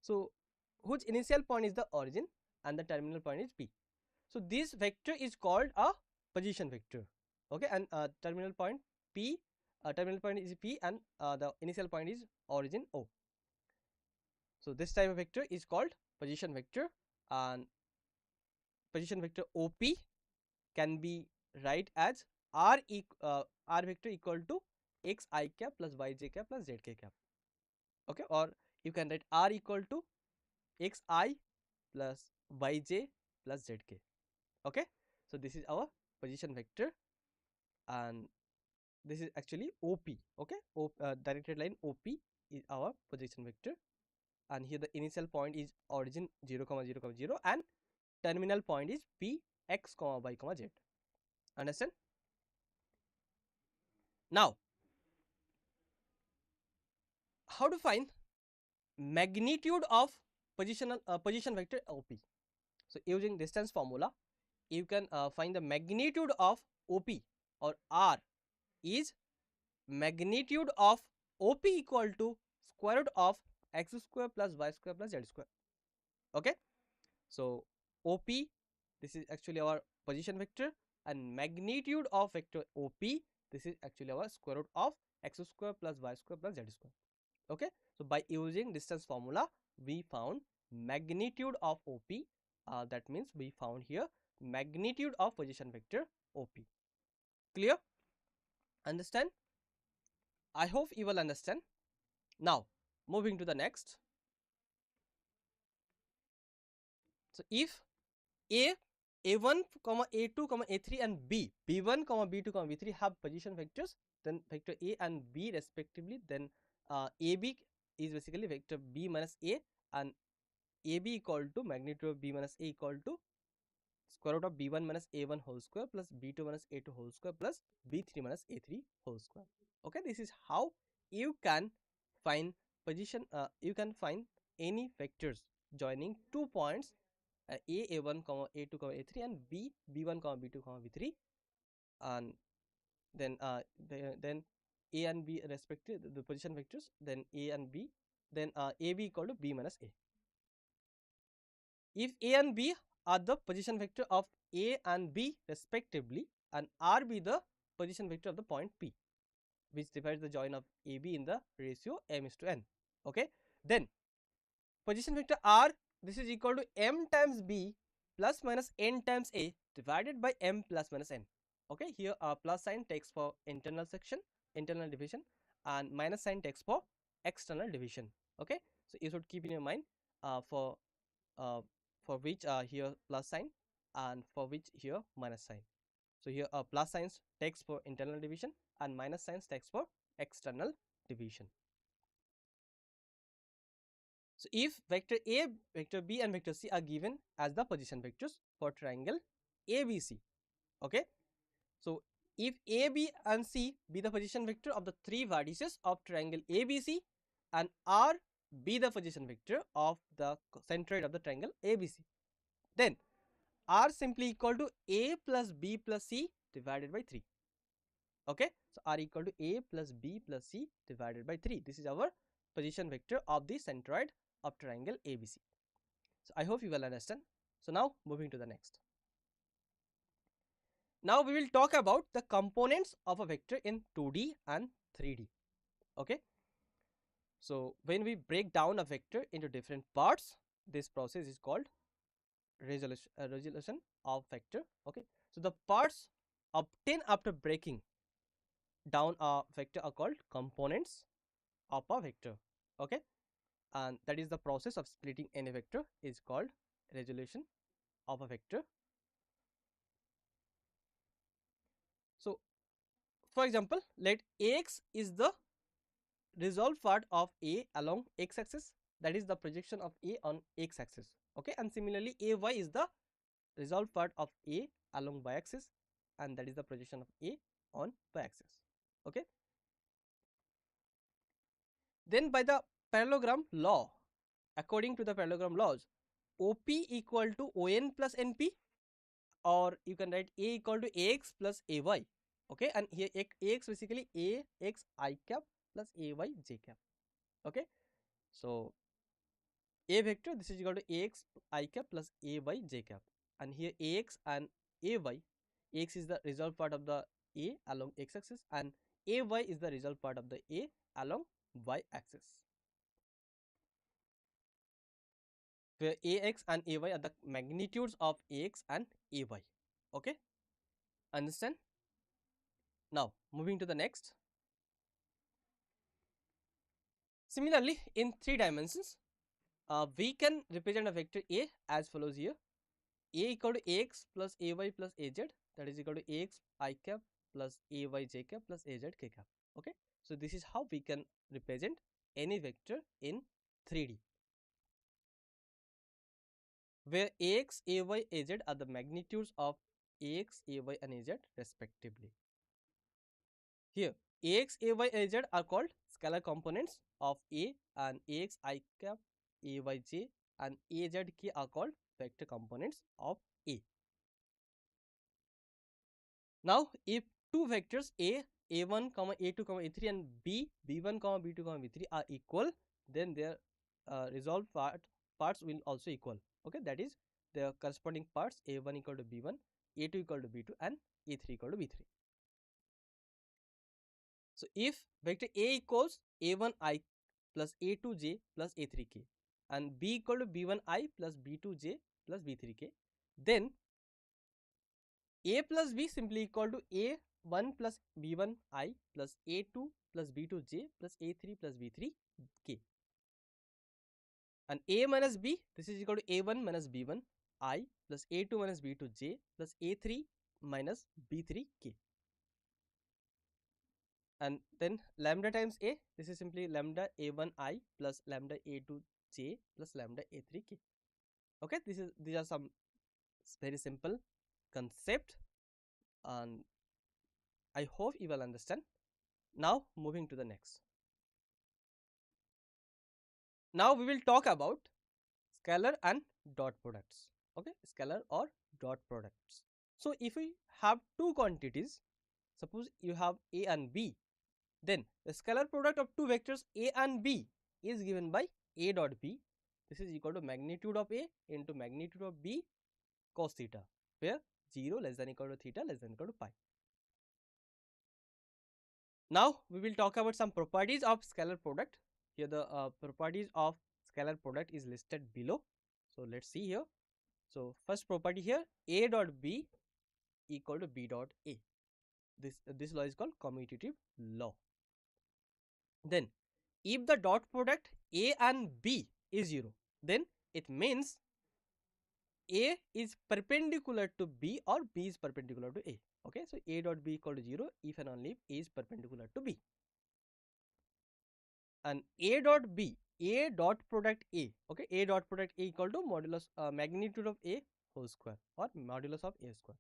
So whose initial point is the origin and the terminal point is P. So this vector is called a position vector. Okay, and terminal point P, terminal point is P, and the initial point is origin O. So this type of vector is called position vector, and position vector OP can be write as R vector equal to x I cap plus y j cap plus z k cap. Okay, or you can write R equal to x I plus y j plus z k. Okay, so this is our position vector, and this is actually OP. Okay, directed line OP is our position vector, and here the initial point is origin 0 comma 0 comma 0 and terminal point is P x comma y comma z. Understand? Now, how to find magnitude of position vector OP? So using distance formula, you can find the magnitude of OP or R is magnitude of OP equal to square root of x square plus y square plus z square. Okay, so OP, this is actually our position vector, and magnitude of vector OP, this is actually our square root of x square plus y square plus z square. Okay, so by using distance formula, we found magnitude of OP. That means we found here magnitude of position vector OP. Clear? Understand? I hope you will understand. Now, moving to the next. So if A1, A2, A3 and B1, B2, B3 have position vectors, then vector A and B respectively, then AB is basically vector B minus A, and AB equal to magnitude of B minus A equal to square root of B1 minus A1 whole square plus B2 minus A2 whole square plus B3 minus A3 whole square. Okay, this is how you can find position, you can find any vectors joining 2 points A1, A2, A3 and B1, B2, B3, and then then A and B respective the position vectors, then A and B, then AB equal to B minus A. If A and B are the position vector of A and B respectively, and R be the position vector of the point P, which divides the join of AB in the ratio m is to n. Okay, then position vector R, this is equal to m times B plus minus n times A divided by m plus minus n. Okay, here a plus sign takes for internal division, and minus sign takes for external division. Okay, so you should keep in your mind for which here plus sign and for which here minus sign. So here plus signs takes for internal division and minus signs takes for external division. So if vector A, vector B and vector C are given as the position vectors for triangle ABC. Okay, so if A, B and C be the position vector of the 3 vertices of triangle ABC, and R be the position vector of the centroid of the triangle ABC, then R simply equal to A plus B plus C divided by 3. Okay, so R equal to A plus B plus C divided by 3. This is our position vector of the centroid of triangle ABC. So I hope you will understand. So now moving to the next. Now we will talk about the components of a vector in 2D and 3D. Okay, so when we break down a vector into different parts, this process is called resolution of vector. Okay, so the parts obtained after breaking down a vector are called components of a vector. Okay, and that is the process of splitting any vector is called resolution of a vector. So for example, let Ax is the resolved part of A along x axis, that is the projection of A on x axis. Okay, and similarly Ay is the resolved part of A along y axis, and that is the projection of A on y axis. Okay, then by the parallelogram law, according to the parallelogram laws, OP equal to ON plus NP, or you can write A equal to Ax plus Ay. Okay, and here Ax basically Ax I cap plus Ay j cap. Okay, so A vector, this is equal to Ax I cap plus Ay j cap, and here Ax and Ay, Ax is the result part of the A along x axis and Ay is the result part of the A along y axis, where Ax and Ay are the magnitudes of Ax and Ay. Okay, understand? Now moving to the next. Similarly, in 3 dimensions, we can represent a vector A as follows here. A equal to Ax plus Ay plus Az, that is equal to Ax I cap plus Ay j cap plus Az k cap. Okay, so this is how we can represent any vector in 3D, where Ax, Ay, Az are the magnitudes of Ax, Ay and Az respectively. Here Ax, Ay, Az are called scalar components of A, and Ax I cap, Ay j and Az k are called vector components of A. Now if two vectors a1 comma a2 comma a3 and b1 comma b2 comma b3 are equal, then their resolved parts will also equal. Okay, that is their corresponding parts a1 equal to b1, a2 equal to b2 and a3 equal to b3. So if vector a equals a1 I plus a2 j plus a3 k and b equal to b1 I plus b2 j plus b3 k, then a plus b simply equal to a1 plus b1 I plus a2 plus b2 j plus a3 plus b3 k, and a minus b, this is equal to a1 minus b1 I plus a2 minus b2 j plus a3 minus b3 k, and then lambda times a, this is simply lambda a1 I plus lambda a2 j plus lambda a3 k. Okay, these are some very simple concept, and I hope you will understand. Now moving to the next. Now we will talk about scalar and dot products. Okay, scalar or dot products. So if we have two quantities, suppose you have a and b, then the scalar product of two vectors a and b is given by a dot b. This is equal to magnitude of a into magnitude of b cos theta, where 0 less than equal to theta less than equal to pi. Now we will talk about some properties of scalar product. Here the properties of scalar product is listed below. So let's see here. So first property here, a dot b equal to b dot a. This law is called commutative law. Then if the dot product a and b is 0, then it means a is perpendicular to b or b is perpendicular to a. Okay, so a dot b equal to 0 if and only if a is perpendicular to b. And a dot b, a dot product a, okay, a dot product a equal to modulus magnitude of a whole square or modulus of a square.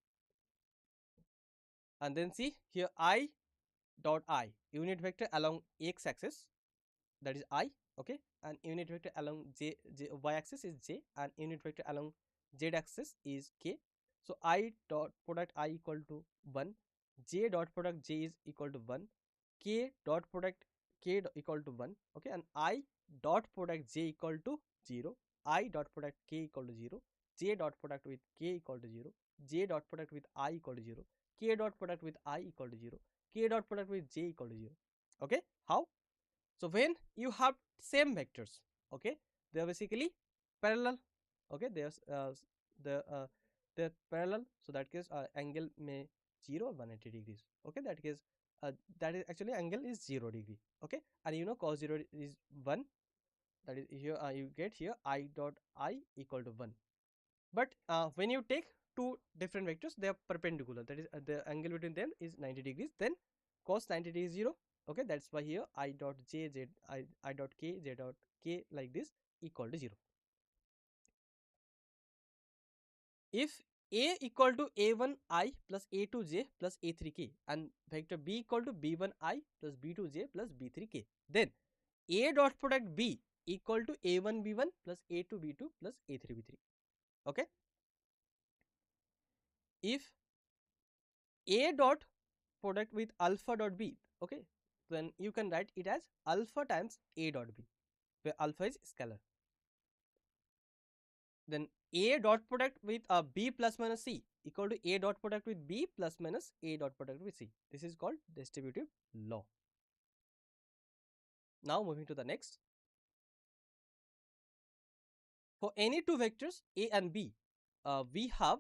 And then see here I dot I, unit vector along x axis, that is I, okay, and unit vector along y axis is j, and unit vector along z axis is k. So I dot product I equal to 1, j dot product j is equal to 1, k dot product k equal to 1, okay, and I dot product j equal to 0, I dot product k equal to 0, j dot product with k equal to 0, j dot product with I equal to 0, k dot product with I equal to 0, k dot product with j equal to 0. Okay, how? So when you have same vectors, okay, they are basically parallel. Okay, there's they're parallel. So that case angle may 0 or 180 degrees. Okay, that case that is actually angle is 0 degree. Okay, and you know cos 0 is 1. That is here you get here I dot I equal to 1. But when you take two different vectors, they are perpendicular. That is the angle between them is 90 degrees. Then cos 90 degrees is 0. Okay, that's why here I dot j z I dot k j dot k like this equal to 0. If a equal to a1 I plus a2 j plus a3 k and vector b equal to b1 I plus b2 j plus b3 k, then a dot product b equal to a1 b1 plus a2 b2 plus a3 b3. Okay. if A dot product with alpha dot B, okay, then you can write it as alpha times A dot B, where alpha is scalar. Then A dot product with B plus minus C equal to A dot product with B plus minus A dot product with C. This is called distributive law. Now moving to the next. For any two vectors A and B, we have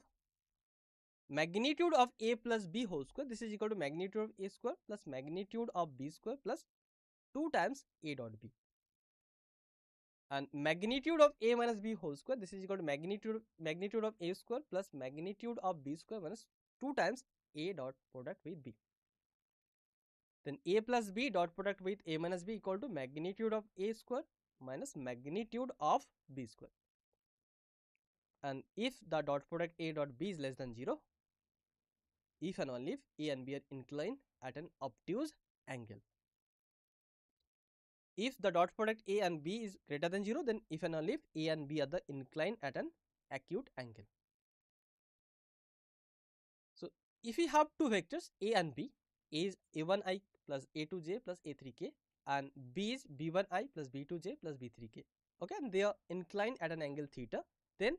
magnitude of A plus B whole square. This is equal to magnitude of A square plus magnitude of B square plus 2 times A dot B. And magnitude of A minus B whole square, this is equal to magnitude of A square plus magnitude of B square minus 2 times A dot product with B. Then A plus B dot product with A minus B equal to magnitude of A square minus magnitude of B square. And if the dot product A dot B is less than 0, if and only if A and B are inclined at an obtuse angle. If the dot product A and B is greater than 0, then if and only if A and B are the inclined at an acute angle. So if we have two vectors A and B, A is A1i plus A2j plus A3k and B is B1i plus B2j plus B3k. Okay, and they are inclined at an angle theta, then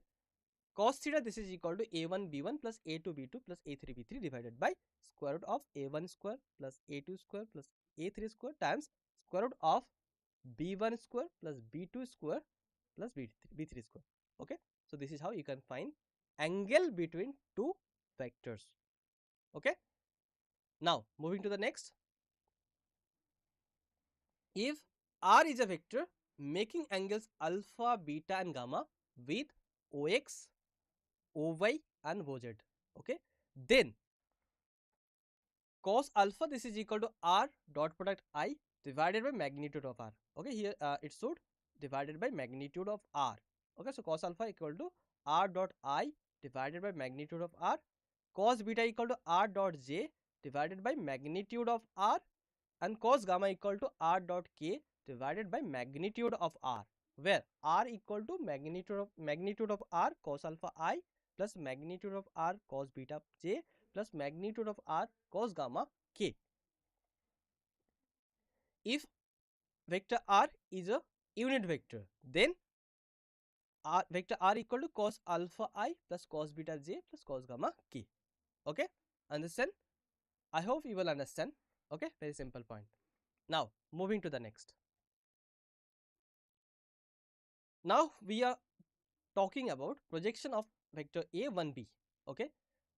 cos theta, this is equal to A1 B1 plus A2 B2 plus A3 B3 divided by square root of A1 square plus A2 square plus A3 square times square root of B1 square plus B2 square plus B3 square. Okay, so this is how you can find angle between two vectors. Okay, now moving to the next. If R is a vector making angles alpha, beta and gamma with OX, OY and OZ, okay, then cos alpha, this is equal to R dot product I divided by magnitude of R. Okay, here it should divided by magnitude of R. Okay, so cos alpha equal to R dot I divided by magnitude of R. Cos beta equal to R dot J divided by magnitude of R, and cos gamma equal to R dot K divided by magnitude of R, where R equal to magnitude of R cos alpha I plus magnitude of R cos beta J plus magnitude of R cos gamma K. If vector R is a unit vector, then vector R equal to cos alpha I plus cos beta J plus cos gamma K. Okay, understand? I hope you will understand. Okay, very simple point. Now moving to the next. Now we are talking about projection of vector A1b. Okay,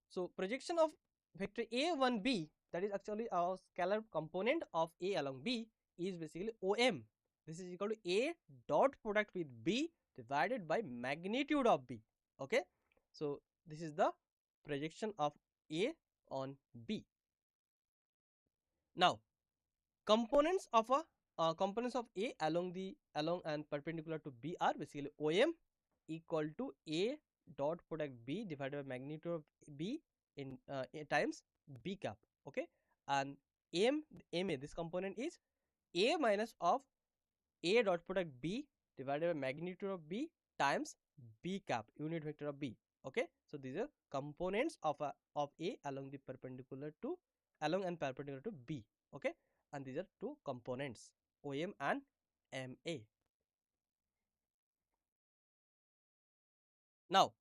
so projection of vector A1b, that is actually a scalar component of A along B, is basically OM. This is equal to A dot product with B divided by magnitude of B. Okay, so this is the projection of A on B. Now components of A along and perpendicular to B are basically OM equal to A dot product B divided by magnitude of B in A times B cap. Okay, and MA, this component is A minus of A dot product B divided by magnitude of B times B cap, unit vector of B. Okay, so these are components of A along and perpendicular to B. Okay, and these are two components, OM and MA. Now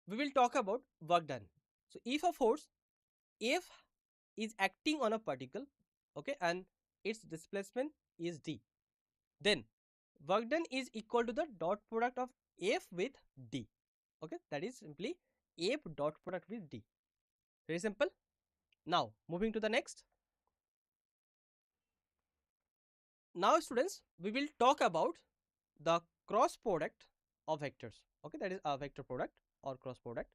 we will talk about work done. So if a force F is acting on a particle, okay, and its displacement is d, then work done is equal to the dot product of F with d. Okay, that is simply F dot product with d. Very simple. Now moving to the next. Now students, we will talk about the cross product of vectors. Okay, that is a vector product or cross product.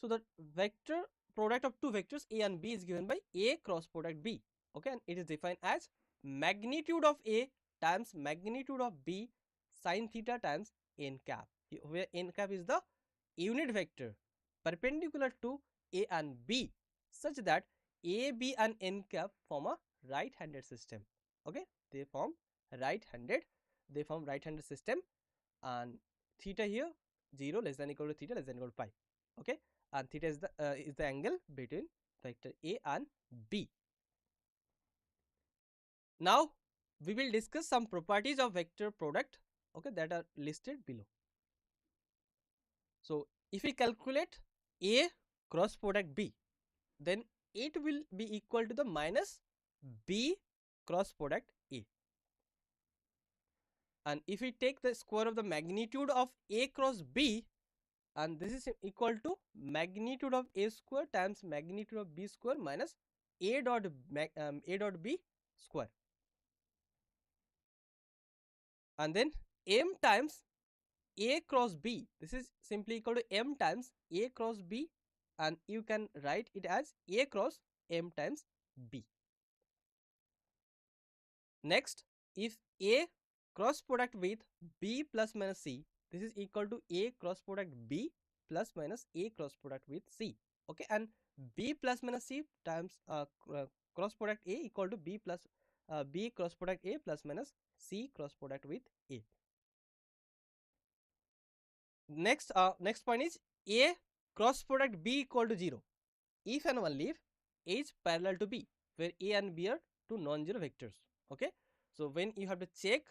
So the vector product of two vectors A and B is given by A cross product B. Okay, and it is defined as magnitude of A times magnitude of B sin theta times n cap, where n cap is the unit vector perpendicular to A and B, such that A, B and n cap form a right-handed system. Okay, they form right-handed system, and theta here 0 less than equal to theta less than equal to pi. Okay, and theta is the angle between vector A and B. Now we will discuss some properties of vector product, okay, that are listed below. So if we calculate A cross product B, then it will be equal to the minus B cross product A. And if we take the square of the magnitude of A cross B, and this is equal to magnitude of A square times magnitude of B square minus A dot B square, and then M times A cross B, this is simply equal to M times A cross B, and you can write it as A cross M times B. Next, if A cross product with B plus minus C, this is equal to A cross product B plus minus A cross product with C. Okay, and B plus minus C times cross product A equal to B plus B cross product A plus minus C cross product with A. Next point is A cross product B equal to 0 if and only if A is parallel to B, where A and B are two non-zero vectors. Okay, so when you have to check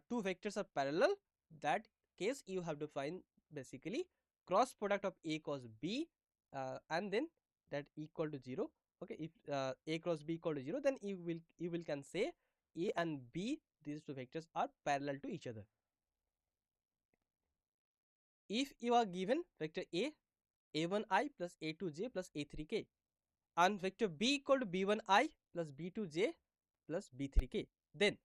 two vectors are parallel, that case you have to find basically cross product of A cross B, and then that equal to 0. Okay, if A cross B equal to 0, then you will can say A and B, these two vectors are parallel to each other. If you are given vector A1I plus A2J plus A3K, and vector B equal to B1I plus B2J plus B3K, then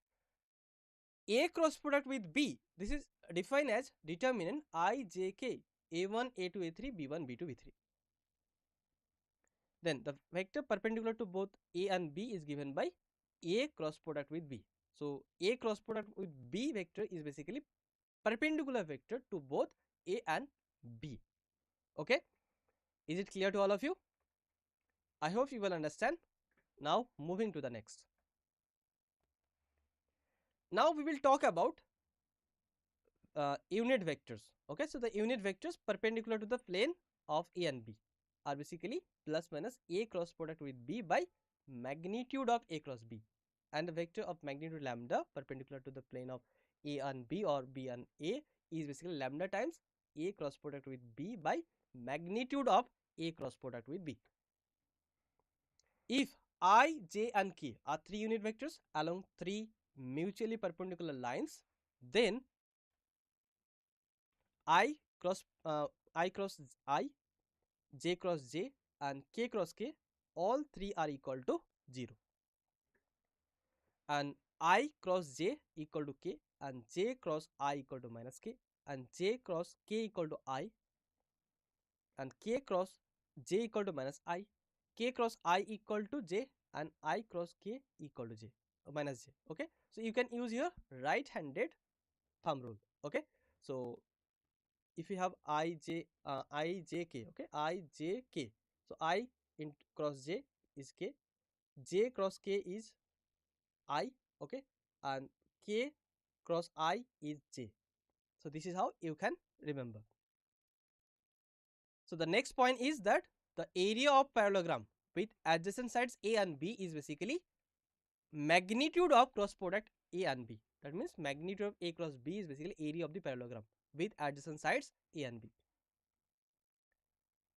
A cross product with B, this is defined as determinant IJK A1, A2, A3, B1, B2, B3. Then the vector perpendicular to both A and B is given by A cross product with B. So A cross product with B vector is basically perpendicular vector to both A and B. Okay, is it clear to all of you? I hope you will understand. Now moving to the next. Now we will talk about unit vectors. Okay, so the unit vectors perpendicular to the plane of A and B are basically plus minus A cross product with B by magnitude of A cross B, and the vector of magnitude lambda perpendicular to the plane of A and B or B and A is basically lambda times A cross product with B by magnitude of A cross product with B. If I, J and K are three unit vectors along three mutually perpendicular lines, then I cross I cross I, J cross J and K cross K, all three are equal to 0, and I cross J equal to K, and J cross I equal to minus K, and J cross K equal to I, and K cross J equal to minus I, K cross I equal to J, and I cross K equal to J minus J. Okay, so you can use your right handed thumb rule. Okay, so if you have IJK, okay, IJK, so I in cross J is K, J cross K is I, okay, and K cross I is J. So this is how you can remember. So the next point is that the area of parallelogram with adjacent sides A and B is basically magnitude of cross product A and B. That means magnitude of A cross B is basically area of the parallelogram with adjacent sides A and B.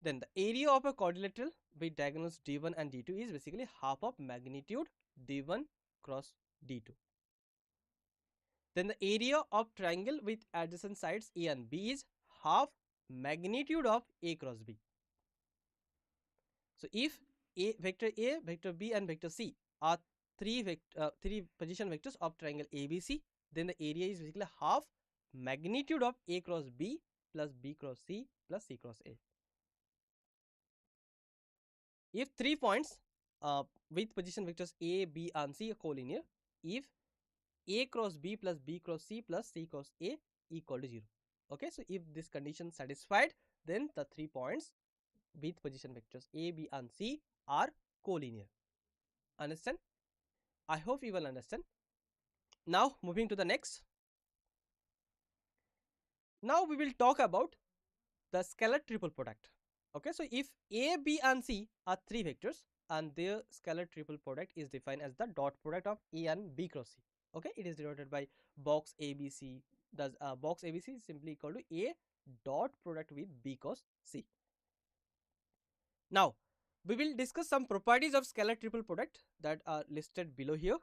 Then the area of a quadrilateral with diagonals D1 and D2 is basically half of magnitude D1 cross D2. Then the area of triangle with adjacent sides A and B is half magnitude of A cross B. So if vector A, vector B and vector C are three position vectors of triangle ABC, then the area is basically half magnitude of A cross B plus B cross C plus C cross A. If 3 points with position vectors A, B and C are collinear, if A cross B plus B cross C plus C cross A equal to 0. Okay, so if this condition satisfied, then the 3 points with position vectors A, B and C are collinear. Understand? I hope you will understand. Now moving to the next. Now we will talk about the scalar triple product. Okay, so if A, B and C are three vectors and their scalar triple product is defined as the dot product of A and B cross C. Okay, it is denoted by box ABC. Does box ABC is simply equal to A dot product with B cross C. Now we will discuss some properties of scalar triple product that are listed below here.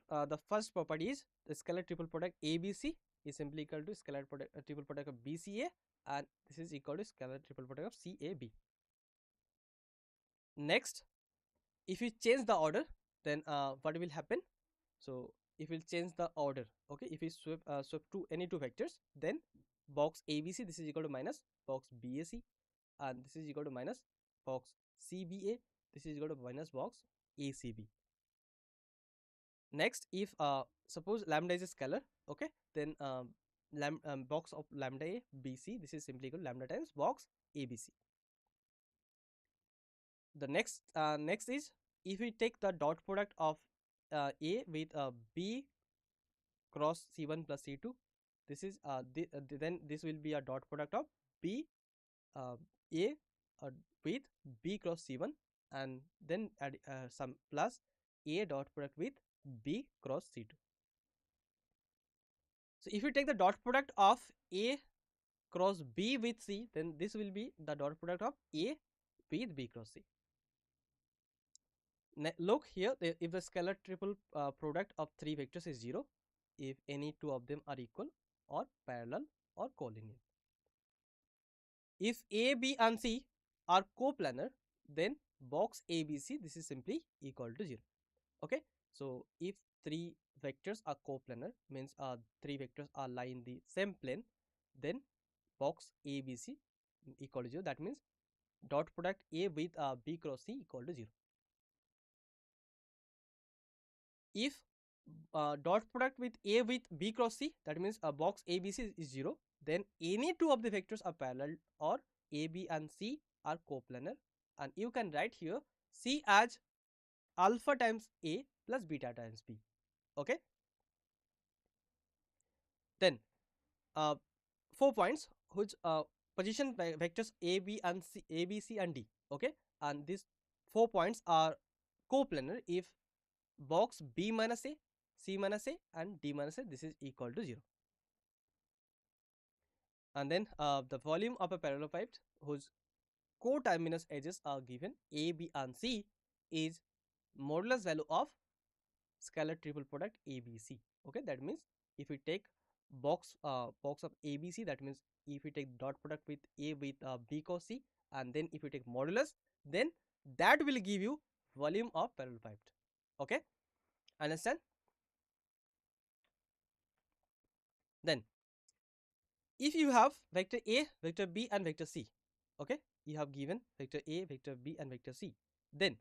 The first property is the scalar triple product ABC is simply equal to scalar product, triple product of BCA, and this is equal to scalar triple product of CAB. Next, if you change the order, then what will happen? So if we change the order, okay, if we swap to any two vectors, then box ABC this is equal to minus box BAC, and this is equal to minus box CBA, this is equal to minus box ACB. Next, if suppose lambda is a scalar, okay, then box of lambda A BC this is simply equal to lambda times box ABC. The next is if we take the dot product of A with B cross C1 plus C2, this is then this will be a dot product of B A with B cross C1, and then add some plus A dot product with B cross C2. So if you take the dot product of A cross B with C, then this will be the dot product of A with B cross C. Look here, if the scalar triple product of three vectors is 0, if any two of them are equal or parallel or collinear. If A, B and C are coplanar, then box ABC this is simply equal to 0. Okay, so if three vectors are coplanar, means three vectors are lie in the same plane, then box ABC equal to 0. That means dot product A with B cross C equal to 0. If dot product with A with B cross C, that means a box ABC is 0, then any two of the vectors are parallel or A, B and C are coplanar, and you can write here C as alpha times A plus beta times B. Okay, then 4 points which position vectors A, B and C, A, B, C and D. Okay, and these 4 points are coplanar if box B minus A, C minus A and D minus A this is equal to 0. And then the volume of a parallelepiped whose coterminous edges are given A, B and C is modulus value of scalar triple product ABC. Okay, that means if we take box of ABC, that means if we take dot product with A with B cos C, and then if we take modulus, then that will give you volume of parallelepiped. Okay, understand? Then if you have vector A, vector B and vector C, okay, you have given vector A, vector B and vector C, then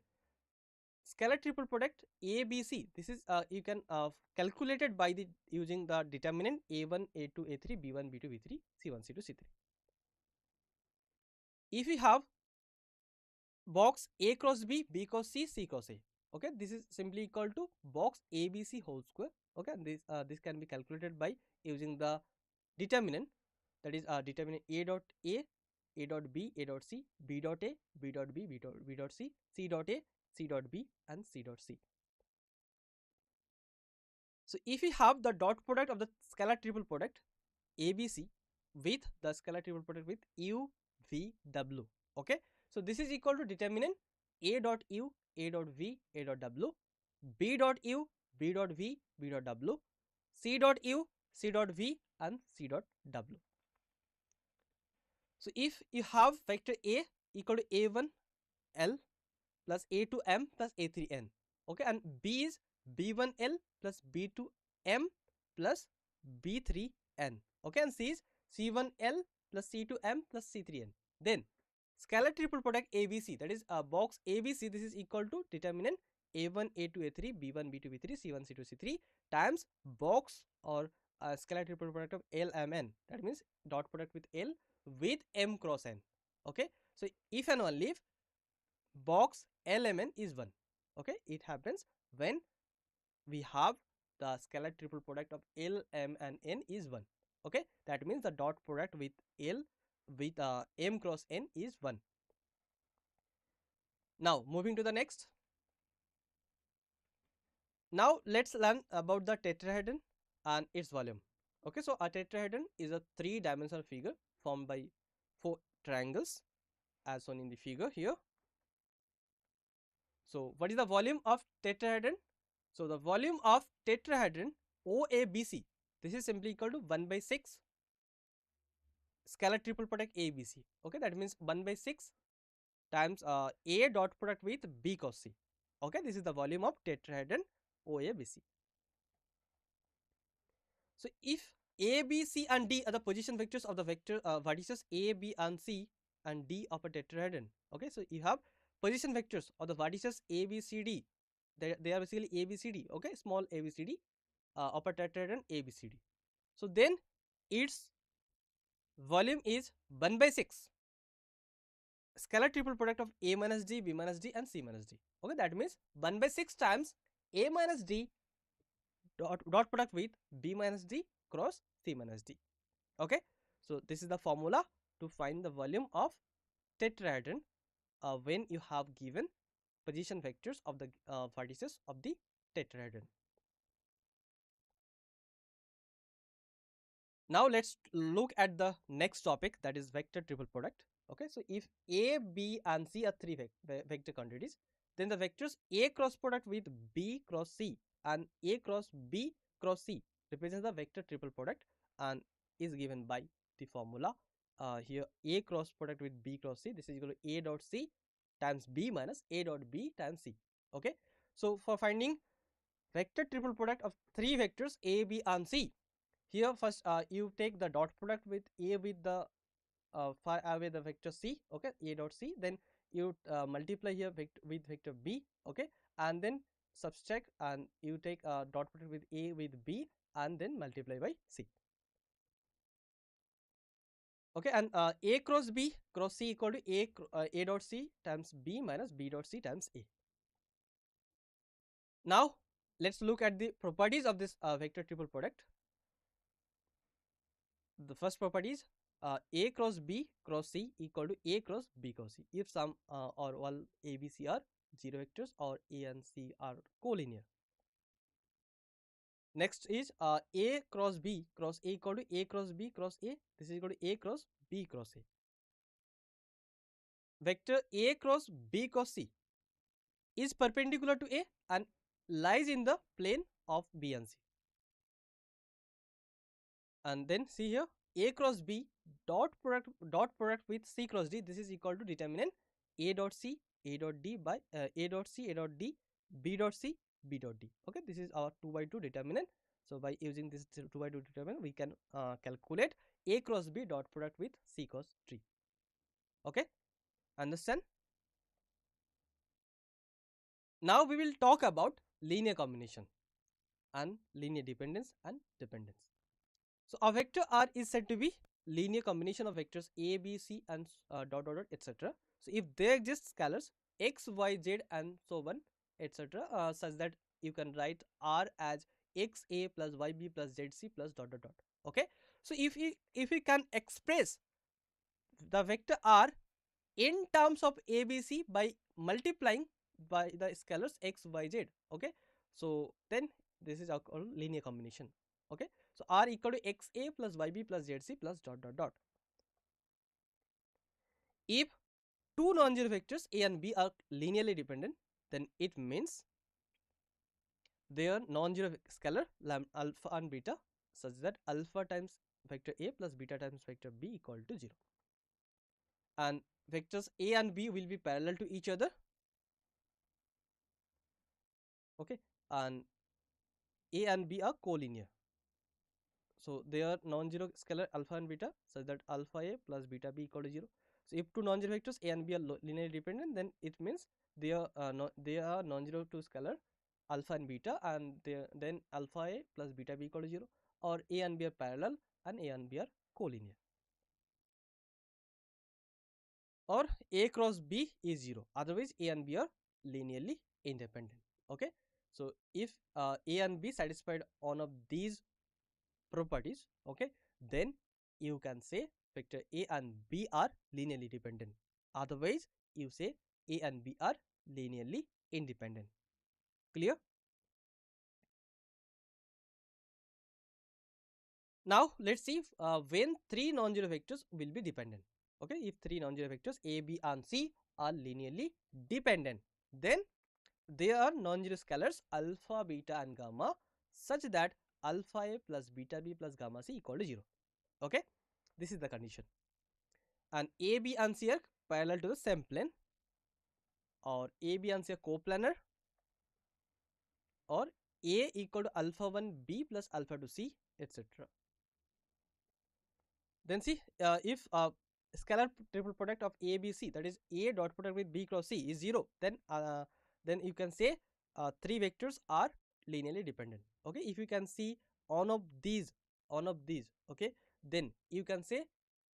scalar triple product ABC this is you can calculate it by the using the determinant A1 A2 A3 B1 B2 B3 C1 C2 C3. If you have box A cross B, B cross C, C cross A, okay, this is simply equal to box ABC whole square. Okay, and this can be calculated by using the determinant, that is determinant A dot A, A dot B, A dot C, B dot A, B dot B, B dot C, C dot A, C dot B and C dot C. So if we have the dot product of the scalar triple product ABC with the scalar triple product with U, V, W, okay, so this is equal to determinant A dot U, A dot V, A dot W, B dot U, B dot V, B dot W, C dot U, C dot V and C dot W. So if you have vector A equal to A1 L plus A2 M plus A3 N, okay, and B is B1 L plus B2 M plus B3 N, okay, and C is C1 L plus C2 M plus C3 N. Then scalar triple product ABC, that is a box ABC, this is equal to determinant A1 A2 A3 B1 B2 B3 C1 C2 C3 times box or scalar triple product of L M N, that means dot product with L with M cross N. Okay, so if and only if box LMN is 1, okay, it happens when we have the scalar triple product of L, M and N is 1. Okay, that means the dot product with L with m cross n is 1. Now moving to the next. Now let's learn about the tetrahedron and its volume. Okay, so a tetrahedron is a three-dimensional figure formed by four triangles as shown in the figure here. So what is the volume of tetrahedron? So the volume of tetrahedron OABC, this is simply equal to 1 by 6 scalar triple product ABC. Okay, that means 1 by 6 times A dot product with B cos C. Okay, this is the volume of tetrahedron OABC. So if A, B, C and D are the position vectors of the vector vertices A, B and C and D of a tetrahedron. Okay, so you have position vectors of the vertices A, B, C, D. They are basically A, B, C, D. Okay, small A, B, C, D of a tetrahedron A, B, C, D. So then its volume is 1 by 6 scalar triple product of A minus D, B minus D and C minus D. Okay, that means 1 by 6 times A minus D dot product with B minus D cross C minus D. Okay, so this is the formula to find the volume of tetrahedron when you have given position vectors of the vertices of the tetrahedron. Now let's look at the next topic, that is vector triple product. Okay, so if A, B and C are three vector quantities, then the vectors A cross product with B cross C and A cross B cross C represents the vector triple product and is given by the formula here A cross product with B cross C, this is equal to A dot C times B minus A dot B times C. Okay, so for finding vector triple product of three vectors A, B and C, here first you take the dot product with A with the far away the vector C. Okay, A dot C, then you multiply here with vector B. Okay, and then subtract and you take dot product with A with B and then multiply by C. Okay, and A cross B cross C equal to A dot C times B minus B dot C times A. Now let's look at the properties of this vector triple product. The first property is A cross B cross C equal to A cross B cross C if some or all A, B, C are zero vectors or A and C are collinear. Next is A cross B cross A equal to A cross B cross A, this is equal to A cross B cross A. Vector A cross B cross C is perpendicular to A and lies in the plane of B and C. And then see here A cross B dot product with C cross D, this is equal to determinant A dot C A dot D by A dot C A dot D B dot C B dot D. Okay, this is our 2 by 2 determinant. So by using this 2 by 2 determinant we can calculate A cross B dot product with C cross D. Okay, understand? Now we will talk about linear combination and linear dependence and dependence. So a vector R is said to be linear combination of vectors A, B, C and dot dot dot etc. So if there exist scalars x, y, z and so on etc. Such that you can write R as x a plus y b plus z c plus dot dot dot. Okay. So if we can express the vector R in terms of A, B, C by multiplying by the scalars x, y, z. Okay. So then this is our linear combination. Okay. So R equal to xa plus yb plus zc plus dot dot dot. If two non-zero vectors A and B are linearly dependent, then it means their non-zero scalar alpha and beta such that alpha times vector A plus beta times vector B equal to 0. And vectors A and B will be parallel to each other. Okay, and A and B are collinear. So they are non-zero scalar alpha and beta such that alpha A plus beta B equal to 0. So if two non-zero vectors A and B are linearly dependent, then it means they are non-zero to scalar alpha and beta, and then alpha A plus beta B equal to 0, or A and B are parallel and A and B are collinear, or A cross B is 0, otherwise A and B are linearly independent. Okay, so if A and B satisfied one of these properties, okay, then you can say vector A and B are linearly dependent. Otherwise, you say A and B are linearly independent. Clear? Now let's see when three non-zero vectors will be dependent. Okay, if three non-zero vectors A, B and C are linearly dependent, then they are non-zero scalars alpha, beta and gamma such that alpha A plus beta B plus gamma C equal to 0. Okay, this is the condition. And A, B and C are parallel to the same plane, or A, B and C are coplanar, or A equal to alpha 1 B plus alpha 2 C, etc. Then see, if scalar triple product of A, B, C, that is A dot product with B cross C is 0, then you can say three vectors are linearly dependent. Okay, if you can see one of these, okay, then you can say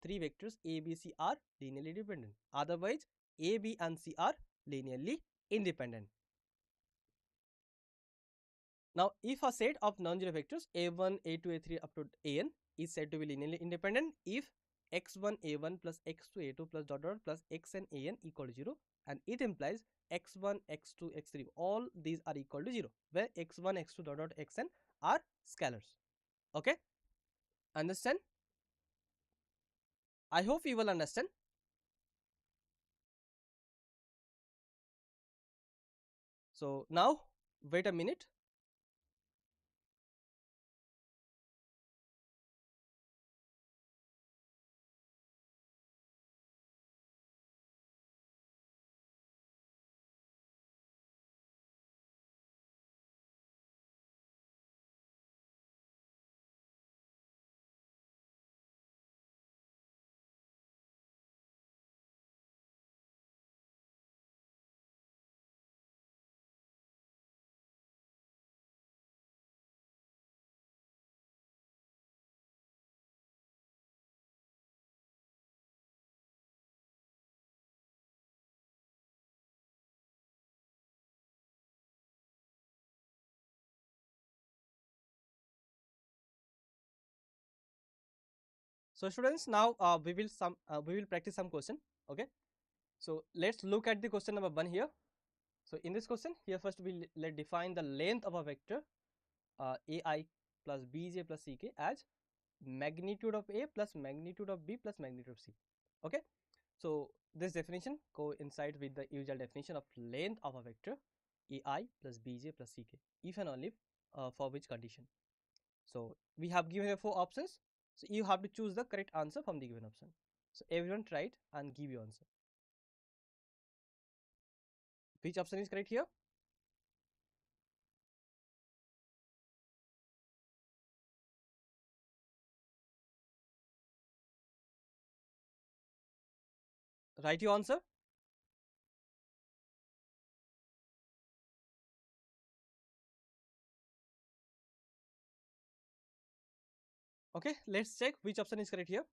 three vectors A, B, C are linearly dependent. Otherwise, A, B and C are linearly independent. Now, if a set of non-zero vectors A1, A2, A3 up to An is said to be linearly independent if x1 A1 plus x2 A2 plus dot dot plus xn An equal to 0, and it implies x1, x2, x3 all these are equal to 0, where x1, x2 dot dot xn are scalars. Okay, understand? I hope you will understand. So now wait a minute. So students, now we will practice some question. Okay, so let's look at the question number 1 here. So in this question, here first we let define the length of a vector ai plus bj plus ck as magnitude of a plus magnitude of b plus magnitude of c. Okay, so this definition coincides with the usual definition of length of a vector ai plus bj plus ck if and only for which condition. So we have given here 4 options. So you have to choose the correct answer from the given option. So everyone try it and give your answer. Which option is correct here? Write your answer. Okay, let's check which option is correct here.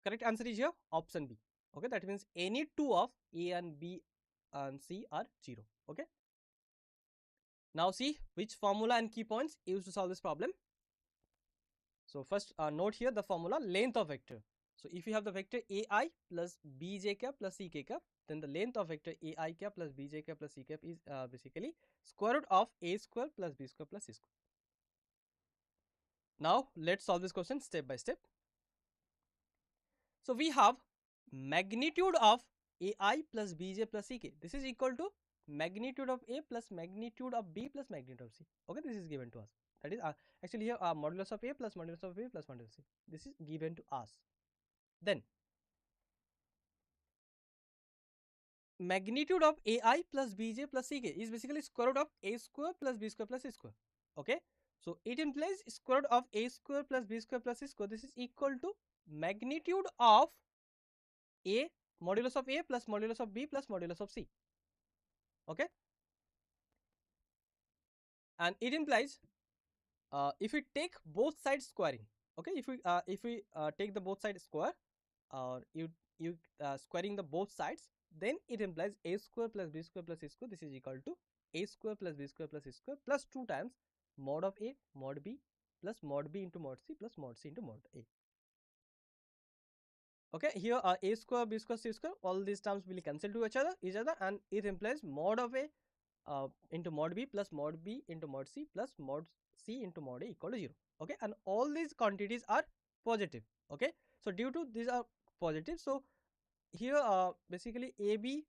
Correct answer is here option B. Okay, that means any two of A and B and C are 0. Okay, now see which formula and key points used to solve this problem. So first note here the formula length of vector. So if you have the vector ai plus bj cap plus ck cap, then the length of vector ai cap plus bj cap plus c cap is basically square root of a square plus b square plus c square. Now let's solve this question step by step. So we have magnitude of ai plus bj plus ck. This is equal to magnitude of a plus magnitude of b plus magnitude of c. Okay, this is given to us. That is actually here modulus of a plus modulus of b plus modulus of c. This is given to us. Then magnitude of ai plus bj plus ck is basically square root of a square plus b square plus c square. Okay, so it implies square root of a square plus b square plus c square. This is equal to magnitude of a modulus of a plus modulus of b plus modulus of c. Okay, and it implies if we take both sides squaring. Okay, if we take the both sides square, or you squaring the both sides, then it implies a square plus b square plus c square. This is equal to a square plus b square plus c square plus 2 times mod of a mod b plus mod b into mod c plus mod c into mod a. Okay, here a square, b square, c square, all these terms will cancel to each other, and it implies mod of a into mod b plus mod b into mod c plus mod c into mod a equal to 0. Okay, and all these quantities are positive. Okay, so due to these are positive, so here basically ab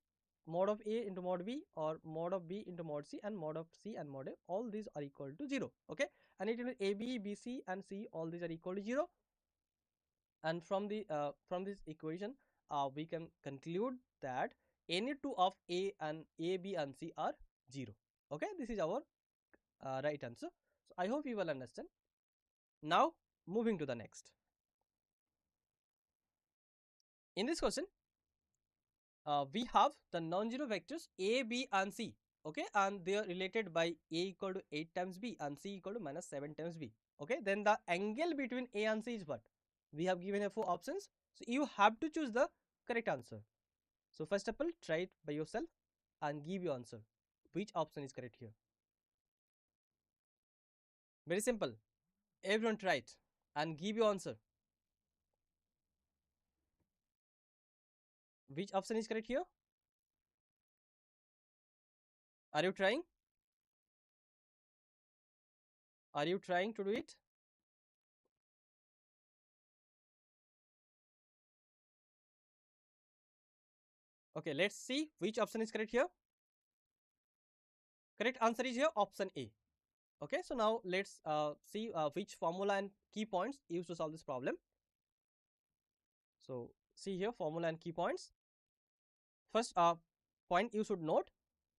mod of a into mod b, or mod of b into mod c, and mod of c and mod a, all these are equal to 0. Okay, and it will a b b c and c, all these are equal to 0. And from this equation we can conclude that any two of a b and c are 0. Okay, this is our right answer. So I hope you will understand. Now moving to the next. In this question we have the non-zero vectors a, b and c. Okay, and they are related by a equal to 8 times b and c equal to minus 7 times b. Okay, then the angle between a and c is what? We have given a 4 options, so you have to choose the correct answer. So first of all, try it by yourself and give your answer. Which option is correct here? Very simple. Everyone try it and give your answer. Which option is correct here? Are you trying? Are you trying to do it? Okay, let's see which option is correct here. Correct answer is here option A. Okay, so now let's see which formula and key points used to solve this problem. So see here formula and key points. First point you should note,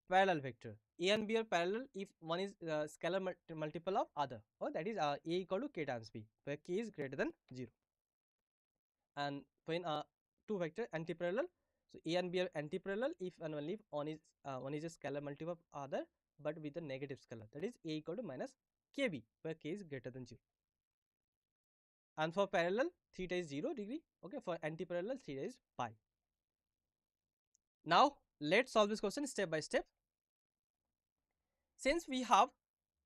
parallel vector. A and B are parallel if one is scalar multiple of other, or that is A equal to k times B, where k is greater than 0. And when two vector anti-parallel, so A and B are anti-parallel if and only if one is a scalar multiple of other but with a negative scalar, that is A equal to minus kb, where k is greater than 0. And for parallel, theta is 0 degree. Okay, for anti-parallel, theta is pi. Now let's solve this question step by step. Since we have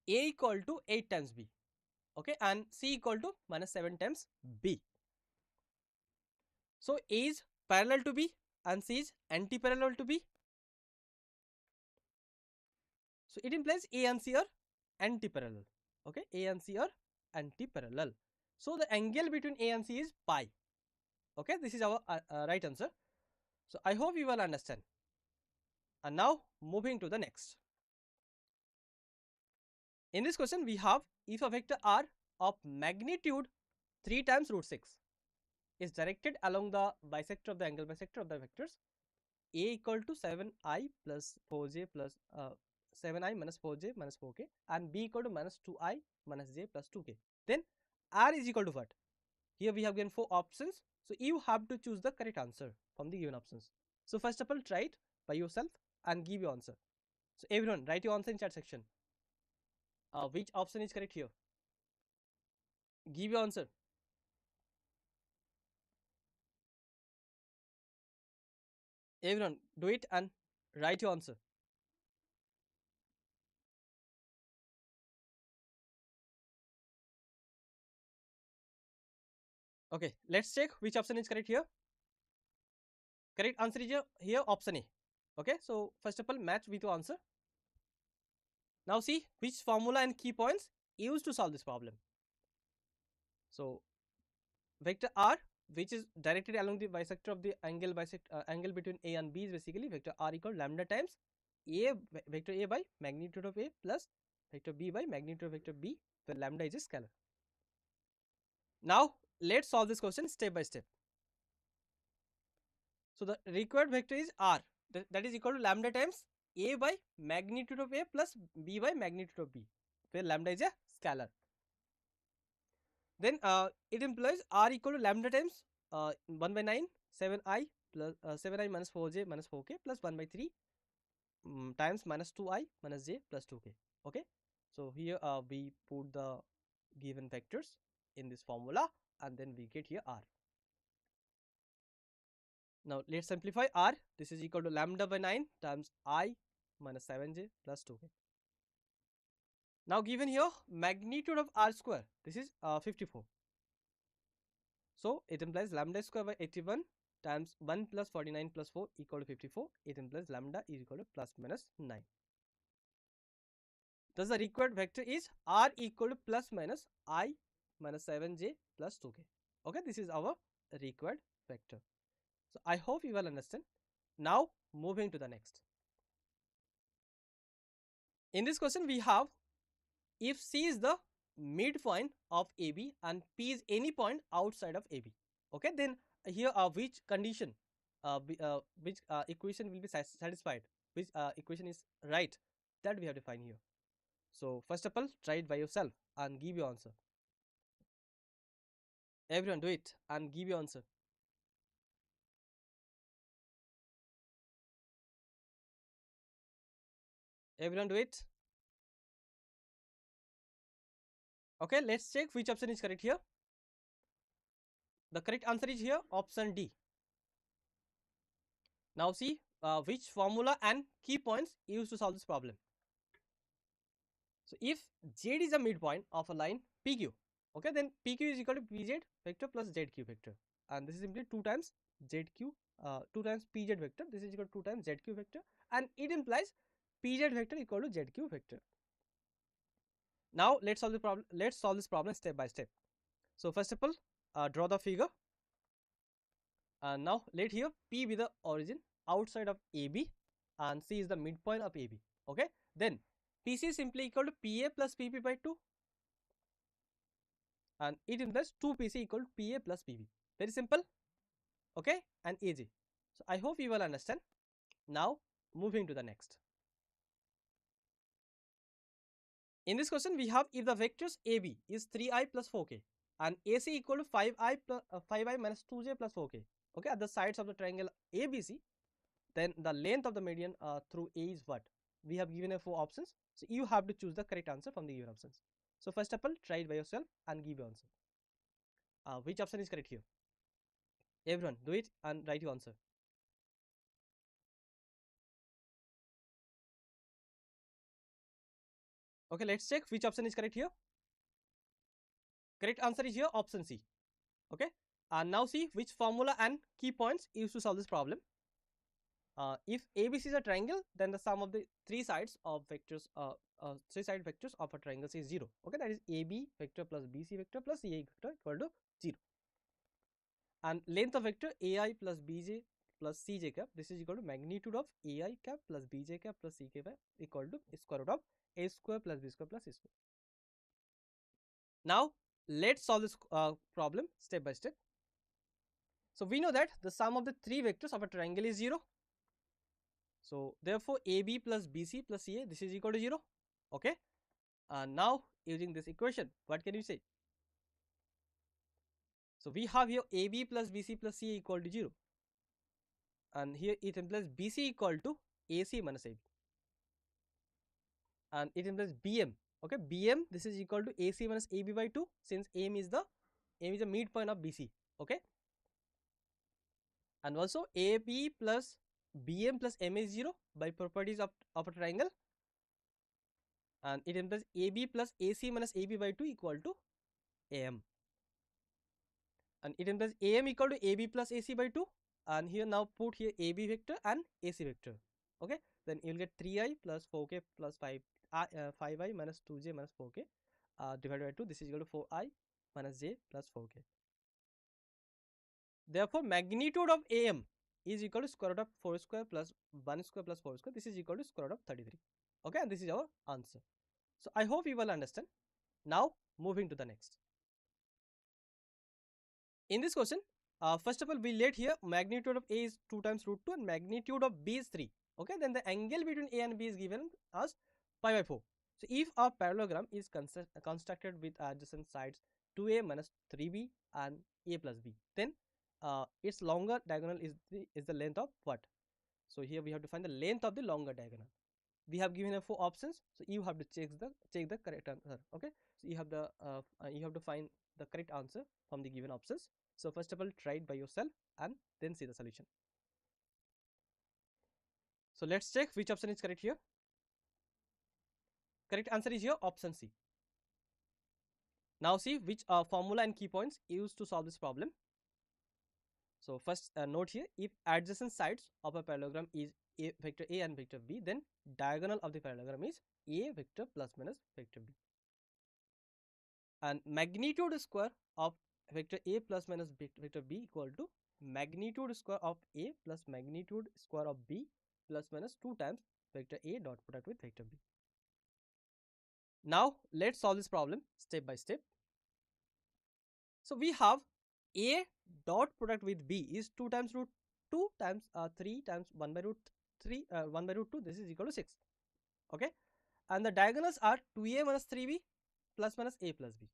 A equal to 8 times B, okay, and C equal to minus 7 times B. So A is parallel to B and C is anti-parallel to B. So it implies A and C are anti-parallel. Okay, A and C are anti-parallel. So the angle between A and C is pi. Okay, this is our right answer. So I hope you will understand. And now moving to the next. In this question we have, if a vector r of magnitude 3 times root 6 is directed along the bisector of the angle bisector of the vectors a equal to 7i plus 4j plus 7i minus 4j minus 4k, and b equal to minus 2i minus j plus 2k, then r is equal to what? Here we have given 4 options, so you have to choose the correct answer from the given options. So first of all, try it by yourself and give your answer. So everyone write your answer in chat section. Which option is correct here? Give your answer. Everyone do it and write your answer. Okay, let's check which option is correct here. Correct answer is here option A. Okay, so first of all, match with your answer. Now see which formula and key points used to solve this problem. So vector r, which is directed along the bisector of the angle between A and B, is basically vector r equal lambda times a vector A by magnitude of A plus vector B by magnitude of vector B, where lambda is a scalar. Now let's solve this question step by step. So the required vector is r, that is equal to lambda times A by magnitude of A plus B by magnitude of B, where lambda is a scalar. Then it implies r equal to lambda times 1 by 9 7i plus 7i minus 4j minus 4k plus 1 by 3 times minus 2i minus j plus 2k. Okay, so here we put the given vectors in this formula and then we get here r. Now let's simplify r. This is equal to lambda by 9 times I minus 7j plus 2k. Now given here magnitude of r square, this is 54. So it implies lambda square by 81 times 1 plus 49 plus 4 equal to 54. It implies lambda is equal to plus minus 9. Thus the required vector is r equal to plus minus I minus 7j plus 2k. Okay, this is our required vector. So I hope you will understand. Now moving to the next. In this question we have, if C is the midpoint of AB and P is any point outside of AB. Okay, then here which condition, which equation will be satisfied, which equation is right, that we have to find here. So first of all, try it by yourself and give your answer. Everyone do it and give your answer. Everyone do it. Okay, let's check which option is correct here. The correct answer is here, option D. Now see which formula and key points used to solve this problem. So if Z is a midpoint of a line PQ, okay, then PQ is equal to PZ vector plus ZQ vector, and this is simply 2 times ZQ, 2 times PZ vector. This is equal to 2 times ZQ vector, and it implies PZ vector equal to ZQ vector. Now let's solve the problem. Let's solve this problem step by step. So first of all, draw the figure. Now let here P be the origin outside of AB, and C is the midpoint of AB. Okay, then PC is simply equal to PA plus PP by 2, and it implies 2PC equal to PA plus PB. Very simple. Okay, and easy. So I hope you will understand. Now moving to the next. In this question we have, if the vectors AB is 3i plus 4k and AC equal to 5i plus 5i minus 2j plus 4k, okay, at the sides of the triangle ABC, then the length of the median through A is what? We have given a 4 options, so you have to choose the correct answer from the given options. So first of all, try it by yourself and give your answer. Which option is correct here? Everyone do it and write your answer. Okay, let's check which option is correct here. Correct answer is here, option C. Okay, and now see which formula and key points used to solve this problem. If ABC is a triangle, then the sum of the three sides of vectors, three side vectors of a triangle is 0. Okay, that is AB vector plus BC vector plus CA vector equal to 0. And length of vector AI plus BJ plus CJ cap, this is equal to magnitude of AI cap plus BJ cap plus CK cap equal to square root of A square plus B square plus C square. Now let's solve this problem step by step. So we know that the sum of the three vectors of a triangle is 0. So therefore AB plus BC plus CA, this is equal to 0. Okay, now using this equation, what can you say? So we have here AB plus BC plus CA equal to 0, and here it implies BC equal to AC minus AB, and it implies BM. Okay, BM, this is equal to AC minus AB by 2, since AM is the midpoint of BC. Okay, and also AB plus BM plus M is 0 by properties of a triangle, and it implies AB plus AC minus AB by 2 equal to AM, and it implies AM equal to AB plus AC by 2, and here now put here AB vector and AC vector. Okay, then you will get 3i plus 4k plus 5i minus 2j minus 4k divided by 2, this is equal to 4i minus j plus 4k. Therefore magnitude of AM is equal to square root of 4 square plus 1 square plus 4 square, this is equal to square root of 33. Okay, and this is our answer. So I hope you will understand. Now moving to the next. In this question, first of all, we let here magnitude of A is 2 times root 2 and magnitude of B is 3. Okay, then the angle between A and B is given as pi by 4. So if a parallelogram is constructed with adjacent sides 2A minus 3B and A plus B, then its longer diagonal is the length of what? So here we have to find the length of the longer diagonal. We have given 4 options, so you have to check the correct answer. Okay, so you have to find the correct answer from the given options. So first of all, try it by yourself and then see the solution. So let's check which option is correct here. Correct answer is here, option C. Now see which formula and key points used to solve this problem. So first note here, if adjacent sides of a parallelogram is a vector A and vector B, then diagonal of the parallelogram is A vector plus minus vector B. And magnitude square of vector A plus minus vector B equal to magnitude square of A plus magnitude square of B plus minus 2 times vector A dot product with vector B. Now let's solve this problem step by step. So we have A dot product with B is 2 times root 2 times 3 times 1 by root 3 1 by root 2, this is equal to 6. Okay, and the diagonals are 2A minus 3B plus minus A plus B.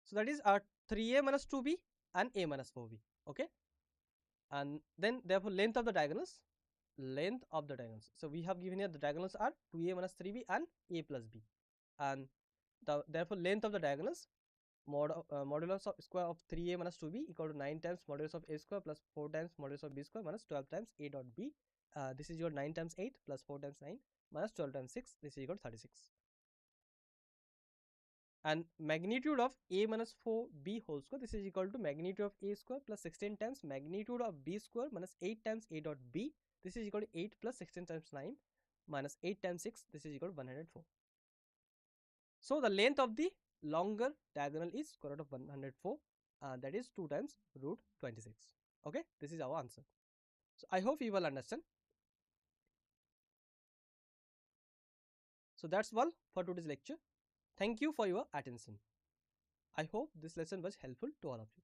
So that is 3A minus 2B and A minus 4B. Okay, and then therefore length of the diagonals, so we have given here the diagonals are 2A minus 3B and A plus B, and therefore length of the diagonals modulus of square of 3A minus 2B equal to 9 times modulus of A square plus 4 times modulus of B square minus 12 times A dot B. This is your 9 times 8 plus 4 times 9 minus 12 times 6, this is equal to 36. And magnitude of A minus 4B whole square, this is equal to magnitude of A square plus 16 times magnitude of B square minus 8 times A dot B, this is equal to 8 plus 16 times 9 minus 8 times 6, this is equal to 104. So the length of the longer diagonal is square root of 104, that is 2 times root 26. Okay, this is our answer. So I hope you will understand. So that's all for today's lecture. Thank you for your attention. I hope this lesson was helpful to all of you.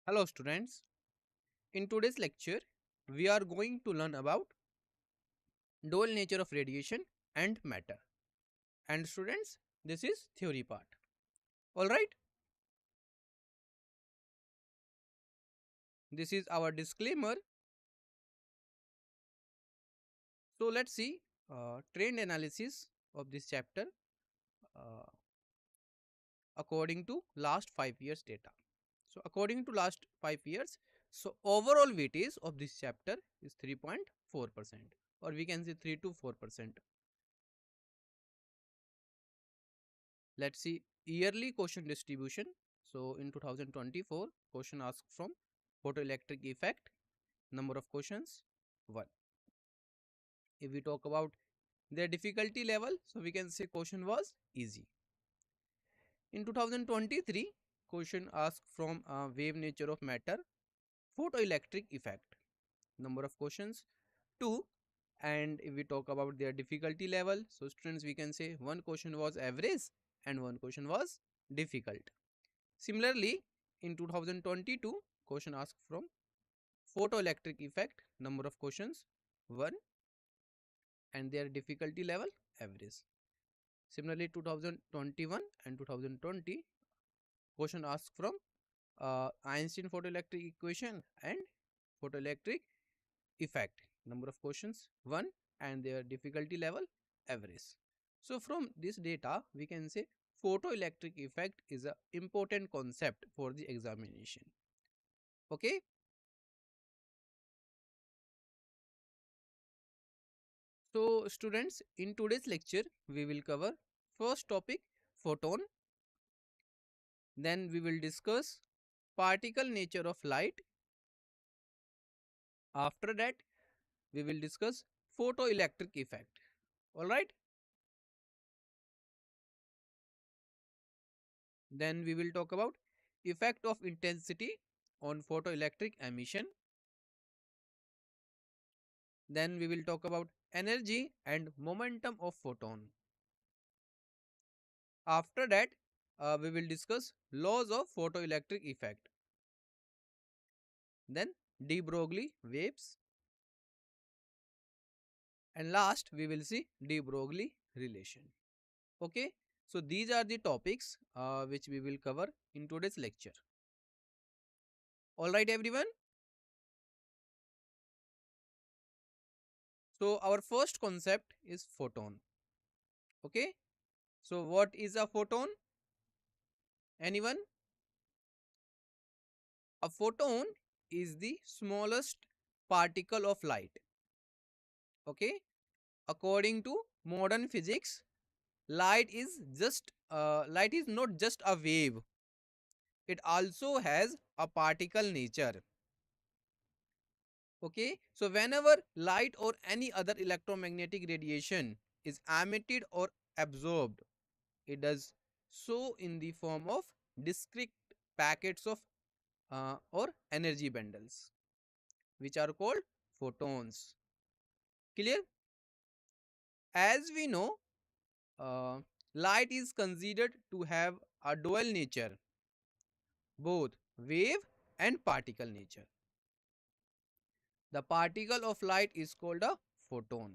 Hello students, in today's lecture we are going to learn about dual nature of radiation and matter. And students, this is theory part. Alright, this is our disclaimer. So let's see trend analysis of this chapter uh, according to last 5 years data. So according to last 5 years, so overall weightage of this chapter is 3.4%, or we can say 3 to 4%. Let's see yearly question distribution. So in 2024, question asked from photoelectric effect, number of questions 1. If we talk about their difficulty level, so we can say question was easy. In 2023, question asked from wave nature of matter, photoelectric effect, number of questions 2. And if we talk about their difficulty level, so students, we can say one question was average and one question was difficult. Similarly, in 2022, question asked from photoelectric effect, number of questions 1, and their difficulty level average. Similarly, 2021 and 2020, question asked from Einstein photoelectric equation and photoelectric effect, number of questions 1, and their difficulty level average. So from this data we can say photoelectric effect is a important concept for the examination. Okay, so students, in today's lecture we will cover first topic photon, then we will discuss particle nature of light. After that we will discuss photoelectric effect. All right, then we will talk about effect of intensity on photoelectric emission. Then we will talk about energy and momentum of photon. After that, we will discuss laws of photoelectric effect. Then de Broglie waves. And last, we will see de Broglie relation. Okay, so these are the topics which we will cover in today's lecture. Alright everyone. So our first concept is photon. Okay, so what is a photon? Anyone? A photon is the smallest particle of light. Okay, according to modern physics, light is not just a wave. It also has a particle nature. Okay, so whenever light or any other electromagnetic radiation is emitted or absorbed, it does so in the form of discrete packets of or energy bundles, which are called photons. Clear? As we know, light is considered to have a dual nature, both wave and particle nature. The particle of light is called a photon.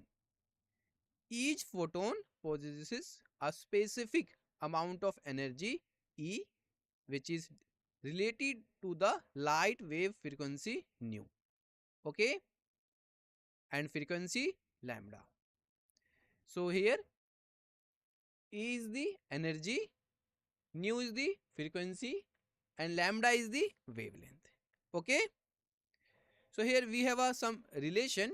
Each photon possesses a specific amount of energy E, which is related to the light wave frequency nu. Okay, and frequency lambda. So here E is the energy, nu is the frequency, and lambda is the wavelength. Okay, so here we have some relation.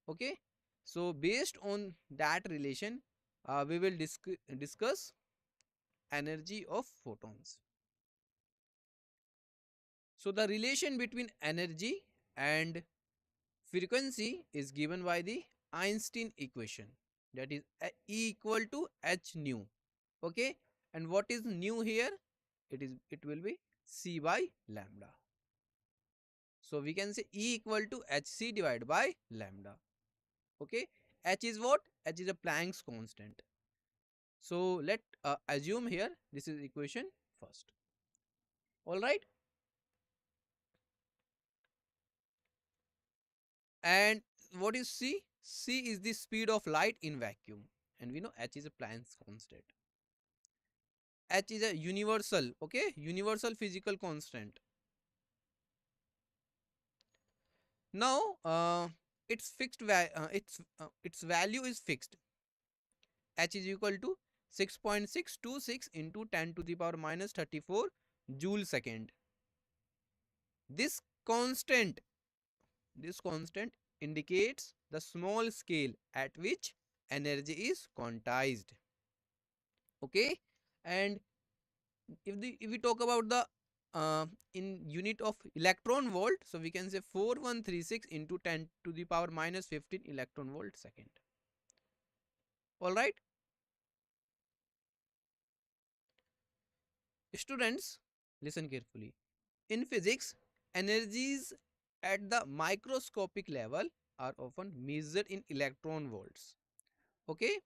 Okay, so based on that relation, we will discuss energy of photons. So the relation between energy and frequency is given by the Einstein equation, that is E equal to h nu. Okay, and what is nu here? It will be c by lambda. So we can say E equal to hc divided by lambda. Okay, h is what? H is a Planck's constant. So let assume here this is equation first. All right. And what is c? C is the speed of light in vacuum, and we know h is a Planck's constant. H is a universal, okay, universal physical constant. Now its value is fixed. H is equal to 6.626 into 10 to the power minus 34 joule second. This constant, this constant indicates the small scale at which energy is quantized. Okay, and if we talk about the in unit of electron volt, so we can say 4136 into 10 to the power minus 15 electron volt second. All right, students, listen carefully. In physics, energies at the microscopic level are often measured in electron volts. Okay,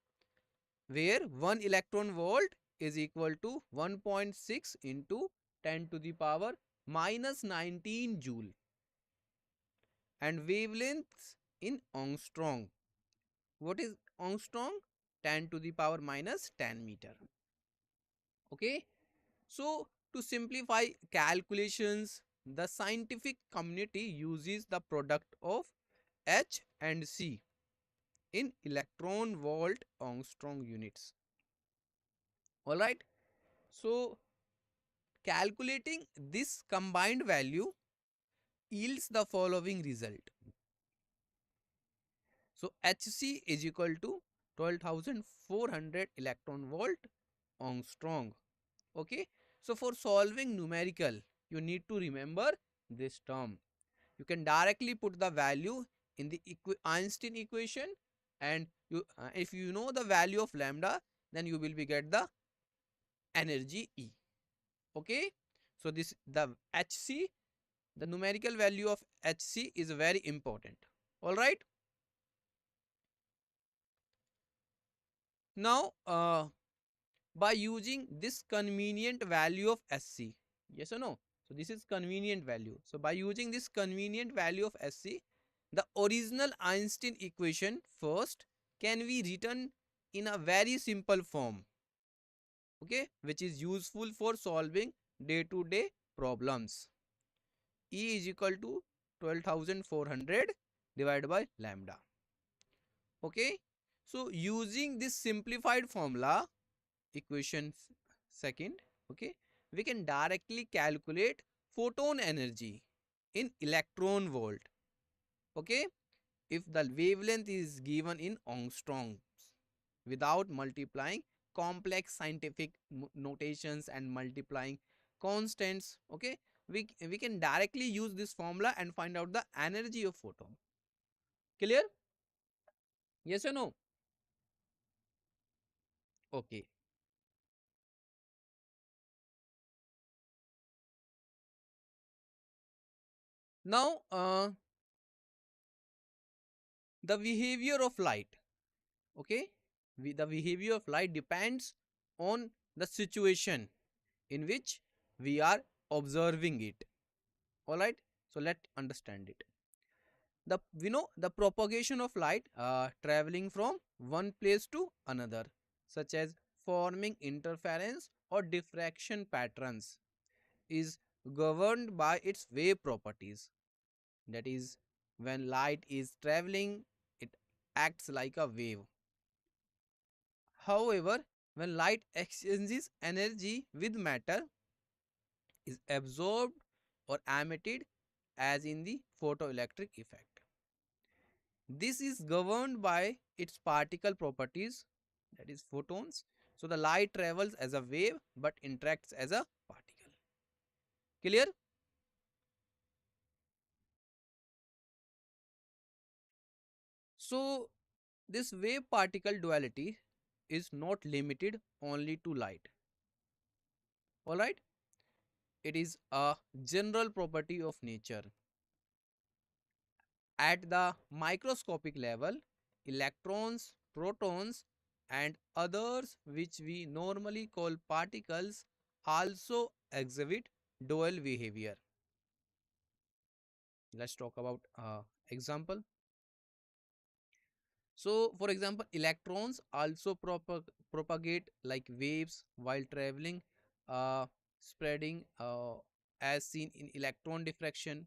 where 1 electron volt is equal to 1.6 into 10 to the power minus 19 joule, and wavelengths in angstrom. What is angstrom? 10 to the power minus 10 meter. Okay, so to simplify calculations, the scientific community uses the product of H and C in electron volt angstrom units. All right, so calculating this combined value yields the following result. So Hc is equal to 12,400 electron volt angstrom. Okay, so for solving numerical, you need to remember this term. You can directly put the value in the Einstein equation, and if you know the value of lambda, then you will be get the energy E. Okay, so this the Hc, the numerical value of Hc is very important. All right. Now, by using this convenient value of Sc, yes or no? So this is convenient value. So by using this convenient value of Sc, the original Einstein equation first can be written in a very simple form, okay, which is useful for solving day to day problems. E is equal to 12,400 divided by lambda. Okay, so using this simplified formula, equation second, okay, we can directly calculate photon energy in electron volt. Okay, if the wavelength is given in angstroms without multiplying complex scientific notations and multiplying constants. Okay, we can directly use this formula and find out the energy of photon. Clear? Yes or no? Okay. Now, the behavior of light. Okay, the behavior of light depends on the situation in which we are observing it. All right, so let's understand it. The we know the propagation of light traveling from one place to another, such as forming interference or diffraction patterns, is governed by its wave properties. That is, when light is traveling, it acts like a wave. However, when light exchanges energy with matter, is absorbed or emitted, as in the photoelectric effect. This is governed by its particle properties, that is photons. So the light travels as a wave but interacts as a particle. Clear? So this wave particle duality is not limited only to light. All right, it is a general property of nature. At the microscopic level, electrons, protons, and others which we normally call particles also exhibit dual behavior. Let's talk about example. So, for example, electrons also propagate like waves while traveling, uh, spreading as seen in electron diffraction.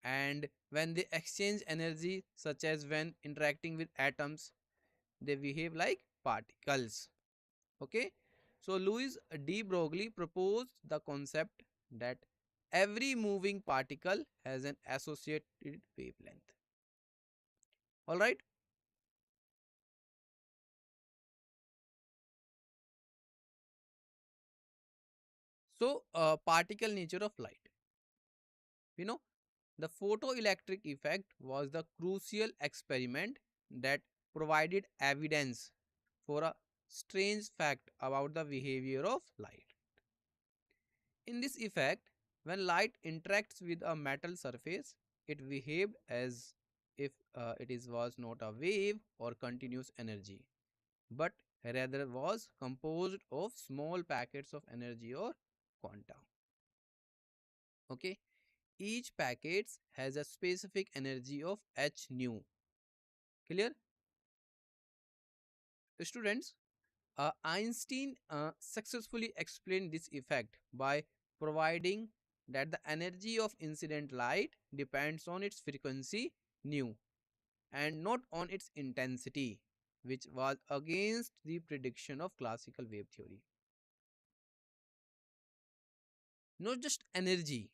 And when they exchange energy, such as when interacting with atoms, they behave like particles. Okay, so Louis de Broglie proposed the concept that every moving particle has an associated wavelength. All right. So, particle nature of light. You know, the photoelectric effect was the crucial experiment that provided evidence for a strange fact about the behavior of light. In this effect, when light interacts with a metal surface, it behaved as if was not a wave or continuous energy, but rather was composed of small packets of energy or quanta. Okay, each packet has a specific energy of h nu. Clear? Students, Einstein successfully explained this effect by providing that the energy of incident light depends on its frequency nu and not on its intensity, which was against the prediction of classical wave theory. Not just energy,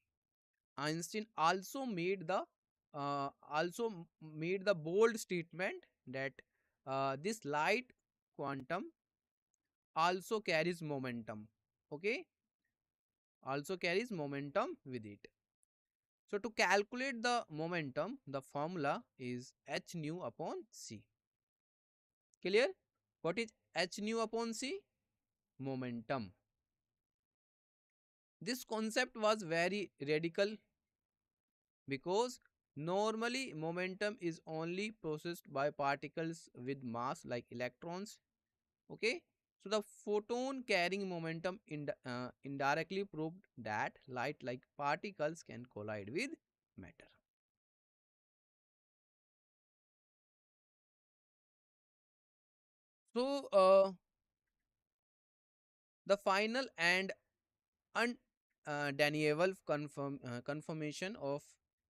Einstein also made the bold statement that this light quantum also carries momentum. Okay, also carries momentum with it. So to calculate the momentum, the formula is h nu upon c. Clear? What is h nu upon c? Momentum. This concept was very radical because normally momentum is only processed by particles with mass like electrons. Okay, so the photon carrying momentum indirectly proved that light like particles can collide with matter. So the final and undeniable confirmation of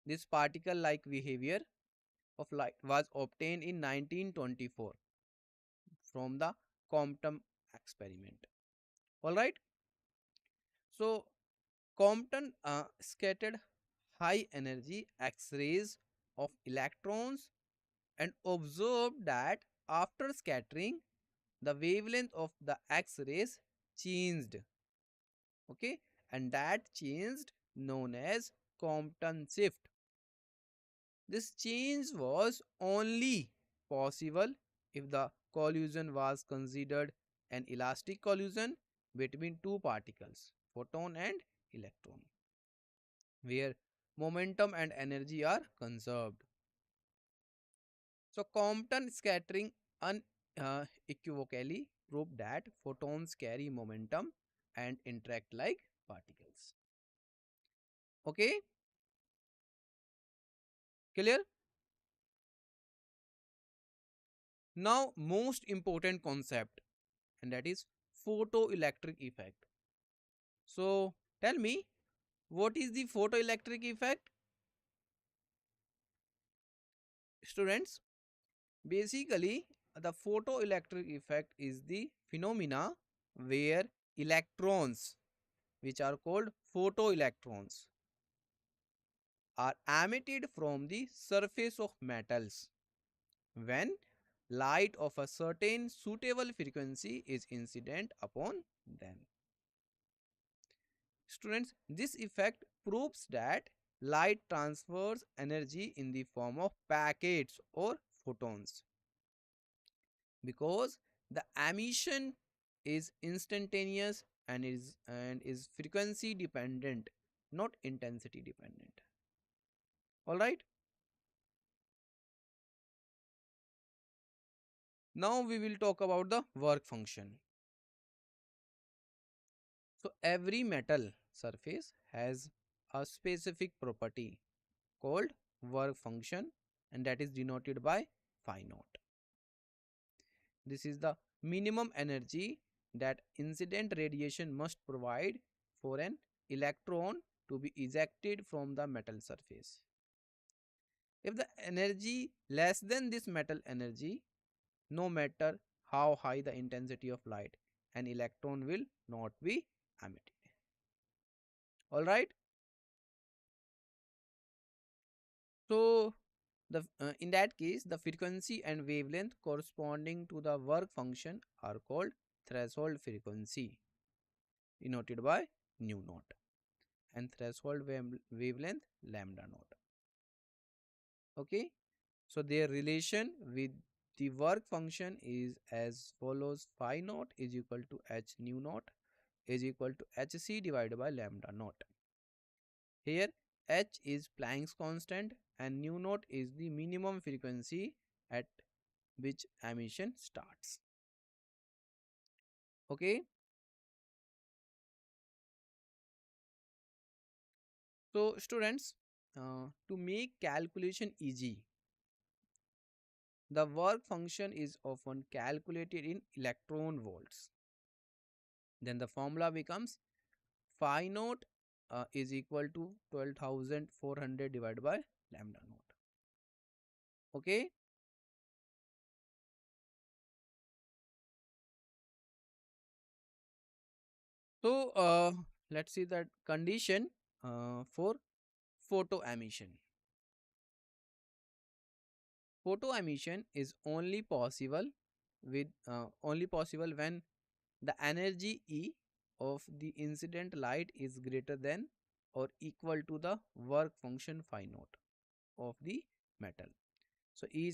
this particle like behavior of light was obtained in 1924 from the Compton experiment. All right. So Compton scattered high energy X-rays of electrons and observed that after scattering, the wavelength of the X-rays changed. Okay, and that changed known as Compton shift. This change was only possible if the collision was considered an elastic collision between two particles, photon and electron, where momentum and energy are conserved. So, Compton scattering unequivocally proved that photons carry momentum and interact like particles. Okay, clear? Now, most important concept, and that is photoelectric effect. So, tell me, what is the photoelectric effect? Students, basically, the photoelectric effect is the phenomena where electrons, which are called photoelectrons, are emitted from the surface of metals when light of a certain suitable frequency is incident upon them. Students, this effect proves that light transfers energy in the form of packets or photons because the emission is instantaneous and is frequency dependent, not intensity dependent. All right. Now we will talk about the work function. So every metal surface has a specific property called work function, and that is denoted by phi naught. This is the minimum energy that incident radiation must provide for an electron to be ejected from the metal surface. If the energy less than this metal energy, no matter how high the intensity of light, an electron will not be emitted. Alright. So, in that case, the frequency and wavelength corresponding to the work function are called threshold frequency, denoted by nu naught, and threshold wavelength lambda naught. Okay, so their relation with the work function is as follows: phi naught is equal to h nu naught is equal to hc divided by lambda naught. Here h is Planck's constant and nu naught is the minimum frequency at which emission starts. Okay, so students, to make calculation easy, the work function is often calculated in electron volts. Then the formula becomes phi naught is equal to 12,400 divided by lambda naught. Okay, so let's see that condition for photo emission. Photo emission is only possible when the energy E of the incident light is greater than or equal to the work function phi naught of the metal. So E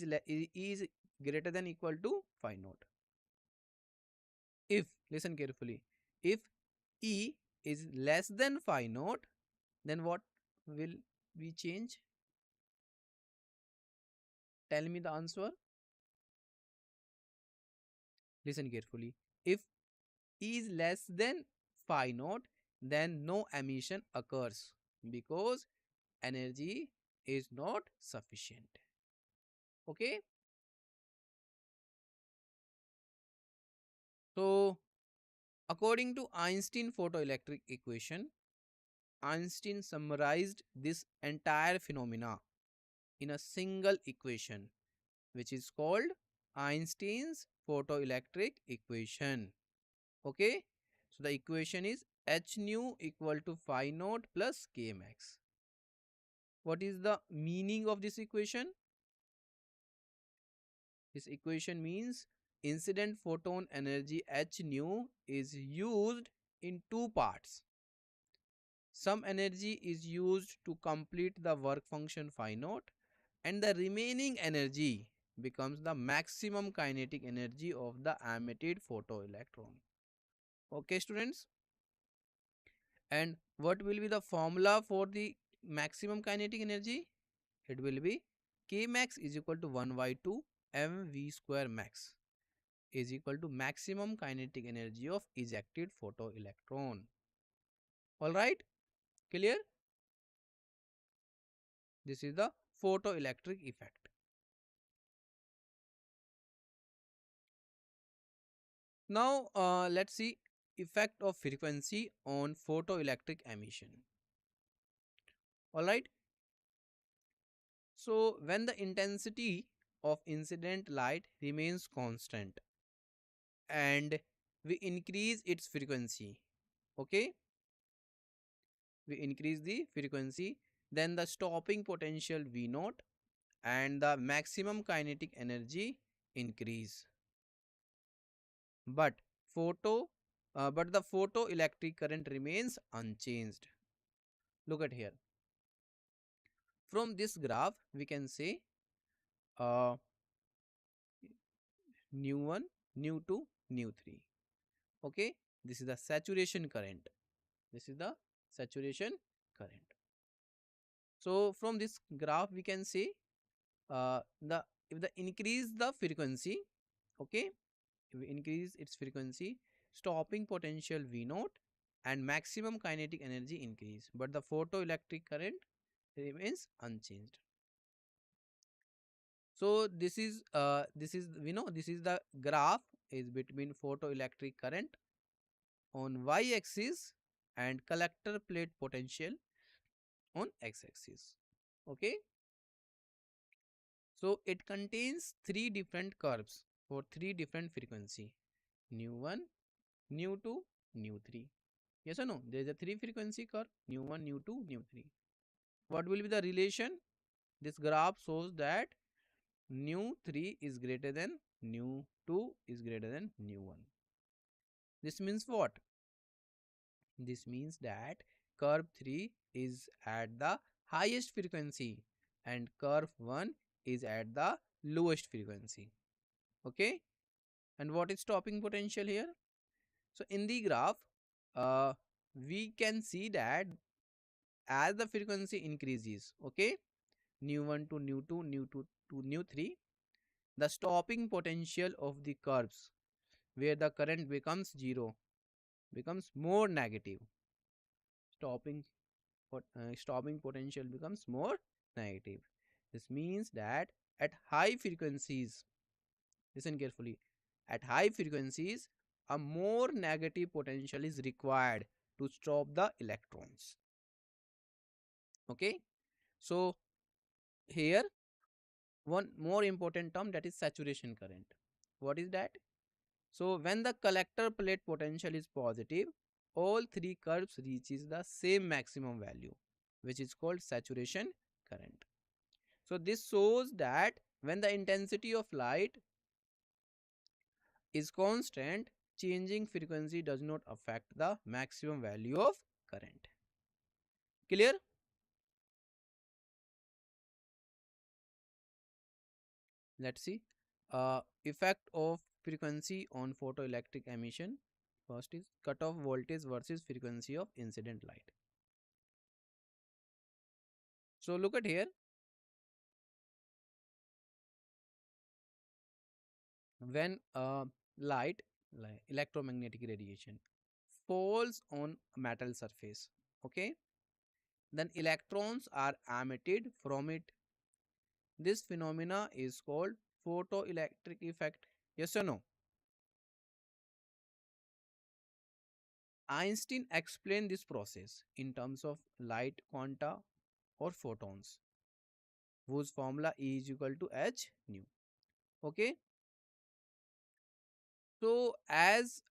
is greater than equal to phi naught. If, listen carefully, if E is less than phi naught, then what will we change? Tell me the answer. Listen carefully. If E is less than phi naught, then no emission occurs because energy is not sufficient. Okay. So, according to Einstein photoelectric equation, Einstein summarized this entire phenomena in a single equation, which is called Einstein's photoelectric equation. Okay. So, the equation is h nu equal to phi naught plus k max. What is the meaning of this equation? This equation means incident photon energy h nu is used in two parts. Some energy is used to complete the work function phi naught, and the remaining energy becomes the maximum kinetic energy of the emitted photoelectron. Okay, students? And what will be the formula for the maximum kinetic energy? It will be K max is equal to 1 by 2 mv square max is equal to maximum kinetic energy of ejected photoelectron. Alright, clear? This is the photoelectric effect. Now let's see effect of frequency on photoelectric emission. Alright, so when the intensity of incident light remains constant and we increase its frequency, okay, we increase the frequency, then the stopping potential V naught and the maximum kinetic energy increase. But the photoelectric current remains unchanged. Look at here. From this graph, we can say uh, nu 1, nu 2, nu 3. Okay, this is the saturation current. This is the saturation current. So from this graph, we can say the if the increase the frequency, okay, if we increase its frequency, stopping potential V naught and maximum kinetic energy increase, but the photoelectric current remains unchanged. So this is we know this is the graph is between photoelectric current on y-axis and collector plate potential on x-axis. Okay, so it contains three different curves for three different frequency: nu 1, nu 2, nu 3. Yes or no? There is a three frequency curve: nu 1, nu 2, nu 3. What will be the relation? This graph shows that nu 3 is greater than nu 2 is greater than nu 1. This means what? This means that curve 3 is at the highest frequency and curve 1 is at the lowest frequency. Okay, and what is stopping potential here? So in the graph, uh, we can see that as the frequency increases, okay, nu 1 to nu 2, nu 2 to nu 3, the stopping potential of the curves where the current becomes zero becomes more negative. Stopping stopping potential becomes more negative. This means that at high frequencies, listen carefully, at high frequencies, a more negative potential is required to stop the electrons. Okay, so here one more important term, that is saturation current. What is that? So when the collector plate potential is positive, all three curves reaches the same maximum value, which is called saturation current. So this shows that when the intensity of light is constant, changing frequency does not affect the maximum value of current. Clear? Let's see. Effect of frequency on photoelectric emission. First is cutoff voltage versus frequency of incident light. So look at here. When light, like electromagnetic radiation, falls on a metal surface, okay, then electrons are emitted from it. This phenomena is called photoelectric effect. Yes or no? Einstein explained this process in terms of light quanta or photons, whose formula E is equal to h nu. Okay, so as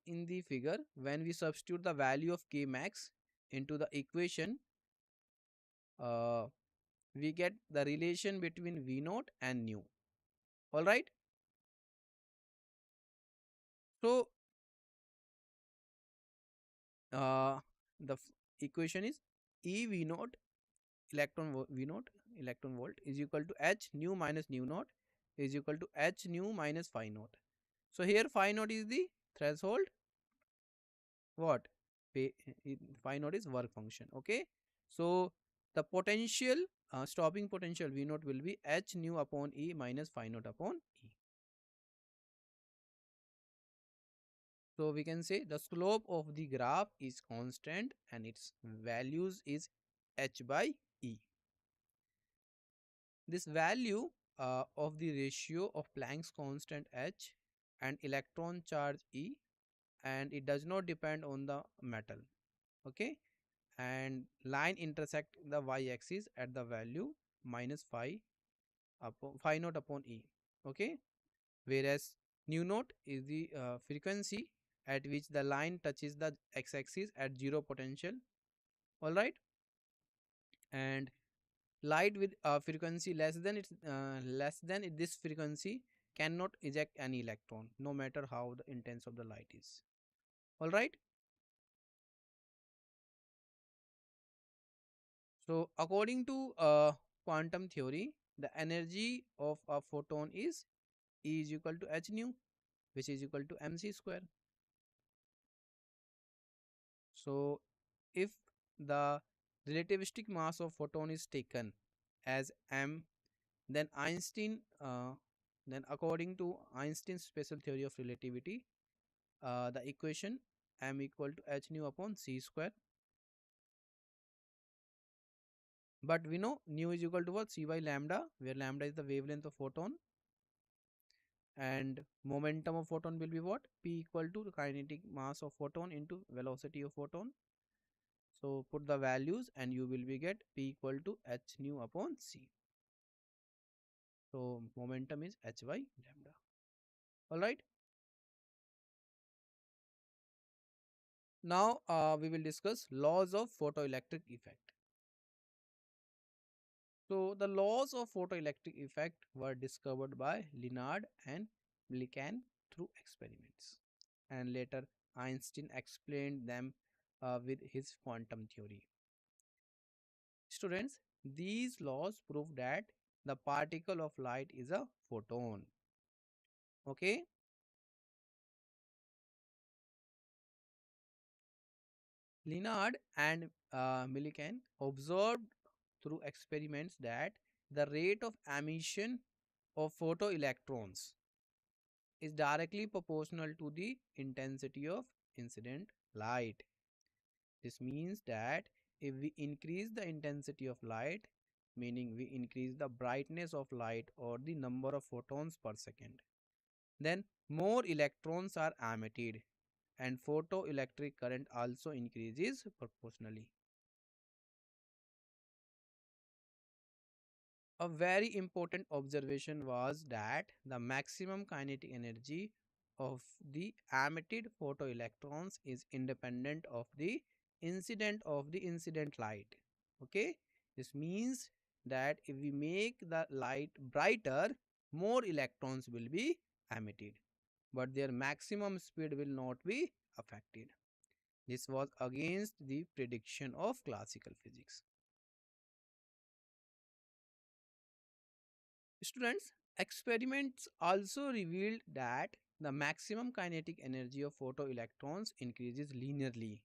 in the figure, when we substitute the value of k max into the equation, uh, we get the relation between v naught and nu. All right, so the equation is E v naught v naught electron volt is equal to h nu minus nu naught is equal to h nu minus phi naught. So here phi naught is the threshold. What? Phi naught is work function. Okay, so the potential stopping potential v naught will be h nu upon E minus phi naught upon E. So we can say the slope of the graph is constant and its values is h by E. This value of the ratio of Planck's constant h and electron charge E, and it does not depend on the metal. Okay, and line intersect the y-axis at the value minus phi naught upon E. Okay, whereas nu naught is the frequency at which the line touches the x-axis at zero potential. All right, and light with a frequency less than this frequency cannot eject any electron, no matter how the intense of the light is. All right, so according to quantum theory, the energy of a photon is E is equal to h nu, which is equal to mc square. So if the relativistic mass of photon is taken as m, then then according to Einstein's special theory of relativity, the equation m equal to h nu upon c square But we know nu is equal to what? C by lambda, where lambda is the wavelength of photon, and momentum of photon will be what? P equal to the kinetic mass of photon into velocity of photon. So put the values and you will be get P equal to h nu upon C. So momentum is h by lambda. All right. Now we will discuss laws of photoelectric effect. So the laws of photoelectric effect were discovered by Leonard and Millikan through experiments, and later Einstein explained them with his quantum theory. Students, these laws prove that the particle of light is a photon. Okay, Leonard and Millikan observed through experiments that the rate of emission of photoelectrons is directly proportional to the intensity of incident light. This means that if we increase the intensity of light, meaning we increase the brightness of light or the number of photons per second, then more electrons are emitted and photoelectric current also increases proportionally. A very important observation was that the maximum kinetic energy of the emitted photoelectrons is independent of the incident light. Okay, this means that if we make the light brighter, more electrons will be emitted, but their maximum speed will not be affected. This was against the prediction of classical physics. Students, experiments also revealed that the maximum kinetic energy of photoelectrons increases linearly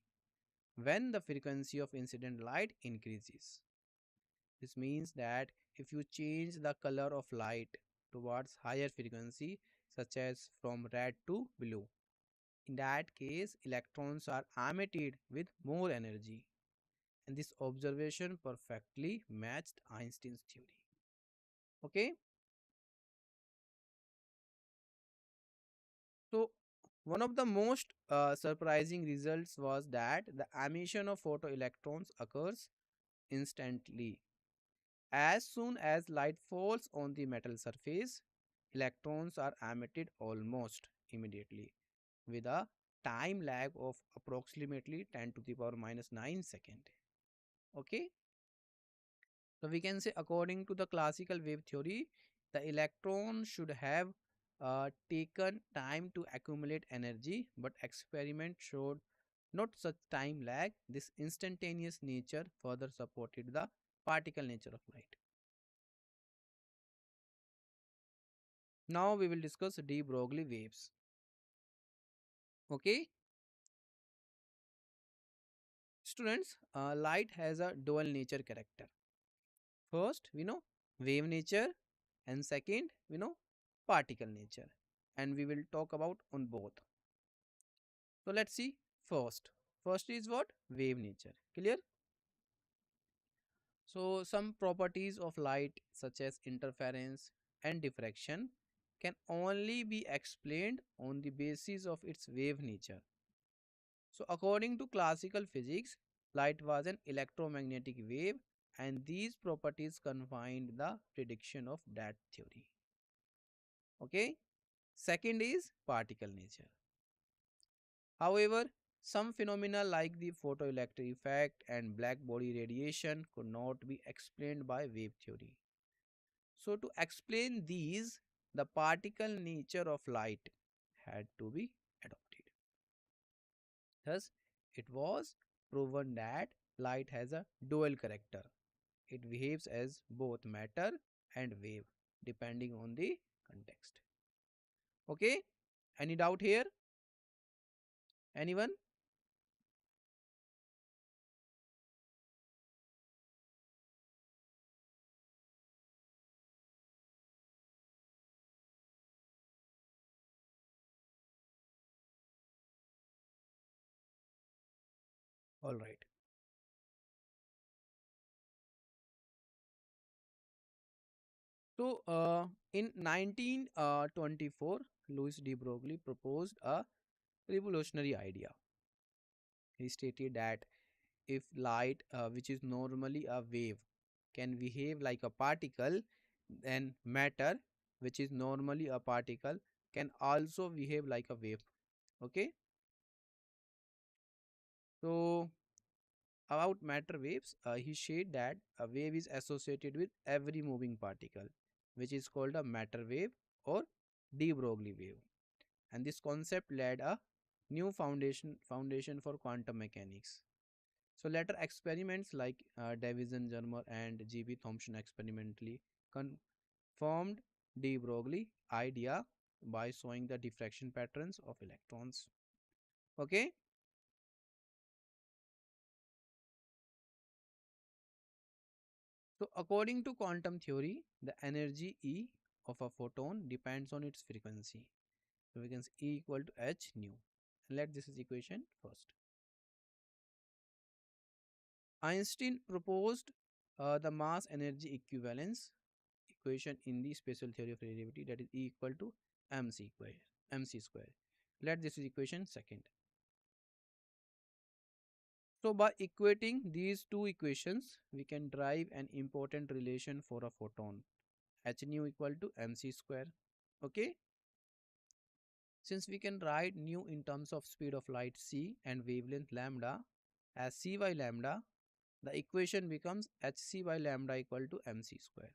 when the frequency of incident light increases. This means that if you change the color of light towards higher frequency, such as from red to blue, in that case electrons are emitted with more energy, and this observation perfectly matched Einstein's theory. Okay, so one of the most surprising results was that the emission of photoelectrons occurs instantly. As soon as light falls on the metal surface, electrons are emitted almost immediately with a time lag of approximately 10 to the power minus 9 second. Okay, so we can say according to the classical wave theory, the electron should have taken time to accumulate energy, but experiment showed not such time lag. This instantaneous nature further supported the particle nature of light. Now we will discuss de Broglie waves. Okay, students, light has a dual nature character. First, we know wave nature, and second, we know particle nature, and we will talk about on both. So let's see first. First is what? Wave nature. Clear? So some properties of light such as interference and diffraction can only be explained on the basis of its wave nature. So according to classical physics, light was an electromagnetic wave, and these properties confined the prediction of that theory. Okay. Second is particle nature. However, some phenomena like the photoelectric effect and black body radiation could not be explained by wave theory. So to explain these, the particle nature of light had to be adopted. Thus, it was proven that light has a dual character. It behaves as both matter and wave depending on the context. Okay? Any doubt here? Anyone? All right. So, in 1924, Louis de Broglie proposed a revolutionary idea. He stated that if light, which is normally a wave, can behave like a particle, then matter, which is normally a particle, can also behave like a wave. Okay. So, about matter waves, he said that a wave is associated with every moving particle, which is called a matter wave or de Broglie wave. And this concept laid a new foundation for quantum mechanics. So later experiments like Davison Germer and G.B. Thomson experimentally confirmed de Broglie idea by showing the diffraction patterns of electrons. Okay. So according to quantum theory, the energy E of a photon depends on its frequency. So we can say E equal to h nu. Let this is equation first. Einstein proposed the mass energy equivalence equation in the special theory of relativity, that is E equal to mc square. mc square. Let this is equation second. So by equating these two equations, we can derive an important relation for a photon, h nu equal to mc square. Okay. Since we can write nu in terms of speed of light c and wavelength lambda as c by lambda, the equation becomes hc by lambda equal to mc square.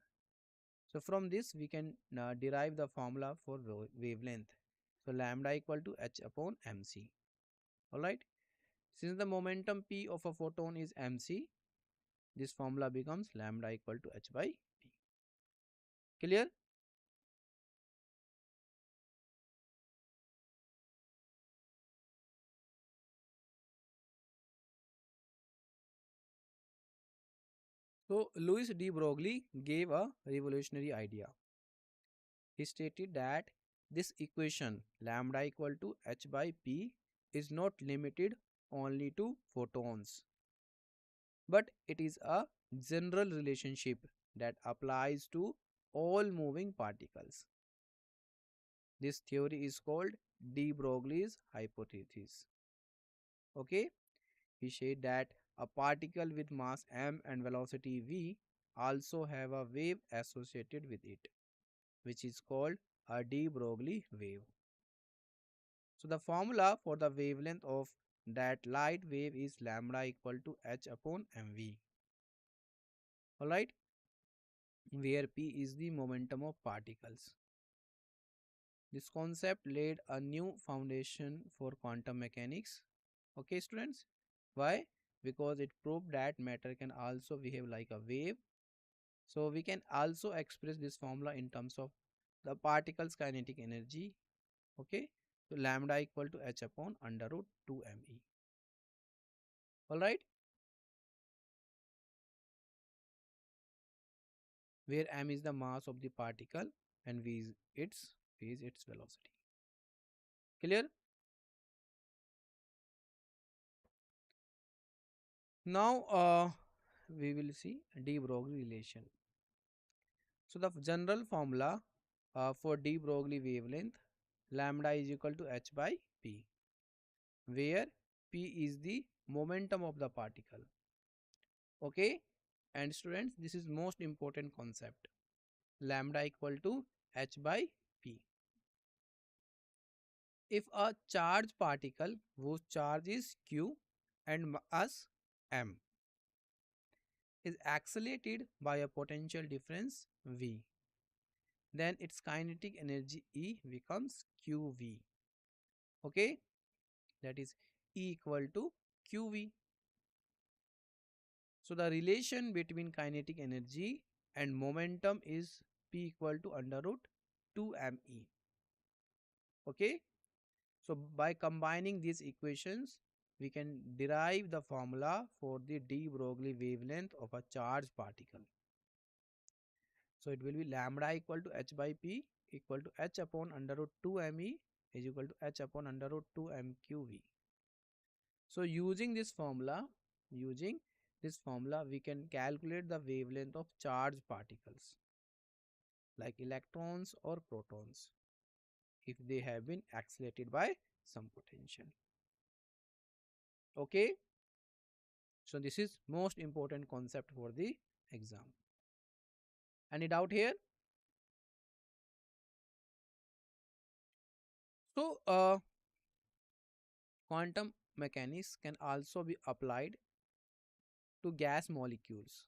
So from this we can derive the formula for wavelength. So lambda equal to h upon mc. Alright. Since the momentum p of a photon is mc, this formula becomes lambda equal to h by p. Clear? So Louis de Broglie gave a revolutionary idea. He stated that this equation lambda equal to h by p is not limited only to photons, but it is a general relationship that applies to all moving particles. This theory is called de Broglie's hypothesis. Okay, he said that a particle with mass m and velocity v also have a wave associated with it, which is called a de Broglie wave. So the formula for the wavelength of that light wave is lambda equal to h upon mv. Alright, where p is the momentum of particles. This concept laid a new foundation for quantum mechanics. Okay, students? Why? Because it proved that matter can also behave like a wave. So we can also express this formula in terms of the particle's kinetic energy. Okay, so lambda equal to h upon under root 2 me. Alright, where m is the mass of the particle and v is its velocity. Clear? Now we will see de Broglie relation. So the general formula for de Broglie wavelength, lambda is equal to h by p, where p is the momentum of the particle. Okay, and students, this is most important concept. Lambda equal to h by p. If a charged particle whose charge is q and mass m is accelerated by a potential difference v, then its kinetic energy E becomes qv. Okay, that is E equal to qv. So the relation between kinetic energy and momentum is P equal to under root 2 me. Okay, so by combining these equations, we can derive the formula for the de Broglie wavelength of a charged particle. So it will be lambda equal to h by p equal to h upon under root 2 me is equal to h upon under root 2 mqv. So using this formula, we can calculate the wavelength of charged particles. like electrons or protons, if they have been accelerated by some potential. Okay, so this is most important concept for the exam. Any doubt here? So quantum mechanics can also be applied to gas molecules.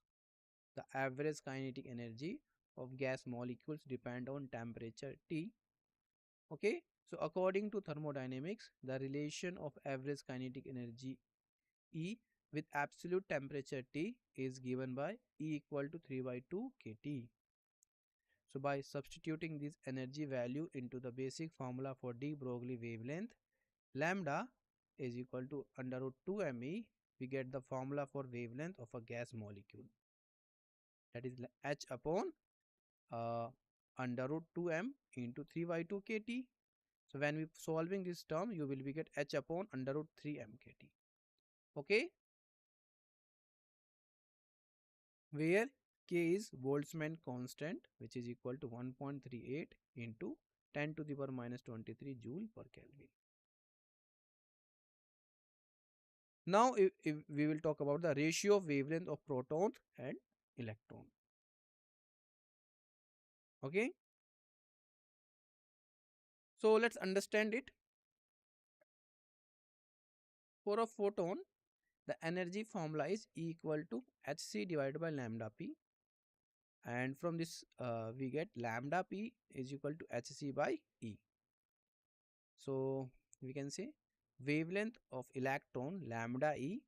The average kinetic energy of gas molecules depend on temperature T. Okay, so according to thermodynamics, the relation of average kinetic energy E with absolute temperature T is given by E equal to 3 by 2 kT. So by substituting this energy value into the basic formula for de Broglie wavelength, lambda is equal to under root 2 me, we get the formula for wavelength of a gas molecule, that is h upon uh, under root 2m into 3 by 2 kT. So when we solving this term, you will be get h upon under root 3 m kT. Okay, where k is Boltzmann constant, which is equal to 1.38 into 10 to the power minus 23 joule per Kelvin. Now if we will talk about the ratio of wavelength of proton and electron. Okay, so let's understand it. For a photon, the energy formula is E equal to hc divided by lambda p, and from this we get lambda p is equal to hc by E. So we can say wavelength of electron lambda E,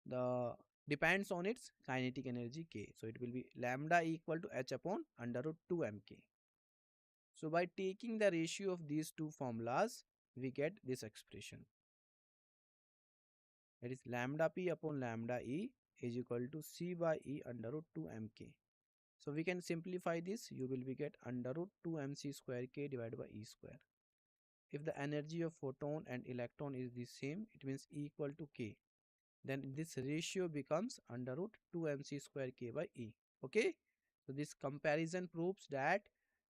the depends on its kinetic energy k, so it will be lambda E equal to h upon under root 2 mk. So by taking the ratio of these two formulas, we get this expression, that is lambda p upon lambda E is equal to c by E under root 2 mk. So we can simplify this, you will be get under root 2 mc square k divided by E square. If the energy of photon and electron is the same, it means E equal to k, then this ratio becomes under root 2 mc square k by E. Okay, so this comparison proves that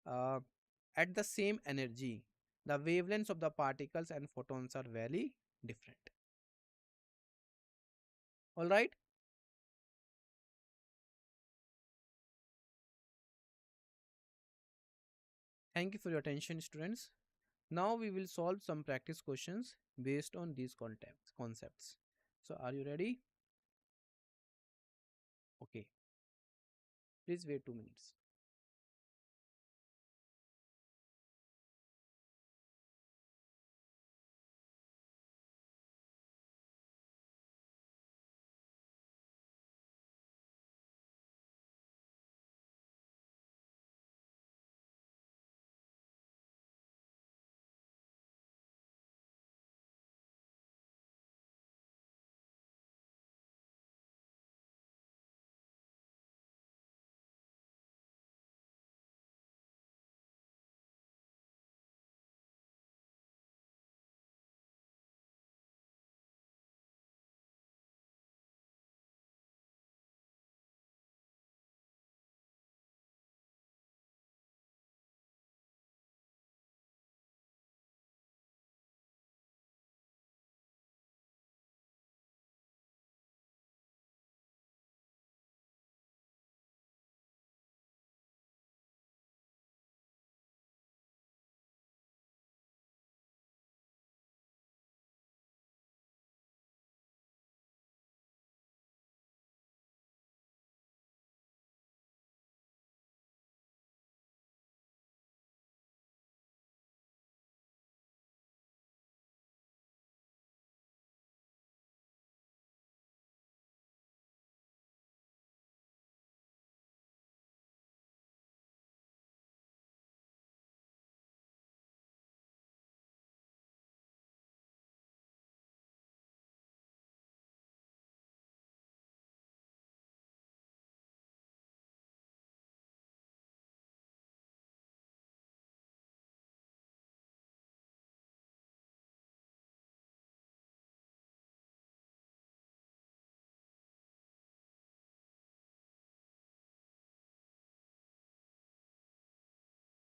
uh, at the same energy, the wavelengths of the particles and photons are very different. All right. Thank you for your attention, students. Now we will solve some practice questions based on these concepts. So are you ready? Okay. Please wait 2 minutes.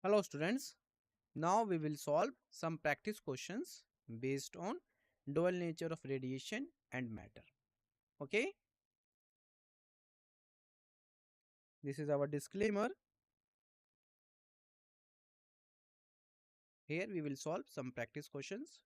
Hello students. Now we will solve some practice questions based on dual nature of radiation and matter. Okay. This is our disclaimer. Here we will solve some practice questions.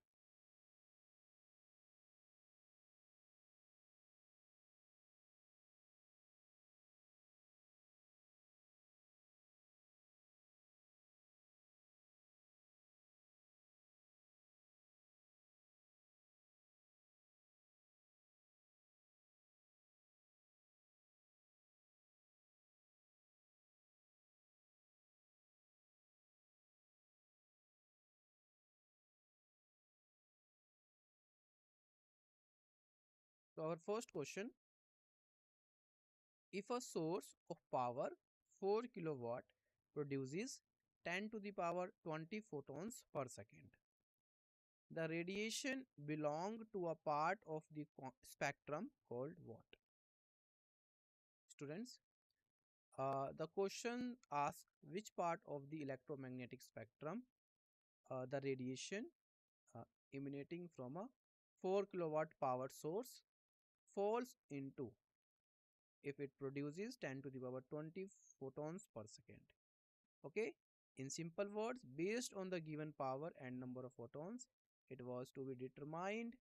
So our first question, if a source of power 4 kilowatt produces 10 to the power 20 photons per second, the radiation belong to a part of the spectrum called what? Students, the question asks which part of the electromagnetic spectrum the radiation uh, emanating from a 4 kilowatt power source falls into if it produces 10 to the power 20 photons per second. Okay, in simple words, based on the given power and number of photons, it was to be determined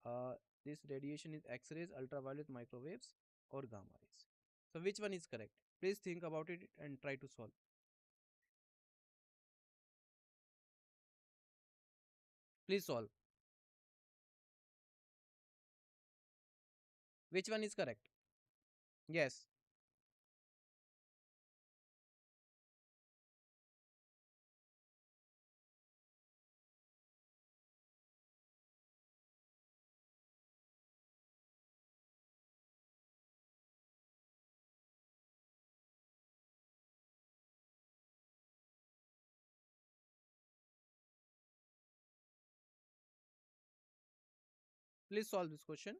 uh, this radiation is X-rays, ultraviolet, microwaves or gamma rays. So which one is correct? Please think about it and try to solve. Please solve. Which one is correct? Yes. Please solve this question.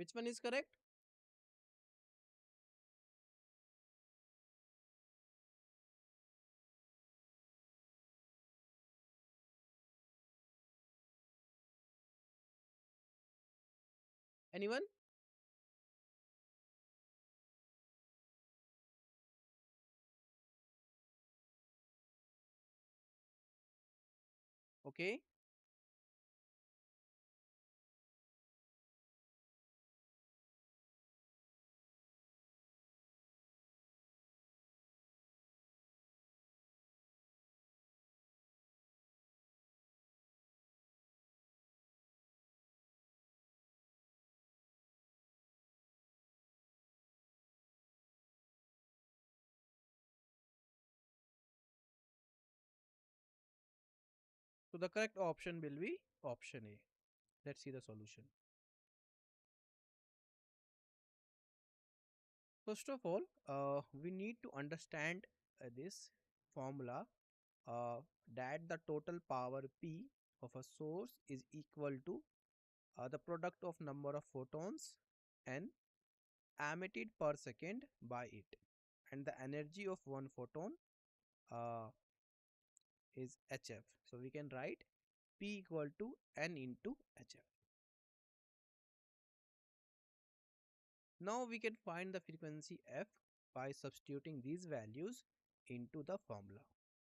Which one is correct? Anyone? Okay. So the correct option will be option A. Let's see the solution. First of all, we need to understand this formula uh, that the total power P of a source is equal to the product of number of photons n emitted per second by it, and the energy of one photon uh, is hf. So we can write P equal to n into hf. Now we can find the frequency f by substituting these values into the formula.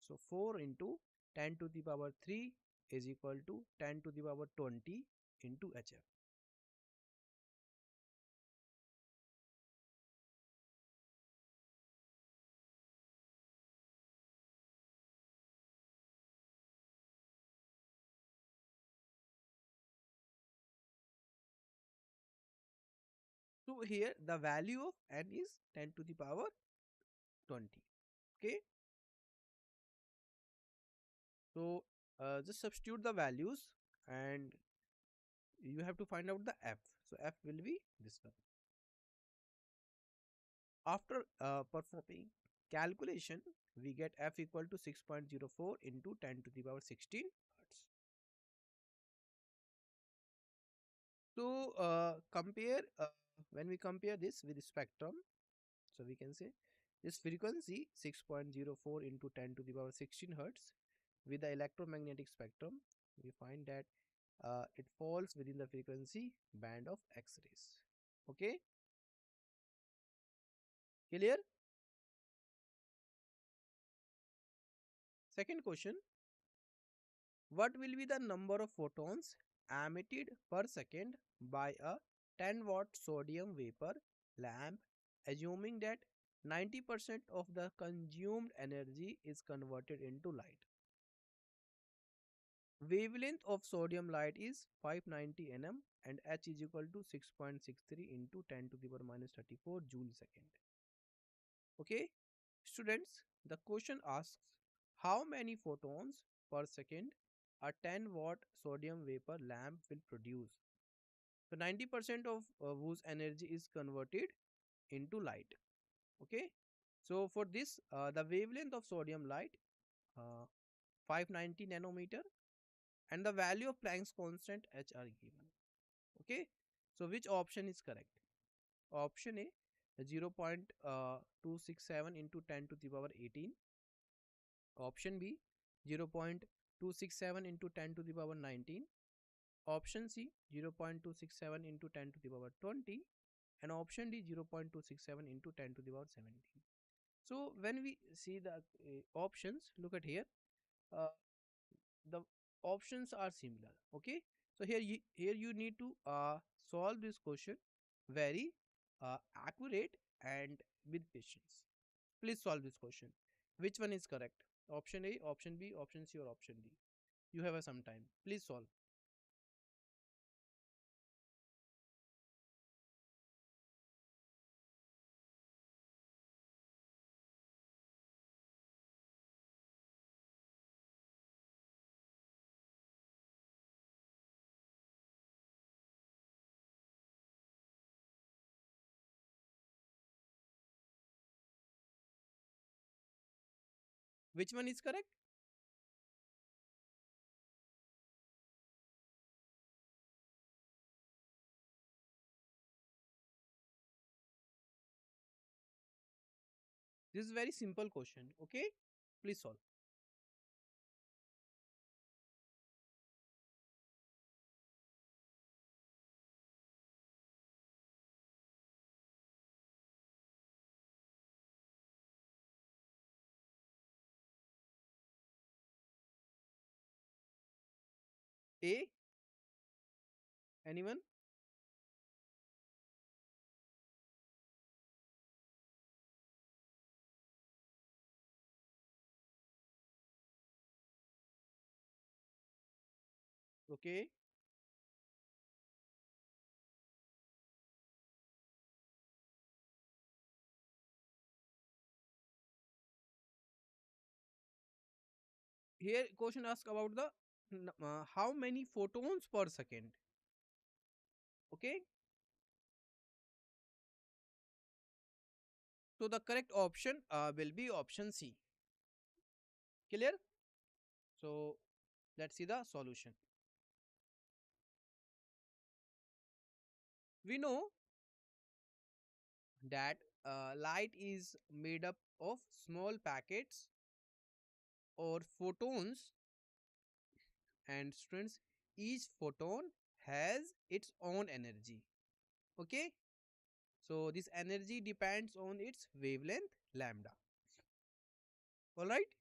So 4 into 10 to the power 3 is equal to 10 to the power 20 into hf. So here the value of n is 10 to the power 20. Okay. So just substitute the values and you have to find out the f. So f will be this one. After performing calculation, we get F equal to 6.04 into 10 to the power 16 hertz. So compare when we compare this with the spectrum, so we can say this frequency 6.04 into 10 to the power 16 hertz with the electromagnetic spectrum, we find that it falls within the frequency band of X-rays. Okay, clear? Second question, what will be the number of photons emitted per second by a 10-watt sodium vapor lamp, assuming that 90% of the consumed energy is converted into light? Wavelength of sodium light is 590 nm and H is equal to 6.63 into 10 to the power minus 34 joule second. Okay, students, the question asks how many photons per second a 10-watt sodium vapor lamp will produce. So 90% of whose energy is converted into light. Okay, so for this the wavelength of sodium light uh, 590 nanometer and the value of Planck's constant H are given. Okay, so which option is correct? Option A 0.267 into 10 to the power 18. Option B 0.267 into 10 to the power 19. Option C 0.267 into 10 to the power 20 and option D 0.267 into 10 to the power 17. So when we see the options, look at here. Uh, the options are similar. Okay, so here you need to solve this question very accurate and with patience. Please solve this question. Which one is correct? Option A, option B, option C, or option D? You have some time. Please solve. Which one is correct? This is very simple question. Okay, please solve. A, anyone? Okay, here question asks about the how many photons per second. Okay, so the correct option will be option C. Clear? So let's see the solution. We know that light is made up of small packets or photons, and students, each photon has its own energy. Okay, so this energy depends on its wavelength lambda. All right.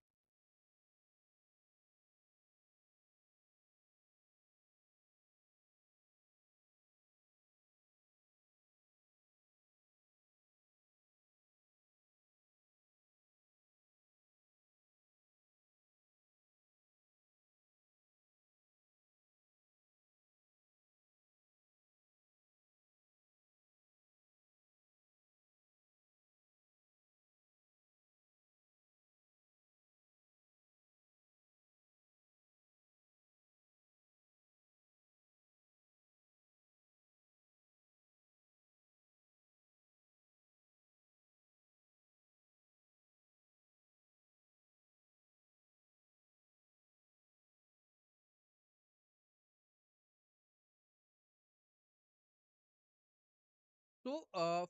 So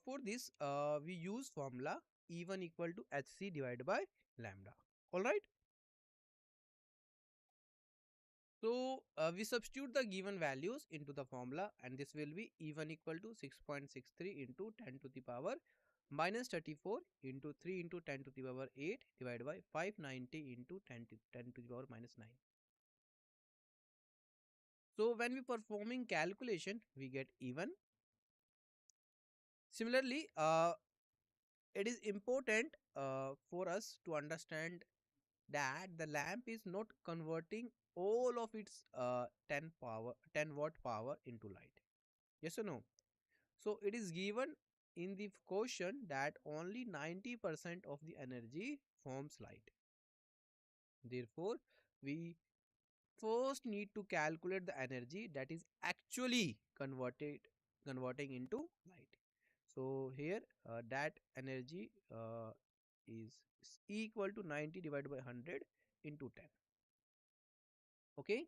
for this we use formula E1 equal to Hc divided by lambda. All right. So we substitute the given values into the formula, and this will be E1 equal to 6.63 into 10 to the power minus 34 into 3 into 10 to the power 8 divided by 590 into 10 to the power minus 9. So when we performing calculation, we get even. Similarly, it is important for us to understand that the lamp is not converting all of its 10 watt power into light. Yes or no? So it is given in the question that only 90% of the energy forms light. Therefore, we first need to calculate the energy that is actually converting into light. So here that energy is equal to 90 divided by 100 into 10. Okay,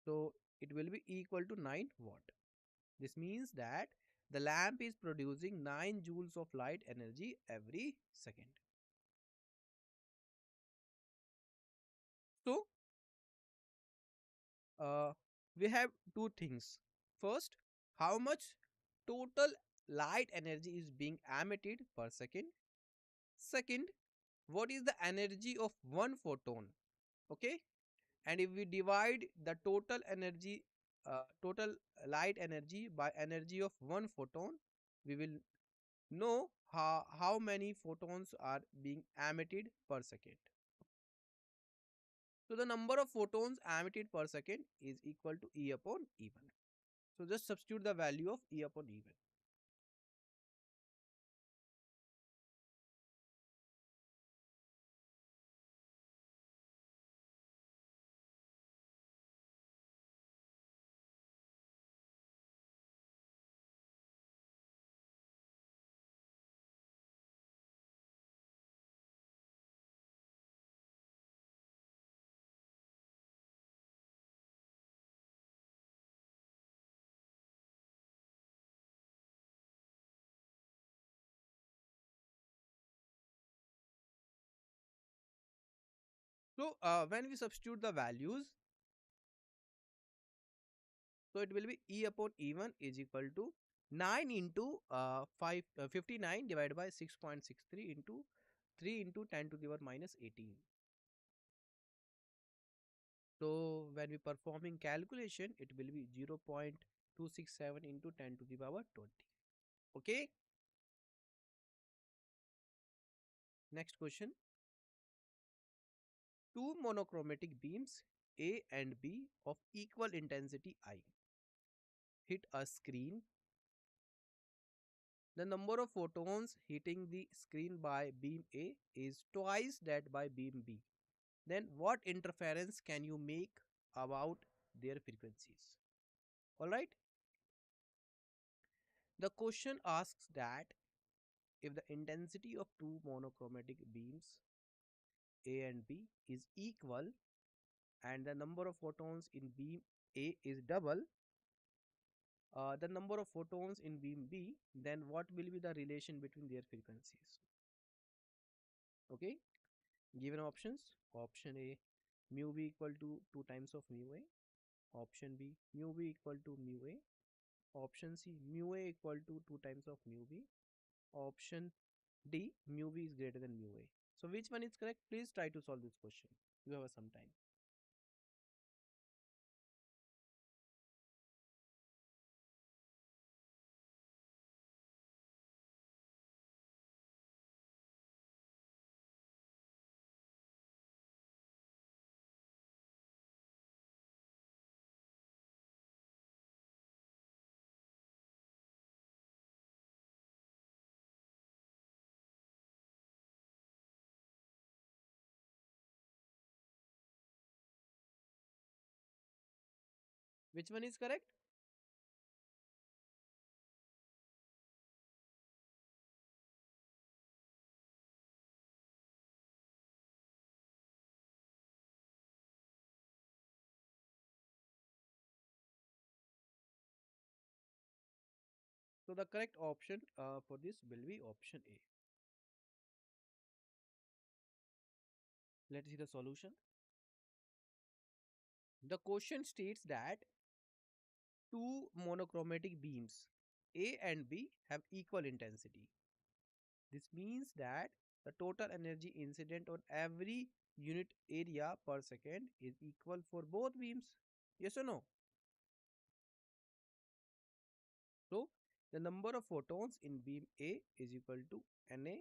so it will be equal to 9 watt. This means that the lamp is producing 9 joules of light energy every second. So we have two things. First, how much total light energy is being emitted per second. Second, what is the energy of one photon? Okay, and if we divide the total light energy by energy of one photon, we will know how many photons are being emitted per second. So the number of photons emitted per second is equal to E upon E1. So just substitute the value of E upon E1. So when we substitute the values, so it will be E upon E1 is equal to 9 into 59 divided by 6.63 into 3 into 10 to the power minus 18. So when we performing calculation, it will be 0.267 into 10 to the power 20. Okay. Next question. Two monochromatic beams A and B of equal intensity I hit a screen. The number of photons hitting the screen by beam A is twice that by beam B. Then what interference can you make about their frequencies? Alright. The question asks that if the intensity of two monochromatic beams A and B is equal and the number of photons in beam A is double the number of photons in beam B, then what will be the relation between their frequencies? Okay, given options. Option A, mu B equal to 2 times of mu A. Option B, mu B equal to mu A. Option C, mu A equal to 2 times of mu B. Option D, mu B is greater than mu A. So which one is correct? Please try to solve this question. You have some time. Which one is correct? So the correct option for this will be option A. Let's see the solution. The question states that two monochromatic beams A and B have equal intensity. This means that the total energy incident on every unit area per second is equal for both beams. Yes or no? So the number of photons in beam A is equal to Na.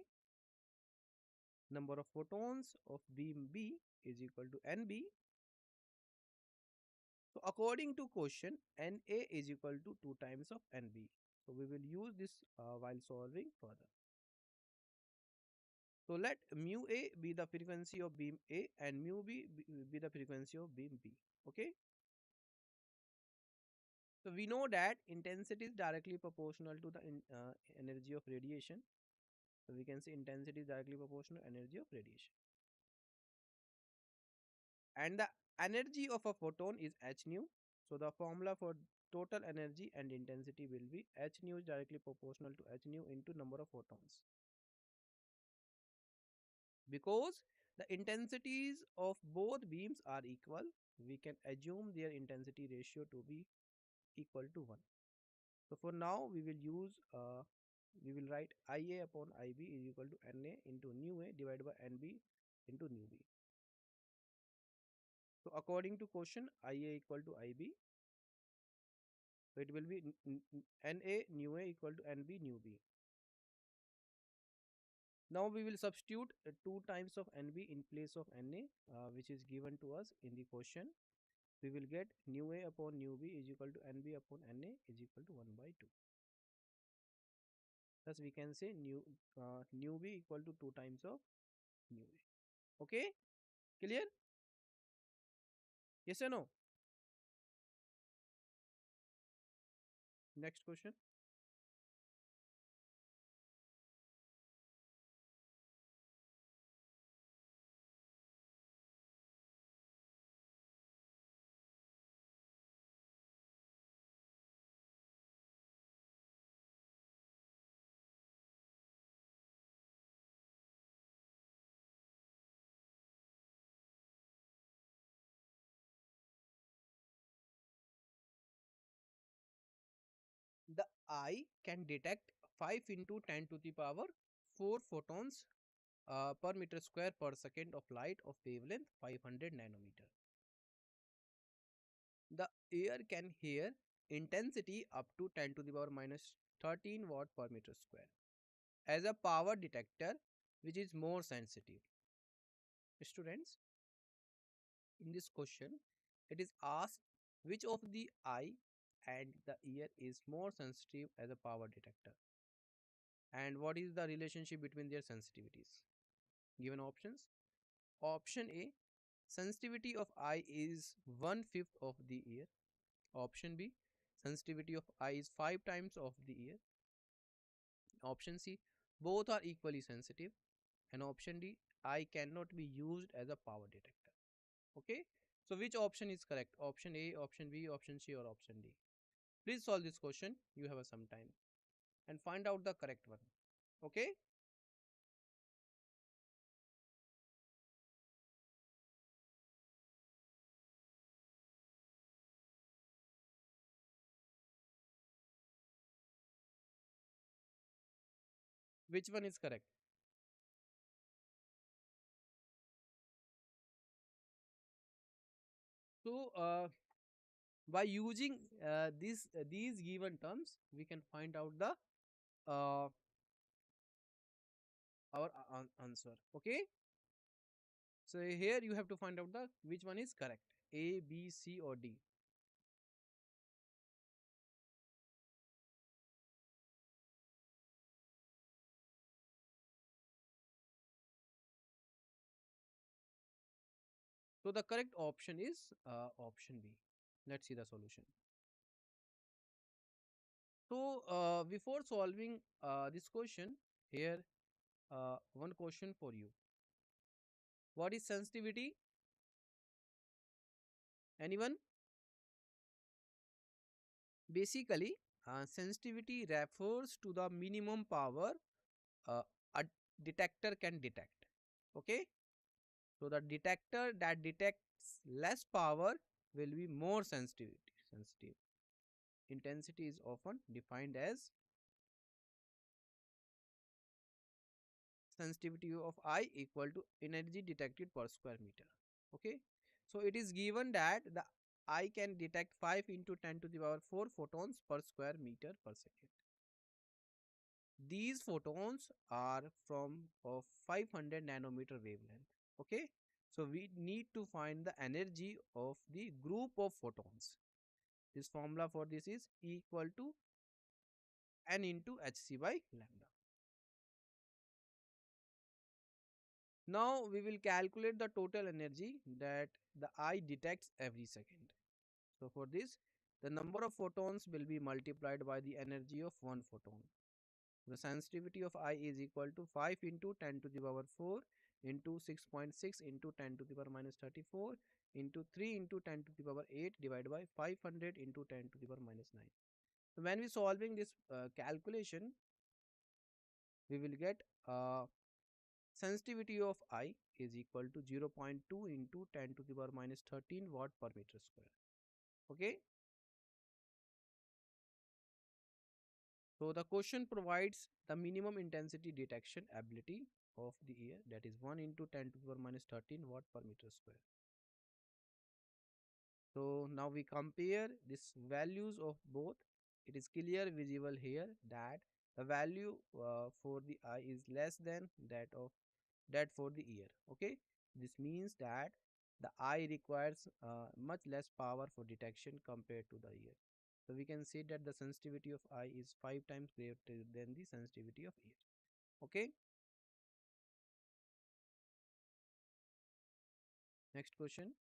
Number of photons of beam B is equal to Nb. So according to question, Na is equal to 2 times of Nb. So we will use this while solving further. So let mu A be the frequency of beam A and mu B be the frequency of beam B. Okay. So we know that intensity is directly proportional to the energy of radiation. So we can say intensity is directly proportional to energy of radiation. And the energy of a photon is h nu. So the formula for total energy and intensity will be h nu is directly proportional to h nu into number of photons. Because the intensities of both beams are equal, we can assume their intensity ratio to be equal to 1. So for now, we will write Ia upon Ib is equal to Na into nu A divided by Nb into nu B. So according to question, Ia equal to Ib. So it will be Na nu A equal to Nb nu B. Now we will substitute 2 times of Nb in place of Na, which is given to us in the question. We will get nu A upon nu B is equal to Nb upon Na is equal to 1 by 2. Thus we can say nu B equal to 2 times of nu A. Okay, clear? Yes or no? Next question. The eye can detect 5 into 10 to the power 4 photons per meter square per second of light of wavelength 500 nanometer. The ear can hear intensity up to 10 to the power minus 13 watt per meter square. As a power detector, which is more sensitive. Students, in this question, it is asked which of the eye and the ear is more sensitive as a power detector, and what is the relationship between their sensitivities. Given options: option A, sensitivity of eye is 1/5 of the ear. Option B, sensitivity of eye is 5 times of the ear. Option C, both are equally sensitive. And option D, eye cannot be used as a power detector. Okay, so which option is correct? Option A, option B, option C, or option D? Please solve this question. You have some time and find out the correct one. Okay. Which one is correct? So by using these given terms, we can find out the our answer. Okay. So here you have to find out the which one is correct. A, B, C, or D. So the correct option is option B. Let's see the solution. So before solving this question, here one question for you. What is sensitivity? Anyone? Basically, sensitivity refers to the minimum power uh, a detector can detect. Okay, so the detector that detects less power will be more sensitive. Intensity is often defined as sensitivity of I equal to energy detected per square meter. Okay, so it is given that the I can detect 5 into 10 to the power 4 photons per square meter per second. These photons are from of 500 nanometer wavelength. Okay, so we need to find the energy of the group of photons. This formula for this is E equal to n into hc by lambda. Now we will calculate the total energy that the eye detects every second. So for this, the number of photons will be multiplied by the energy of one photon. The sensitivity of eye is equal to 5 into 10 to the power 4 into 6.6 into 10 to the power minus 34 into 3 into 10 to the power 8 divided by 500 into 10 to the power minus 9. So when we solving this calculation, we will get sensitivity of I is equal to 0.2 into 10 to the power minus 13 watt per meter square. Okay. So the question provides the minimum intensity detection ability of the ear, that is 1 into 10 to the power minus 13 watt per meter square. So now we compare these values of both. It is clear visible here that the value for the eye is less than that for the ear. Okay, this means that the eye requires much less power for detection compared to the ear. So we can say that the sensitivity of eye is 5 times greater than the sensitivity of ear. Okay, next question.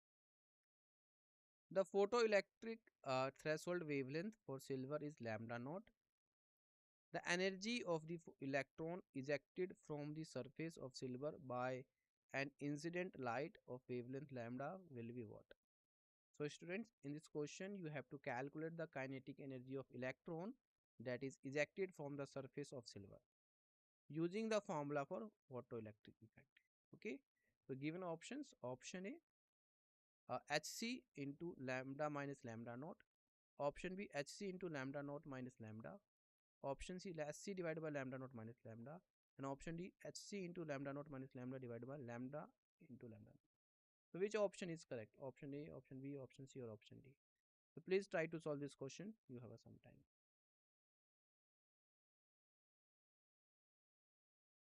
The photoelectric threshold wavelength for silver is lambda naught. The energy of the electron ejected from the surface of silver by an incident light of wavelength lambda will be what? So students, in this question you have to calculate the kinetic energy of electron that is ejected from the surface of silver using the formula for photoelectric effect. Okay, so given options: option A, hc into lambda minus lambda naught; option B, hc into lambda naught minus lambda; option C, hc divided by lambda naught minus lambda; and option D, hc into lambda naught minus lambda divided by lambda into lambda. So which option is correct? Option A, option B, option C, or option D? So please try to solve this question. You have some time.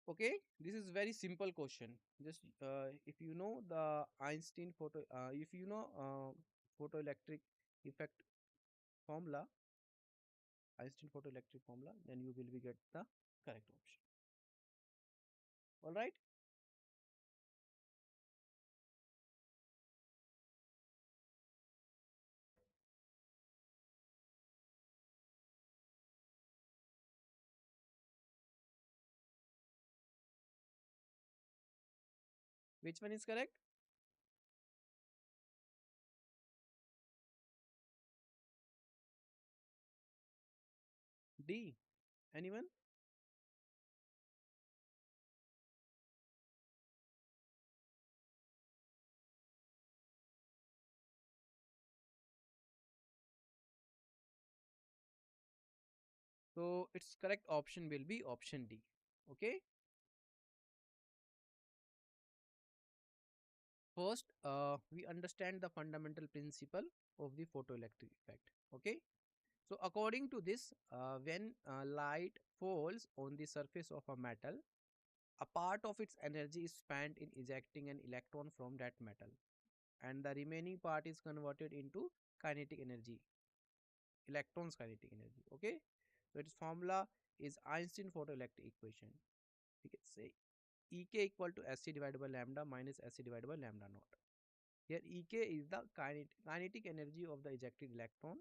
Okay, this is very simple question. Just if you know the Einstein if you know photoelectric effect formula, Einstein photoelectric formula, then you will be get the correct option. All right. Which one is correct? D. Anyone? So its correct option will be option D. Okay. First, we understand the fundamental principle of the photoelectric effect. Okay. So according to this, when light falls on the surface of a metal, a part of its energy is spent in ejecting an electron from that metal, and the remaining part is converted into kinetic energy, electrons kinetic energy. Okay, so its formula is Einstein photoelectric equation. We can say Ek equal to Sc divided by lambda minus Sc divided by lambda naught. Here Ek is the kinetic energy of the ejected electron.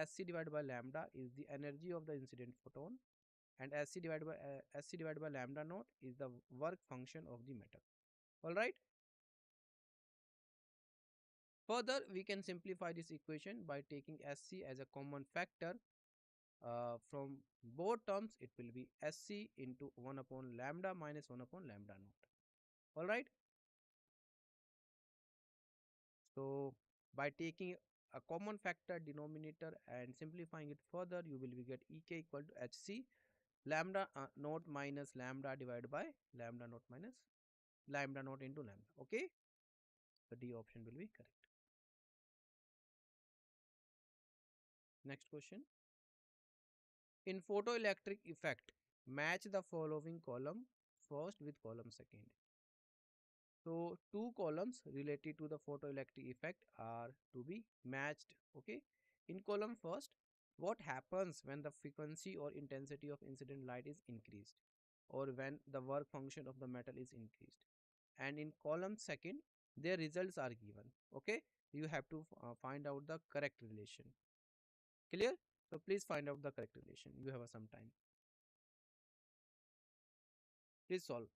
Sc divided by lambda is the energy of the incident photon, and Sc divided by lambda naught is the work function of the metal. All right. Further, we can simplify this equation by taking Sc as a common factor from both terms it will be SC into 1 upon lambda minus 1 upon lambda naught. All right. So by taking a common factor denominator and simplifying it further, you will be get Ek equal to Hc lambda naught minus lambda divided by lambda naught minus lambda naught into lambda. Okay. The D option will be correct. Next question. In photoelectric effect, match the following column first with column second. So two columns related to the photoelectric effect are to be matched. Okay. In column first, what happens when the frequency or intensity of incident light is increased, or when the work function of the metal is increased? And in column second, their results are given. Okay. You have to find out the correct relation. Clear? So please find out the correct relation. You have some time. Please solve.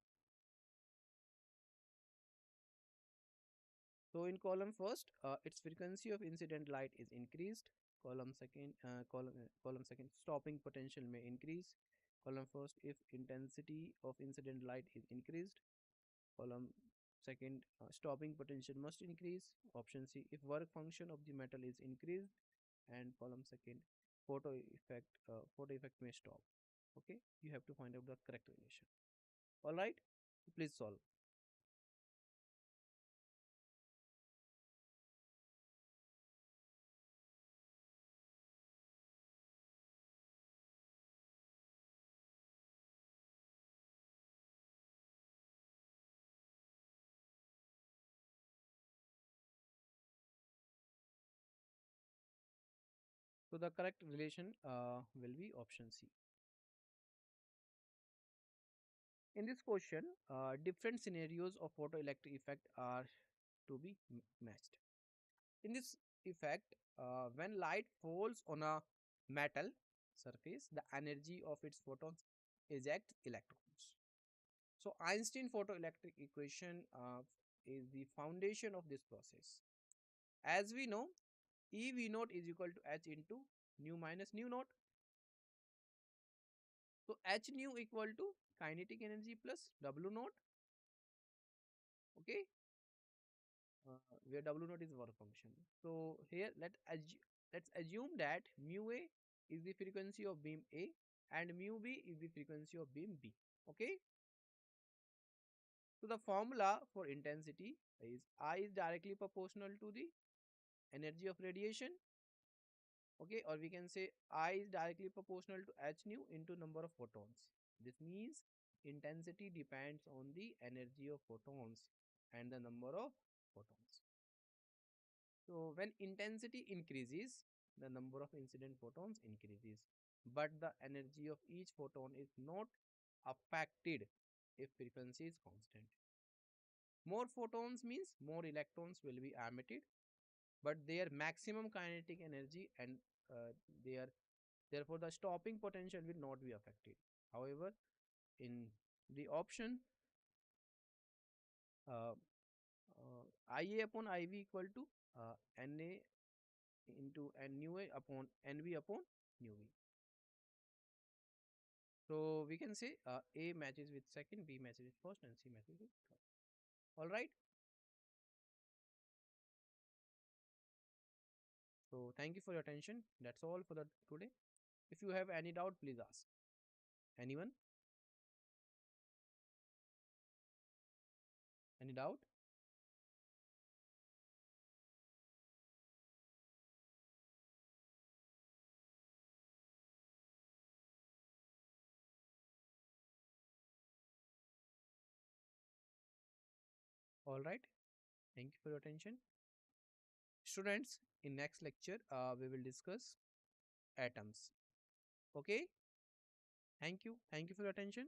So in column first, its frequency of incident light is increased. Column second, stopping potential may increase. Column first, if intensity of incident light is increased. Column second, stopping potential must increase. Option C, if work function of the metal is increased. And column second, photo effect may stop. Okay, you have to find out the correct relation. All right, please solve. So the correct relation will be option C. In this question, different scenarios of photoelectric effect are to be matched. In this effect, when light falls on a metal surface, the energy of its photons eject electrons. So Einstein photoelectric equation is the foundation of this process. As we know, E V naught is equal to H into nu minus nu naught. So H nu equal to kinetic energy plus W naught. Okay, where W naught is work function. So here let's assume that mu A is the frequency of beam A and mu B is the frequency of beam B. Okay. So the formula for intensity is I is directly proportional to the energy of radiation. Okay, or we can say I is directly proportional to H nu into number of photons. This means intensity depends on the energy of photons and the number of photons. So when intensity increases, the number of incident photons increases, but the energy of each photon is not affected if frequency is constant. More photons means more electrons will be emitted, but their maximum kinetic energy and uh, their therefore the stopping potential will not be affected. However, in the option uh, IA upon IV equal to Na into n nu A upon nV upon nu V. So we can say A matches with second, B matches with first, and C matches with third. All right. So thank you for your attention. That's all for the today. If you have any doubt, please ask. Anyone? Any doubt? All right. Thank you for your attention. Students, in next lecture, we will discuss atoms. Okay. Thank you. Thank you for your attention.